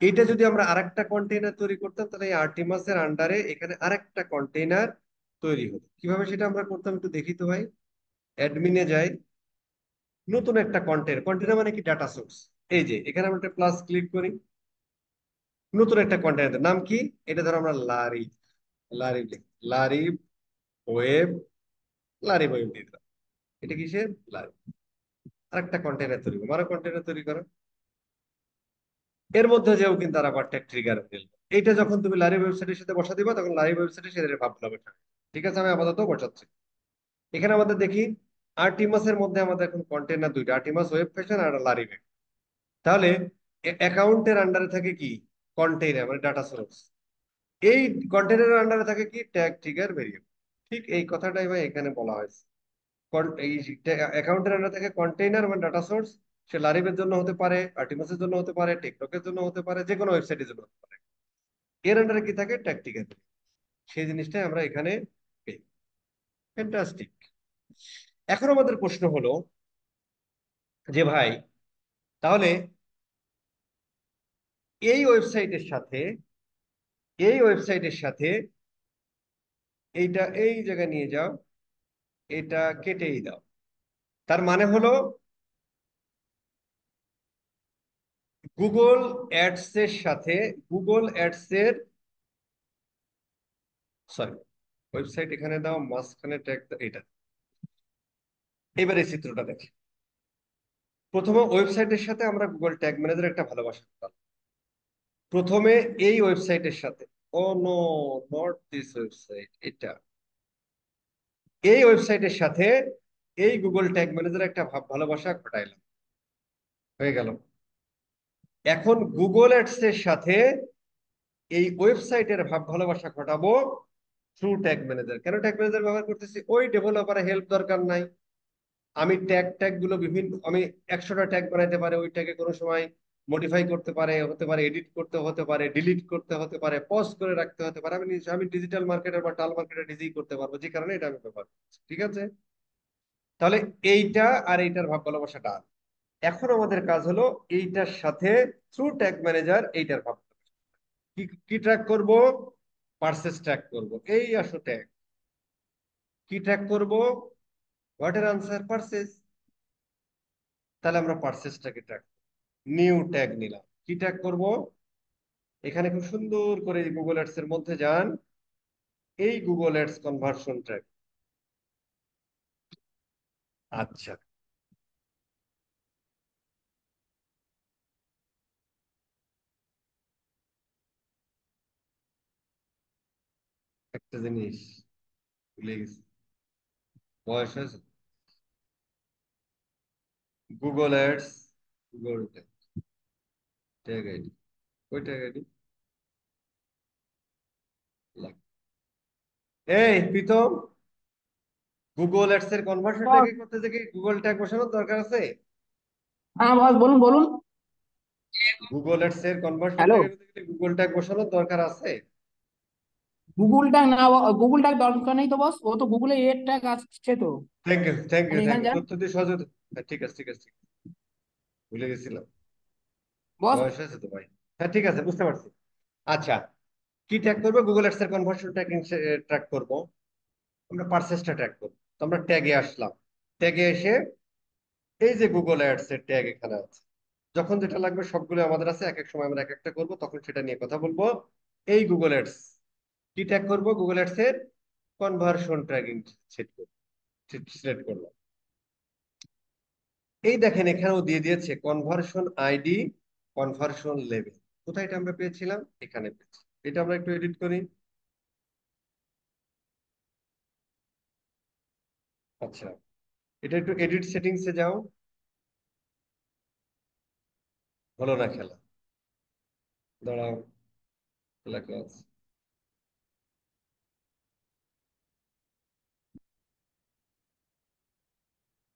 এইটা যদি আমরা আরেকটা কন্টেইনার তৈরি করতাম, তাহলে এই আর্টিমাস এর আন্ডারে এখানে আরেকটা কন্টেইনার তৈরি হতো। কিভাবে সেটা আমরা করতাম একটু দেখি তো ভাই। অ্যাডমিনে যাই, নতুন একটা কন্টেইনার, কন্টেইনার মানে কি ডাটা সোর্স। এই যে এখানে আমরা একটা প্লাস ক্লিক করি, নতুন একটা কন্টেনার নাম কি? এটা ধরো আমরা লারিব, লারিব লিখি। লারিব ওয়েব, লারিব ওয়েব দিয়ে দিলাম। এটা কিসের? লারিব। আরেকটা কন্টেনার তৈরি করবো, আরো কন্টেনার তৈরি করো। এর মধ্যে যেও কিন্তু আর আবার ট্রিগার ফেলবো। এইটা যখন তুমি লারিব ওয়েবসাইটের সাথে বসা দিবা তখন লারিব ওয়েবসাইটের সাথে ভাবতে হবে। ঠিক আছে, আমি আপাতত বসাচ্ছি। এখানে আমাদের দেখি আর্টিমাসের মধ্যে আমাদের এখন কন্টেনার দুইটা, আর্টিমাস ওয়েব ফ্যাশন আর লারিব। তাহলে অ্যাকাউন্টের আন্ডারে থাকে কি? কন্টেইনার মানে ডাটা সোর্স। এই কন্টেইনারের আন্ডারে থাকে কি? Tag, trigger, variable. ঠিক এই কথাটাই ভাই এখানে বলা হয়েছে। এই অ্যাকাউন্টের আন্ডারে থাকে কন্টেইনার মানে ডাটা সোর্স। সে লারিবের জন্য হতে পারে, আর্টিমাসের জন্য হতে পারে, টেকটকের জন্য হতে পারে, যে কোনো ওয়েবসাইটের জন্য হতে পারে। এর আন্ডারে কি থাকে? Tag, trigger. সেই জিনিসটাই আমরা এখানে পেই। ফ্যান্টাস্টিক। এখন আমাদের প্রশ্ন হলো যে ভাই, তাহলে এই ওয়েবসাইটের সাথে, এই ওয়েবসাইটের সাথে এইটা এই জায়গায় নিয়ে যাও, এটা কেটেই দাও। তার মানে হলো গুগল অ্যাডস এর সাথে, গুগল অ্যাডস এর, সরি, ওয়েবসাইট এখানে দাও, মাঝখানে ট্যাগ দাও, এটা। এবার এই চিত্রটা দেখি। প্রথমে ওয়েবসাইটের সাথে আমরা গুগল ট্যাগ ম্যানেজার একটা ভালোবাসা পেতাম। প্রথমে এই ওয়েবসাইটের সাথে, ও নো, নট দিস ওয়েবসাইট, এটা। এই ওয়েবসাইটের সাথে এই গুগল ট্যাগ ম্যানেজার একটা ভালোবাসা ঘটাইলাম, হয়ে গেল। এখন গুগল অ্যাডস এর সাথে এই ওয়েবসাইটের ভালোবাসা ঘটাবো থ্রু ট্যাগ ম্যানেজার। কেন ট্যাগ ম্যানেজার ব্যবহার করতেছি? ওই ডেভেলপারের হেল্প দরকার নাই। আমি ট্যাগ ট্যাগ গুলো বিভিন্ন, আমি 100টা ট্যাগ বানাইতে পারে, ওই ট্যাগে কোনো সময় মডিফাই করতে পারে, হতে পারে এডিট করতে হতে পারে, ডিলিট করতে হতে পারে, পজ করে রাখতে হতে পারে। আমি ডিজিটাল মার্কেটার বা টাল মার্কেটার নিজেই করতে পারবো, যে কারণে এটা আমি ব্যবহার করছি। ঠিক আছে, তাহলে এইটা আর এইটার ভালোবাসাটা। এখন আমাদের কাজ হলো এইটার সাথে থ্রু ট্যাগ ম্যানেজার এইটার কি কি ট্র্যাক করব? পার্সেস ট্র্যাক করব। এই আসো ট্যাগ কি ট্র্যাক করব? হোয়াট এর আনসার? পার্সেস। তাহলে আমরা পার্সেসটাকে ট্র্যাক, নিউ ট্যাগ নিলাম। কি ট্র্যাক করব? এখানে খুব সুন্দর করে গুগল অ্যাডস এর মধ্যে যান, এই গুগল অ্যাডস কনভার্সন ট্র্যাক। আচ্ছা, একটা জিনিস ভুলে গেছি, বয়স হয়েছে। Google ads, Google tag ID, ওই ট্যাগ আইডি। এই প্রীতম, গুগল অ্যাডস এর বস। কনভার্সনটাকে করতে থেকে গুগল ট্যাগ বসানোর দরকার আছে। হ্যাঁ বস, বলুন বলুন। গুগল অ্যাডস এর হ্যালো। কনভার্সনটাকে করতে গেলে গুগল ট্যাগ বসানোর দরকার আছে। গুগল ট্যাগ না, গুগল ট্যাগ দরকার নেই তো বস, ও তো গুগলে এর ট্যাগ আসছে তো। থ্যাংক ইউ, থ্যাংক ইউ, আপনি থ্যাংক এখানে ইউ, যান তথ্য দিয়ে সহযোগিতা। হ্যাঁ, ঠিক আছে, ঠিক আছে, ঠিক আছে। ভুলে গেছিলাম। বস। বয়স হয়েছে তো ভাই। হ্যাঁ, ঠিক আছে, বুঝতে পারছি। আচ্ছা, কি ট্র্যাক করবো? গুগল অ্যাডস এর কনভার্সন ট্র্যাকিং ট্র্যাক করবো। আমরা পারচেসটা ট্র্যাক করবো। তো আমরা ট্যাগে আসলাম। ট্যাগে এসে এই যে গুগল অ্যাডস এর ট্যাগ এখানে আছে। যখন যেটা লাগবে সবগুলো আমাদের আছে, এক এক সময় আমরা এক একটা করবো, তখন সেটা নিয়ে কথা বলবো। এই গুগল অ্যাডস কি ট্যাগ করবো? গুগল অ্যাডস এর কনভার্সন ট্র্যাকিং সেট করবো, সিলেক্ট করলাম। এই দেখেন এখানেও দিয়ে দিয়েছে কনভার্সন আইডি, কনভার্সন লেভেল। কোথায় এটা আমরা পেয়েছিলাম? এখানে পেয়েছি। এটা আমরা একটু এডিট করি। আচ্ছা, এটা একটু এডিট সেটিংসে যাও। হলো না খেলা, দাঁড়াও, লেখা আছে।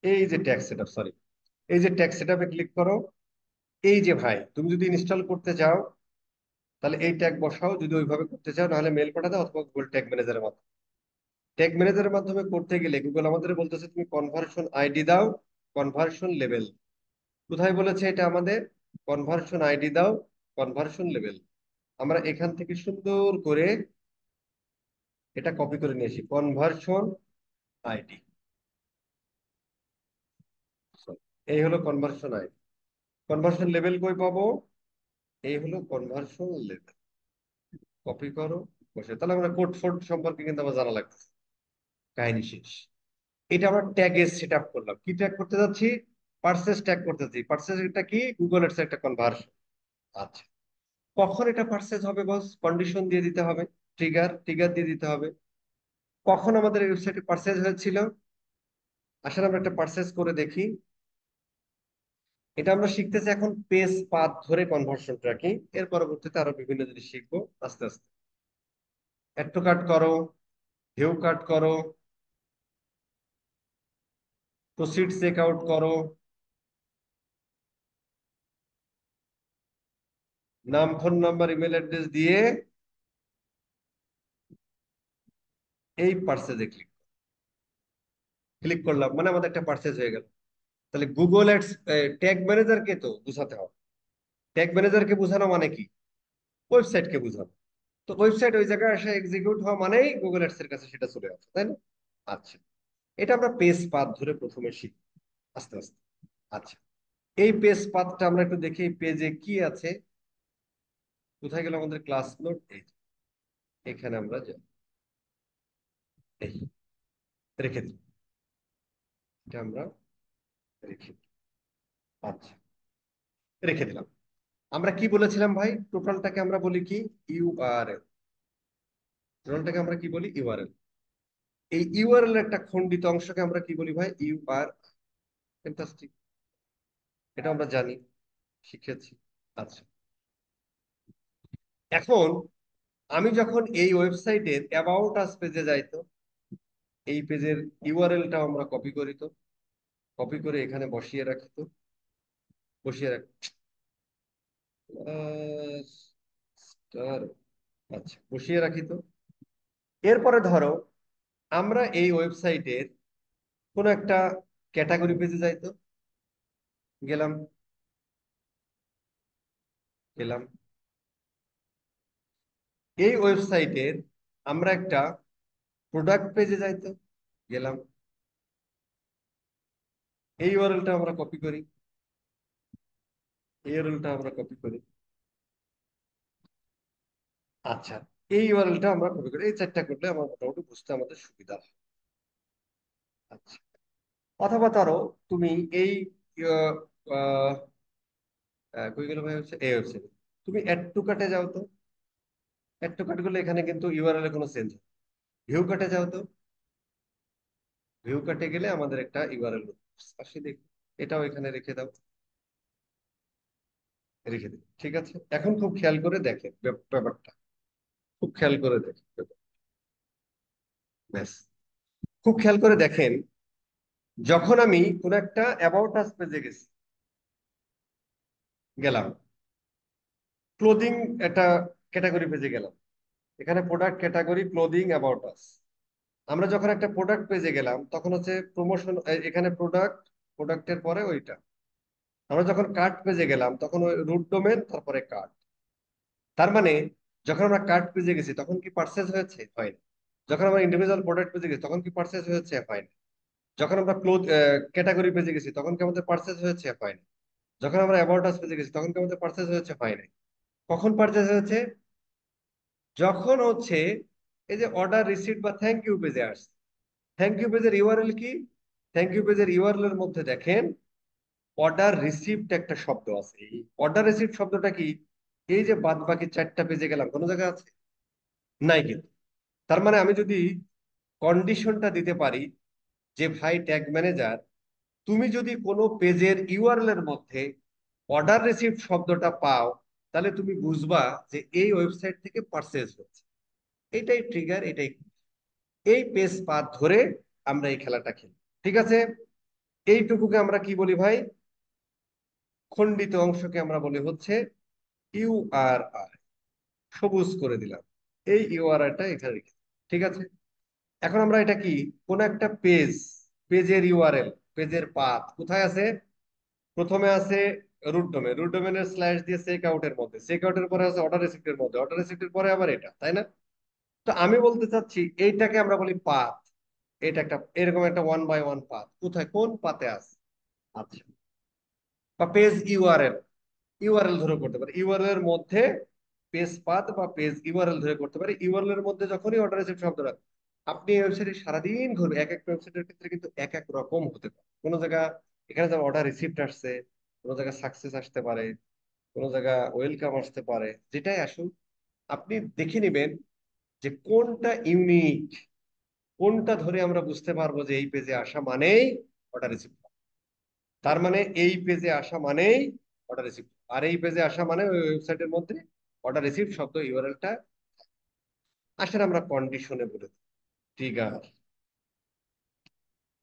এই যে ট্যাক্স সেটআপ, সরি, এই যে ট্যাক্স সেটআপে ক্লিক করো। এই যে ভাই, তুমি যদি ইনস্টল করতে চাও তাহলে এই ট্যাগ বসাও, যদি ওইভাবে করতে চাও নাহলে মেল পাঠাতে, অথবা গুগল ট্যাগ ম্যানেজারের মাধ্যমে। ট্যাগ ম্যানেজারের মাধ্যমে করতে গেলে গুগল আমাদের বলতেছে তুমি কনভার্সন আইডি দাও, কনভার্সন লেভেল। কোথায় বলেছে এটা আমাদের? কনভার্সন আইডি দাও, কনভার্সন লেভেল। আমরা এখান থেকে সুন্দর করে এটা কপি করে নিয়ে আসি, কনভার্সন আইডি। এই হলো কনভার্সন আইডি। কনভার্সন লেভেল কই পাবো? এই হলো কনভার্সন লেভেল। কপি করো, বসে। তাহলে আমরা কোড ফোড সম্পর্কে কিন্তু আমার জানা লাগতেছে। কাহিনী শেষ। এটা আমরা ট্যাগে সেট আপ করলাম। কি ট্যাগ করতে যাচ্ছি? পার্সেস ট্যাগ করতে যাচ্ছি। পার্সেস এটা কি? গুগল এর একটা কনভার্সন। আচ্ছা, কখন এটা পার্সেস হবে বস? কন্ডিশন দিয়ে দিতে হবে, ট্রিগার ট্রিগার দিয়ে দিতে হবে। কখন আমাদের এই ওয়েবসাইটে পার্সেস হয়েছিল? আসলে আমরা একটা পার্সেস করে দেখি। এটা আমরা শিখতেছি এখন পেজ পাথ ধরে কনভার্সন ট্র্যাকিং। এর পরবর্তীতে আরো বিভিন্ন জিনিস শিখবো আস্তে আস্তে। অ্যাড টু কার্ট করো, ভিউ কার্ট করো, প্রসিড চেক আউট করো, নাম, ফোন নাম্বার, ইমেল অ্যাড্রেস দিয়ে এই পার্সেসে ক্লিক ক্লিক করলাম, মানে আমাদের একটা পার্সেস হয়ে গেল। তাহলে গুগল অ্যাডস ট্যাগ ম্যানেজারকে তো বুঝাতে হবে। ট্যাগ ম্যানেজারকে বোঝানো মানে কি? ওয়েবসাইটকে বোঝানো। তো ওয়েবসাইট ওই জায়গায় এসে এক্সিকিউট হওয়া মানেই গুগল অ্যাডস এর কাছে সেটা চলে আসে, তাই না? আচ্ছা, এটা আমরা পেজ পাথ ধরে প্রথমে শিখি আস্তে আস্তে। আচ্ছা, এই পেজ পাথটা আমরা একটু দেখি পেজে কি আছে। কোথায় গেল আমাদের ক্লাস নোট? এই যে, এখানে আমরা যাই, এই রেখে দিই, এটা আমরা রেখে দিই। আচ্ছা, রেখে দিলাম। আমরা কি বলেছিলাম ভাই? টোটালটাকে আমরা বলি কি? ইউআরএল। টোটালটাকে আমরা কি বলি? ইউআরএল। এই ইউআরএল এর একটা খণ্ডিত অংশকে আমরা কি বলি ভাই? ইউআর। ফ্যান্টাস্টিক, এটা আমরা জানি, শিখেছি। আচ্ছা, এখন আমি যখন এই ওয়েবসাইটের অ্যাবাউট আস পেজে যাইতো, এই পেজের ইউআরএলটা আমরা কপি করি, তো কপি করে এখানে বসিয়ে রাখি, তো বসিয়ে রাখি। স্টার, আচ্ছা, বসিয়ে রাখি তো। এরপরে ধরো আমরা এই ওয়েবসাইটের কোন একটা ক্যাটাগরি পেজে যাইতো, গেলাম, গেলাম। এই ওয়েবসাইটের আমরা একটা প্রোডাক্ট পেজে যাইতো, গেলাম। এই ইউআরএলটা আমরা কপি করি, এই ইউআরএলটা আমরা কপি করি। আচ্ছা, এই ইউআরএলটা আমরা কপি করি। এই চারটা করলে আমার মোটামুটি বুঝতে আমাদের সুবিধা হয়। আচ্ছা, অথবা ধরো তুমি এই আহ, আহ, কই গেল ভাই? হচ্ছে এই ওয়েবসাইট, তুমি অ্যাড টু কার্টে যাও তো। অ্যাড টু কার্ট গুলো এখানে কিন্তু ইউআরএল এ কোনো চেঞ্জ। ভিউ কার্টে যাও তো। ভিউ কার্টে গেলে আমাদের একটা ইউআরএল আসে, দেখি। এটাও এখানে রেখে দাও, রেখে দিই। ঠিক আছে, এখন খুব খেয়াল করে দেখেন ব্যাপারটা, খুব খেয়াল করে দেখেন ব্যাস, খুব খেয়াল করে দেখেন। যখন আমি কোন একটা অ্যাবাউট আস পেজে গেছি, গেলাম, ক্লোদিং একটা ক্যাটাগরি পেজে গেলাম, এখানে product category clothing about us. আমরা যখন একটা প্রোডাক্ট পেজে গেলাম তখন হচ্ছে প্রমোশন, এখানে প্রোডাক্ট, প্রোডাক্টের পরে ওইটা। আমরা যখন কার্ট পেজে গেলাম তখন ওই রুট ডোমেন, তারপরে কার্ট। তার মানে যখন আমরা কার্ট পেজে গেছি তখন কি পার্সেস হয়েছে? হয়নি। যখন আমরা ইন্ডিভিজুয়াল প্রোডাক্ট পেজে গেছি তখন কি পার্সেস হয়েছে? হয়নি। যখন আমরা ক্লোথ ক্যাটাগরি পেজে গেছি তখন কি আমাদের পার্সেস হয়েছে? হয়নি। যখন আমরা অ্যাবাউট আস পেজে গেছি তখন কি আমাদের পার্সেস হয়েছে? হয়নি। কখন পার্সেস হয়েছে? যখন হচ্ছে এই যে অর্ডার রিসিট বা থ্যাংক ইউ পেজে আসছে। থ্যাংক ইউ পেজের ইউআরএল কি? থ্যাংক ইউ পেজের ইউআরএল এর মধ্যে দেখেন অর্ডার রিসিপ্ট একটা শব্দ আছে। এই অর্ডার রিসিপ্ট শব্দটা কি? এই যে বাদ বাকি চারটা পেজে গেলাম, কোনো জায়গায় আছে? নাই কিন্তু। তার মানে আমি যদি কন্ডিশনটা দিতে পারি যে ভাই ট্যাগ ম্যানেজার, তুমি যদি কোনো পেজের ইউআরএল এর মধ্যে অর্ডার রিসিপ্ট শব্দটা পাও, তাহলে তুমি বুঝবা যে এই ওয়েবসাইট থেকে পারচেজ হচ্ছে। এটাই ট্রিগার, এটাই। এই পেজ পাথ ধরে আমরা এই খেলাটা খেলি। ঠিক আছে, এইটুকুকে আমরা কি বলি ভাই? খণ্ডিত অংশকে আমরা বলি হচ্ছে ইউআরআই। সবুজ করে দিলাম, এই ইউআরআইটা এখানে রেখে। ঠিক আছে, এখন আমরা এটা কি? কোন একটা পেজ, পেজের ইউআরএল, পেজের পাথ কোথায় আছে? প্রথমে আছে রুট ডোমেন, রুট ডোমেনের স্ল্যাশ দিয়ে চেক আউটের মধ্যে, চেক আউটের পরে আছে অর্ডার রিসিপ্টের মধ্যে, অর্ডার রিসিপ্টের পরে আবার এটা, তাই না? তো আমি বলতে চাচ্ছি এইটাকে আমরা বলি পাথ। এটা একটা এরকম একটা ওয়ান বাই ওয়ান পাথ। কোথায়, কোন পাতে আছে? আচ্ছা, বা পেজ ইউআরএল, ইউআরএল ধরে করতে পারি, ইউআরএল এর মধ্যে পেজ পাথ বা পেজ ইউআরএল ধরে করতে পারি। ইউআরএল এর মধ্যে যখনই অর্ডার রিসিভ শব্দটা, আপনি এই ওয়েবসাইটে সারাদিন ঘুরবে, এক একটা ওয়েবসাইটের ক্ষেত্রে কিন্তু এক এক রকম হতে পারে। কোনো জায়গা এখানে যেমন অর্ডার রিসিপ্ট আসছে, কোনো জায়গায় সাকসেস আসতে পারে, কোনো জায়গা ওয়েলকাম আসতে পারে। যেটাই আসুক, আপনি দেখে নেবেন যে কোনটা ইউনিক, কোনটা ধরে আমরা বুঝতে পারবো যে এই পেজে আসা মানেই অর্ডার রিসিভ, তার মানে এই পেজে আসা মানেই অর্ডার রিসিভ, আর এই পেজে আসা মানে ওই ওয়েবসাইটের মধ্যে অর্ডার রিসিভ শব্দ ইউআরএলটা। আসলে আমরা কন্ডিশনে বলে দিই ট্রিগার।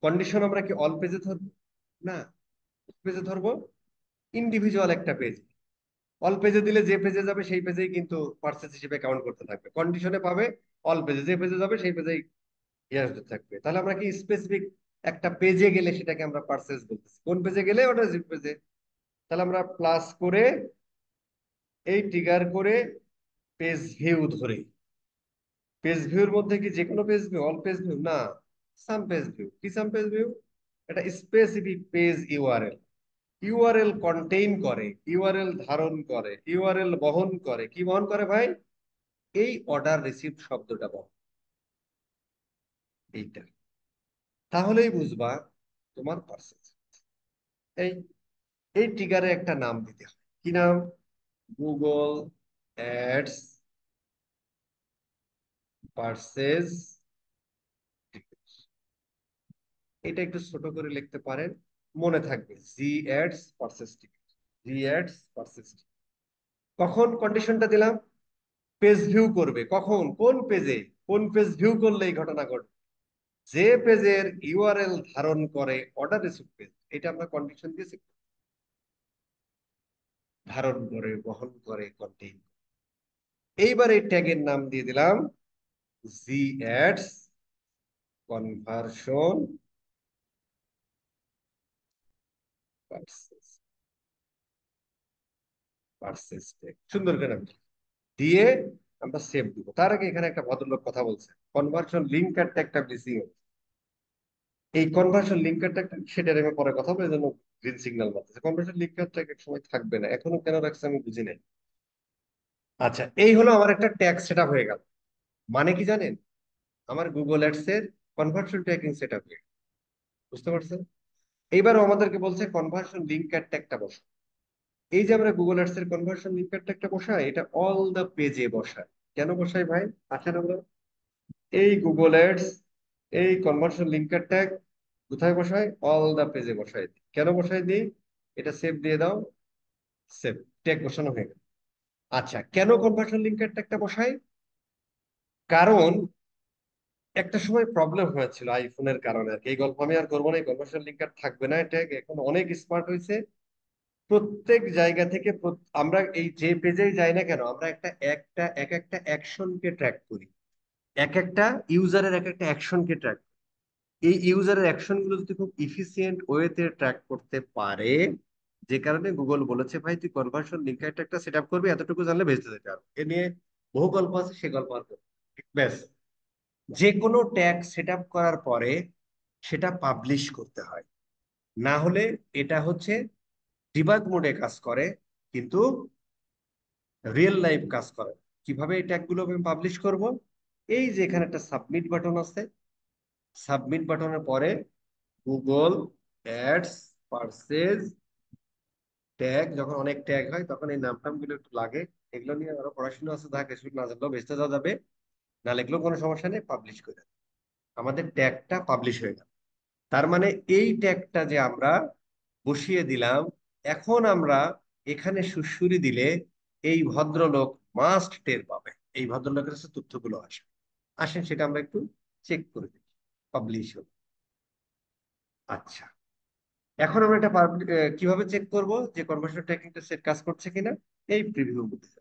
কন্ডিশন আমরা কি অল পেজে ধরবো? না, পেজে ধরবো ইন্ডিভিজুয়াল একটা পেজ। অল পেজে দিলে যে পেজে যাবে সেই পেজেই কিন্তু পার্সেস হিসেবে কাউন্ট করতে থাকবে। কন্ডিশনে পাবে অল পেজে, যে পেজে যাবে সেই পেজেই ইয়াস থাকবে। তাহলে আমরা কি স্পেসিফিক একটা পেজে গেলে সেটাকে আমরা পার্সেস বলতেছি, কোন পেজে গেলে অর্ডার রিসিভ পেজে। তাহলে আমরা প্লাস করে এই ট্রিগার করে পেজ ভিউ ধরে, পেজ ভিউর মধ্যে কি যে কোনো page view, all page view না, সাম পেজ ভিউ। কি সাম পেজ ভিউ? এটা specific page URL, URL contain করে, ইউআরএল ধারণ করে, ইউআরএল বহন করে। কি বহন করে ভাই? এই অর্ডার রিসিভ শব্দটা বহন, এইটা। তাহলেই বুঝবা তোমার পার্সেস। এই এই ট্রিগারে একটা নাম দিতে হয়। কি নাম? Google ads purchase. এটা একটু ছোট করে লিখতে পারেন, মনে থাকবে, জি অ্যাডস পার্সেস টিকেট, জি অ্যাডস পার্সেস টিকেট। কখন কন্ডিশনটা দিলাম? পেজ ভিউ করবে। কখন? কোন পেজে? কোন পেজ ভিউ করলে এই ঘটনা ঘটবে? যে পেজের ইউআরএল ধারণ করে অর্ডার রিসিভ পেজ। এটা আমরা কন্ডিশন দিয়েছি, ধারণ করে, বহন করে, কন্টেইন। এইবার এই ট্যাগের নাম দিয়ে দিলাম G ads conversion purchase, purchase tag. সুন্দর করে নাম দিয়ে আমরা সেভ দিব। তার আগে এখানে একটা ভদ্রলোক কথা বলছে, কনভার্সন লিঙ্কার ট্যাগটা মিসিং। এই কনভার্সন লিঙ্কার ট্যাগ সেটার আমি পরে কথা বলে, জন্য গ্রিন সিগন্যাল মারতেছে। কনভার্সন লিঙ্কার ট্যাগ এক সময় থাকবে না, এখনো কেন রাখছে আমি বুঝি নাই। আচ্ছা, এই হলো আমার একটা ট্যাগ সেট আপ হয়ে গেল। মানে কি জানেন? আমার গুগল অ্যাডস এর কনভার্সন ট্র্যাকিং সেট আপ হয়ে গেল। বুঝতে পারছেন? এইবারও আমাদেরকে বলছে কনভার্সন লিঙ্কার ট্যাগটা বসা। এই যে আমরা গুগল অ্যাডস এর কনভার্সন লিঙ্কার ট্যাগটা বসাই, এটা অল দা পেজে বসাই। কেন বসাই ভাই? আসেন আমরা এই গুগল অ্যাডস, এই কনভার্সন লিঙ্কার ট্যাগ কোথায় বসাই? অল দা পেজে বসাই দিই। কেন বসাই দিই? এটা সেভ দিয়ে দাও, সেভ, ট্যাগ বসানো হয়ে গেল। আচ্ছা, কেন কনভার্সন লিঙ্কার ট্যাগটা বসাই? কারণ একটা সময় প্রবলেম হয়েছিল আইফোনের কারণে আর কি। এই গল্প আমি আর করবো না, কনভার্সন লিঙ্কার থাকবে না। এটা এখন অনেক স্মার্ট হয়েছে। প্রত্যেক জায়গা থেকে আমরা এই যে পেজেই যাই না কেন, আমরা এক একটা অ্যাকশনকে ট্র্যাক করি, এক একটা ইউজারের এক একটা অ্যাকশনকে ট্র্যাক। এই ইউজারের অ্যাকশন গুলো যদি খুব ইফিসিয়েন্ট ওয়েতে ট্র্যাক করতে পারে, যে কারণে গুগল বলেছে ভাই তুই কনভার্সন লিঙ্কার একটা সেট আপ করবি, এতটুকু জানলে ভেস্তে যেতে পারবো। এ নিয়ে বহু গল্প আছে, সে গল্প আর করবো না। ব্যাস, যে কোনো ট্যাগ সেট আপ করার পরে সেটা পাবলিশ করতে হয়, না হলে এটা হচ্ছে ডিবাগ মোডে কাজ করে, কিন্তু রিয়েল লাইফ কাজ করে। কিভাবে এই ট্যাগ গুলো আমি পাবলিশ করব? এই যে এখানে একটা সাবমিট বাটন আছে, সাবমিট বাটনের পরে গুগল অ্যাডস পার্সেস ট্যাগ, যখন অনেক ট্যাগ হয় তখন এই নাম টাম গুলো একটু লাগে। এগুলো নিয়ে আরো পড়াশোনা আছে, যা কিছু না জানলেও ভেস্তে যাওয়া যাবে, না লিখলেও কোনো সমস্যা নেই, পাবলিশ করে দেব। আমাদের ট্যাগটা পাবলিশ হয়ে গেল। তার মানে এই ট্যাগটা যে আমরা বসিয়ে দিলাম, এখন আমরা এখানে সুড়সুড়ি দিলে এই ভদ্রলোক মাস্ট টের পাবে, এই ভদ্রলোকের কাছে তথ্যগুলো আসে। আসেন সেটা আমরা একটু চেক করে দিই। পাবলিশ হলো। আচ্ছা, এখন আমরা এটা কিভাবে চেক করব যে কনভার্সন ট্র্যাকিংটা সেট কাজ করছে কিনা? এই প্রিভিউ মধ্যে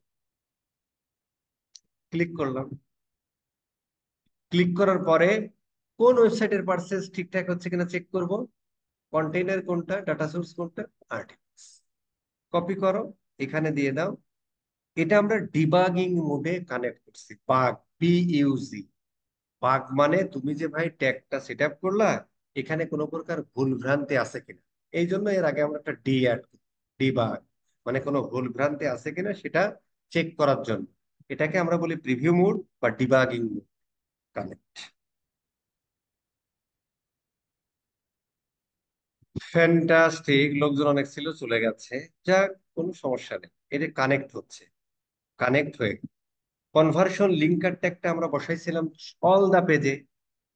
ক্লিক করলাম। ক্লিক করার পরে কোন ওয়েবসাইটের পার্সেস ঠিকঠাক হচ্ছে কিনা চেক করব। কন্টেইনার কোনটা, ডাটা সোর্স কোনটা, আর্টিকেলস। কপি করো, এখানে দিয়ে দাও। এটা আমরা ডিবাগিং মোডে কানেক্ট করছি। বাগ, পিইউজি, বাগ মানে তুমি যে ভাই ট্যাগটা সেট আপ করলা, এখানে কোনো প্রকার ভুল ভ্রান্তি আছে কিনা। এই জন্য এর আগে আমরা একটা ডি অ্যাড করি, ডিবাগ। মানে কোনো ভুল ভ্রান্তি আছে কিনা সেটা চেক করার জন্য। এটাকে আমরা বলি প্রিভিউ মোড বা ডিবাগিং মোড। কানেক্ট। ফ্যান্টাস্টিক, লোকজন অনেক ছিল, চলে গেছে। যা, কোনো সমস্যা নেই, এটা কানেক্ট হচ্ছে। কানেক্ট হয়ে কনভার্সন লিঙ্কার ট্যাগটা আমরা বসাইছিলাম অল দা পেজে।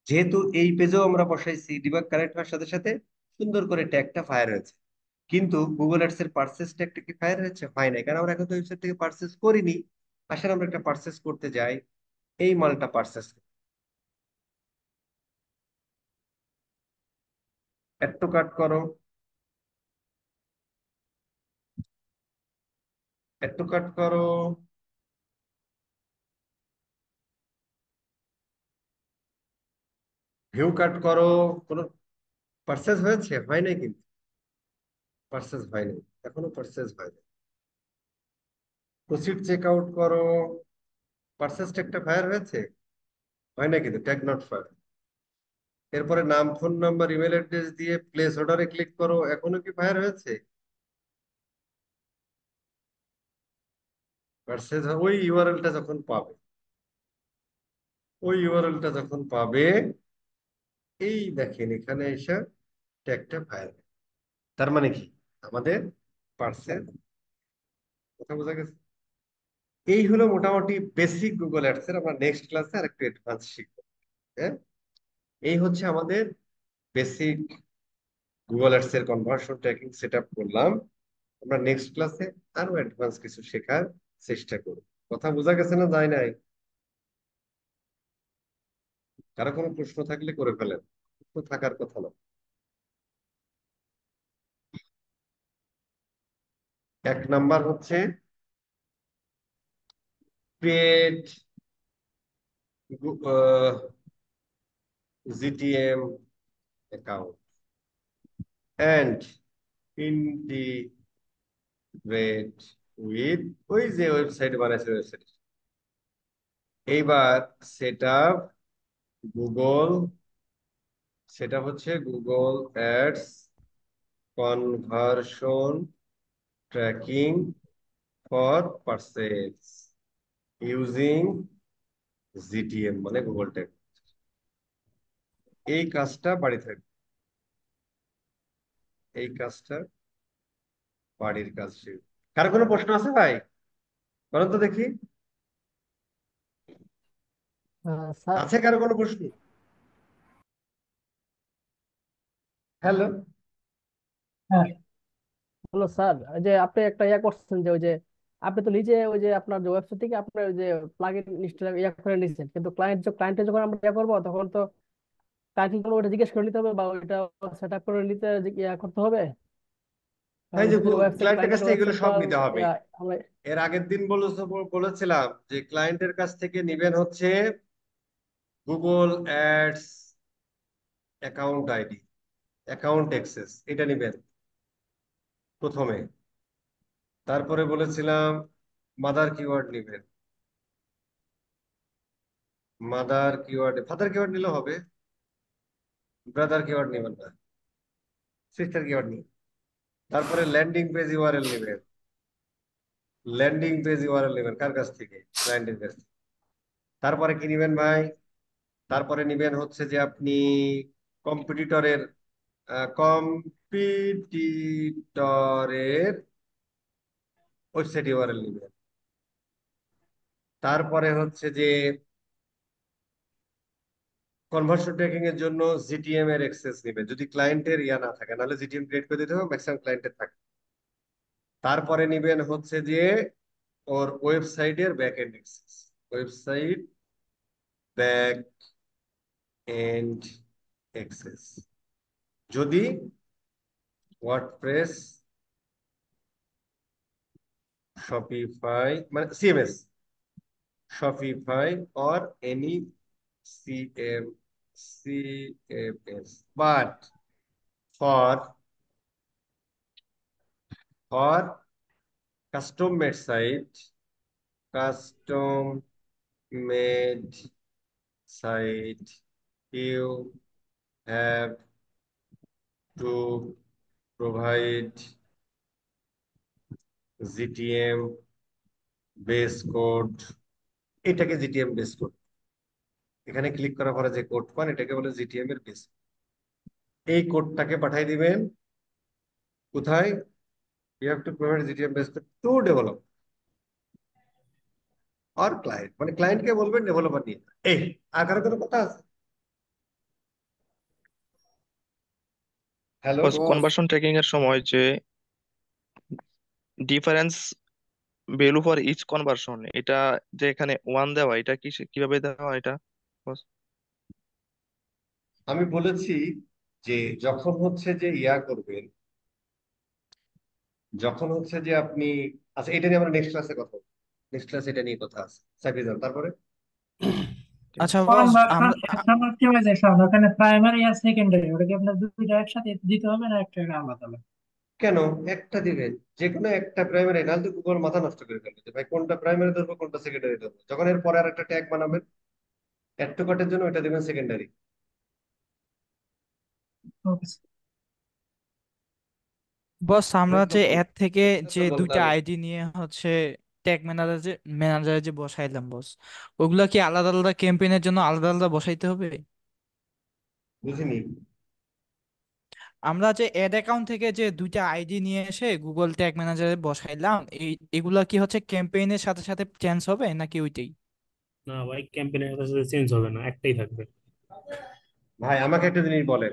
যেহেতু এই পেজেও আমরা বসাইছি, ডিবাগ কানেক্ট হওয়ার সাথে সাথে সুন্দর করে ট্যাগটা ফায়ার হয়েছে। কিন্তু গুগল অ্যাডস এর পার্সেস ট্যাগটা কি ফায়ার হয়েছে? হয় নাই, কারণ আমরা এখন তো ওয়েবসাইট থেকে পার্সেস করিনি। আসলে আমরা একটা পার্সেস করতে যাই, এই মালটা পার্সেস। একটু কাট করো, একটু কাট করো, ভিউ কাট করো। কোনো পার্সেস হয়েছে? হয় নাই কিন্তু, পার্সেস হয়নি, এখনো পার্সেস হয়নি। প্রসিড চেক আউট করো, পার্সেস ট্যাগটা ফায়ার হয়েছে? হয় না কিন্তু, ট্যাগ নট ফায়ার। এরপরে নাম, ফোন নাম্বার, ইমেল অ্যাড্রেস দিয়ে প্লেস অর্ডারে ক্লিক করো, এখনো কি ফায়ার হয়েছে? পার্সেস, ওই ইউআরএলটা যখন পাবে, ওই ইউআরএলটা যখন পাবে, এই দেখেন এখানে এসে ট্যাগটা ফায়ার। তার মানে কি, আমাদের পার্সেল, কথা বোঝা গেছে? এই হলো মোটামুটি বেসিক গুগল অ্যাডস এর। আমরা নেক্সট ক্লাসে আর একটু অ্যাডভান্স শিখবো। হ্যাঁ, এই হচ্ছে আমাদের বেসিক গুগল অ্যাডস এর কনভার্সন ট্র্যাকিং সেট আপ করলাম। আমরা নেক্সট ক্লাসে আরো অ্যাডভান্স কিছু শেখার চেষ্টা করব। কথা বোঝা গেছে না যায় নাই? কারো কোনো প্রশ্ন থাকলে করে ফেলেন, প্রশ্ন থাকার কথা না। এক নাম্বার হচ্ছে create GTM account and integrate with, ওই যে ওয়েবসাইট বানাইছে ওয়েবসাইট। এইবার সেট আপ গুগল, সেটা হচ্ছে Google ads conversion tracking for purchase using GTM, মানে গুগল ট্যাগ। এই কাজটা বাড়ি থাকবে, এই কাজটা বাড়ির কাজ শেষ। কার কোনো প্রশ্ন আছে ভাই? বলেন তো দেখি, স্যার। আছে কারো কোনো প্রশ্ন? হ্যালো। হ্যাঁ, হ্যালো স্যার, ওই যে আপনি একটা ইয়া করছেন যে ওই যে আপনি তো নিজে ওই যে আপনার যে ওয়েবসাইট থেকে আপনার ওই যে প্লাগইন ইনস্টল ইয়া করে নিয়েছেন, কিন্তু ক্লায়েন্টে যখন আমরা ইয়া করবো তখন তো ক্লায়েন্ট ওটা জিজ্ঞেস করে নিতে হবে বা ওইটা সেট আপ করে নিতে ইয়া করতে হবে। এই কারণ যে যদি ওয়েবসাইট ক্লায়েন্টের কাছ ক্লায়েন্টের থেকে এগুলো ওয়েবসাইট তো সব আর নিতে হবে। আমরা। এর আগের দিন বলেছিলাম যে ক্লায়েন্টের কাছ থেকে নিবেন হচ্ছে Google ads account ID, account access, এটা নিবেন প্রথমে। তারপরে বলেছিলাম মাদার কিওয়ার্ড নিবেন, মাদার কিওয়ার্ড, ফাদার কিওয়ার্ড নিলে হবে, ব্রাদার কিওয়ার্ড নেবেন না, সিস্টার কিওয়ার্ড নিন। তারপরে ল্যান্ডিং পেজ ইউআরএল নেবেন, ল্যান্ডিং পেজ ইউআরএল নেবেন কার কাছ থেকে? ক্লায়েন্টের কাছ থেকে। তারপরে কি নিবেন ভাই? তারপরে নিবেন হচ্ছে যে আপনি কম্পিটিটরের, কম্পিটিটরের ওয়েবসাইট ইউআরএল নিবেন। তারপরে হচ্ছে যে কনভার্সন ট্র্যাকিং এর জন্য জিটিএম এর অ্যাক্সেস নেবেন, যদি ক্লায়েন্টের ইয়া না থাকে, নাহলে জিটিএম ক্রিয়েট করে দিতে হবে, ম্যাক্সিমাম ক্লায়েন্টের থাকে। তারপরে নিবেন হচ্ছে যে ওর ওয়েবসাইটের back end access, website back end access. যদি ওয়ার্ডপ্রেস, শপিফাই, মানে CMS, Shopify or any CMS. But for for custom made site, custom made site, you have to provide GTM base code, এটাকে জিটিএম বেস কোড। এখানে click করার পরে যে code পান এটাকে বলে জিটিএম এর বেস। এই কোডটাকে পাঠাই দিবেন কোথায়? You have to provide GTM base code to develop আর ক্লায়েন্ট, মানে ক্লায়েন্টকে বলবেন ডেভেলপার নিয়ে। এই আর কারো কোনো কথা আছে? হ্যালো। বস কনভার্সন ট্র্যাকিং এর সময় যে difference value for each conversion, এটা যে এখানে ওয়ান দেওয়া, এটা কিভাবে দেওয়া এটা বস? আমি বলেছি যে যখন হচ্ছে যে ইয়া করবেন, যখন হচ্ছে যে আপনি, আচ্ছা এটা নিয়ে আমরা নেক্সট ক্লাসে কথা বলবো। নেক্সট ক্লাসে এটা নিয়ে কথা আছে, চাকরি যান তারপরে। আচ্ছা বস কনভার্সন আমরা অ্যাকশন অপটিমাইজেশন, ওখানে প্রাইমারি আর সেকেন্ডারি, ওটা কি আপনার দুইটা একসাথে দিতে হবে না একটা আলাদা আলাদা? কেন একটা দিবেন? যে কোনো একটা প্রাইমারি, নাহলে তো গুগল মাথা নষ্ট করে ফেলবে যে ভাই কোনটা প্রাইমারি ধরবো কোনটা সেকেন্ডারি ধরবো। যখন এর পরে আর একটা ট্যাগ বানাবেন অ্যাড টু কার্টের জন্য, ওইটা দিবেন সেকেন্ডারি। ওকে। বস আমরা যে অ্যাড থেকে যে তখন দুইটা তাহলে আইডি নিয়ে হচ্ছে ট্যাগ ম্যানেজারে যে বসাইলাম বস, ওগুলা কি আলাদা আলাদা ক্যাম্পেইনের জন্য আলাদা আলাদা বসাইতে হবে? বুঝিনি। আমরা যে অ্যাড অ্যাকাউন্ট থেকে যে দুইটা আইডি নিয়ে এসে গুগল ট্যাগ ম্যানেজারে বসাইলাম, এগুলা কি হচ্ছে ক্যাম্পেইনের সাথে সাথে চেঞ্জ হবে নাকি ওইটাই? না ভাই, ক্যাম্পেইনের সাথে চেঞ্জ হবে না, একটাই থাকবে। ভাই আমাকে একটা জিনিস বলেন,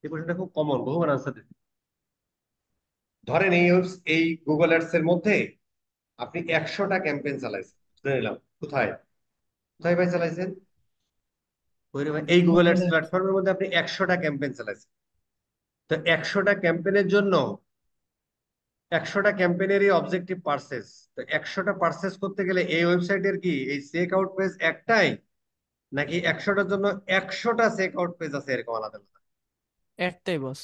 এই কোশ্চেনটা খুব কমন, বহুবার আনসার দিতে। ধরেন এই গুগল অ্যাডস এর মধ্যে আপনি 100টা ক্যাম্পেইন চালাইছেন, ধরে নিলাম। কোথায় কোথায় ভাই চালাইছেন? ওই রে ভাই, এই গুগল অ্যাডস প্ল্যাটফর্মের মধ্যে আপনি 100টা ক্যাম্পেইন চালাইছেন। তো 100টা ক্যাম্পেইনের জন্য 100টা ক্যাম্পেইনেরই অবজেক্টিভ পার্সেস। তো 100টা পার্সেস করতে গেলে এই ওয়েবসাইটের কি এই চেক আউট পেজ একটাই, নাকি 100টার জন্য 100টা চেক আউট পেজ আছে এরকম আলাদা আলাদা? একটাই বস।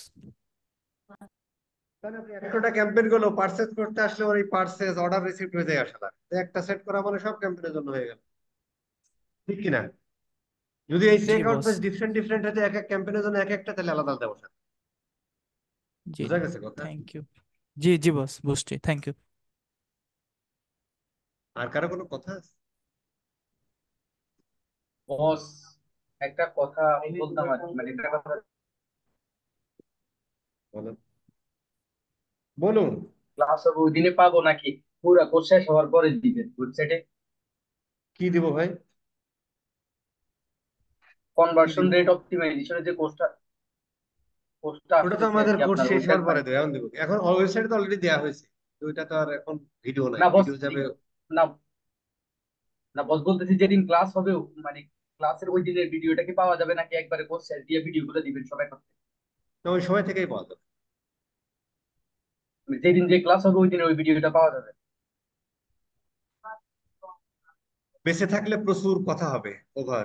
কারণ আপনি 100টা ক্যাম্পেইন গুলো পার্সেস করতে আসলে ওর এই পার্সেস অর্ডার রিসিপ্ট হয়ে যায় আসলে। তো একটা সেট করা মানে সব ক্যাম্পেইনের জন্য হয়ে গেল, ঠিক কিনা? যদি এই জি চেক আউট বস। পেজ ডিফারেন্ট ডিফারেন্ট হতে এক এক ক্যাম্পেইনের জন্য এক একটা, তাহলে আলাদা আলাদা বসা। জি বুঝা গেছে কথা? Thank you. জি জি বস, বুঝছি, থ্যাংক ইউ। আর কারো কোনো কথা আছে? বস, একটা কথা আমি বলতাম আর কি, মানে একটা কথা। বলেন, বলুন। ক্লাস হবে ওই দিনে পাবো নাকি পুরা কোর্স শেষ হওয়ার পরে দিবেন ওয়েবসাইটে? কি দিব ভাই? কি কনভার্সন দিব? রেট অপটিমাইজেশনের যে কোর্সটা ওটা তো আসতেছে আর আমাদের কি, কোর্স আপনার শেষ ওইটার হওয়ার পরে মানে। দেয়, এখন দিব। এখন ওয়েবসাইটে তো অলরেডি দেওয়া হয়েছে, তো ওইটা তো আর এখন ভিডিও নাই, না বস, ভিডিও যাবে। না না বস, বলতেছি যেদিন ক্লাস হবে, মানে ক্লাসের ওই দিনের ভিডিওটা কি পাওয়া যাবে নাকি একবারে কোর্স শেষ দিয়ে ভিডিও গুলো দিবেন সবাই করতে? না, ওই সময় থেকেই পাওয়া যাবে। মানে যেদিন যে ক্লাস হবে ওই দিনে ওই ভিডিওটা পাওয়া যাবে? বেঁচে থাকলে প্রচুর কথা হবে। ওভার।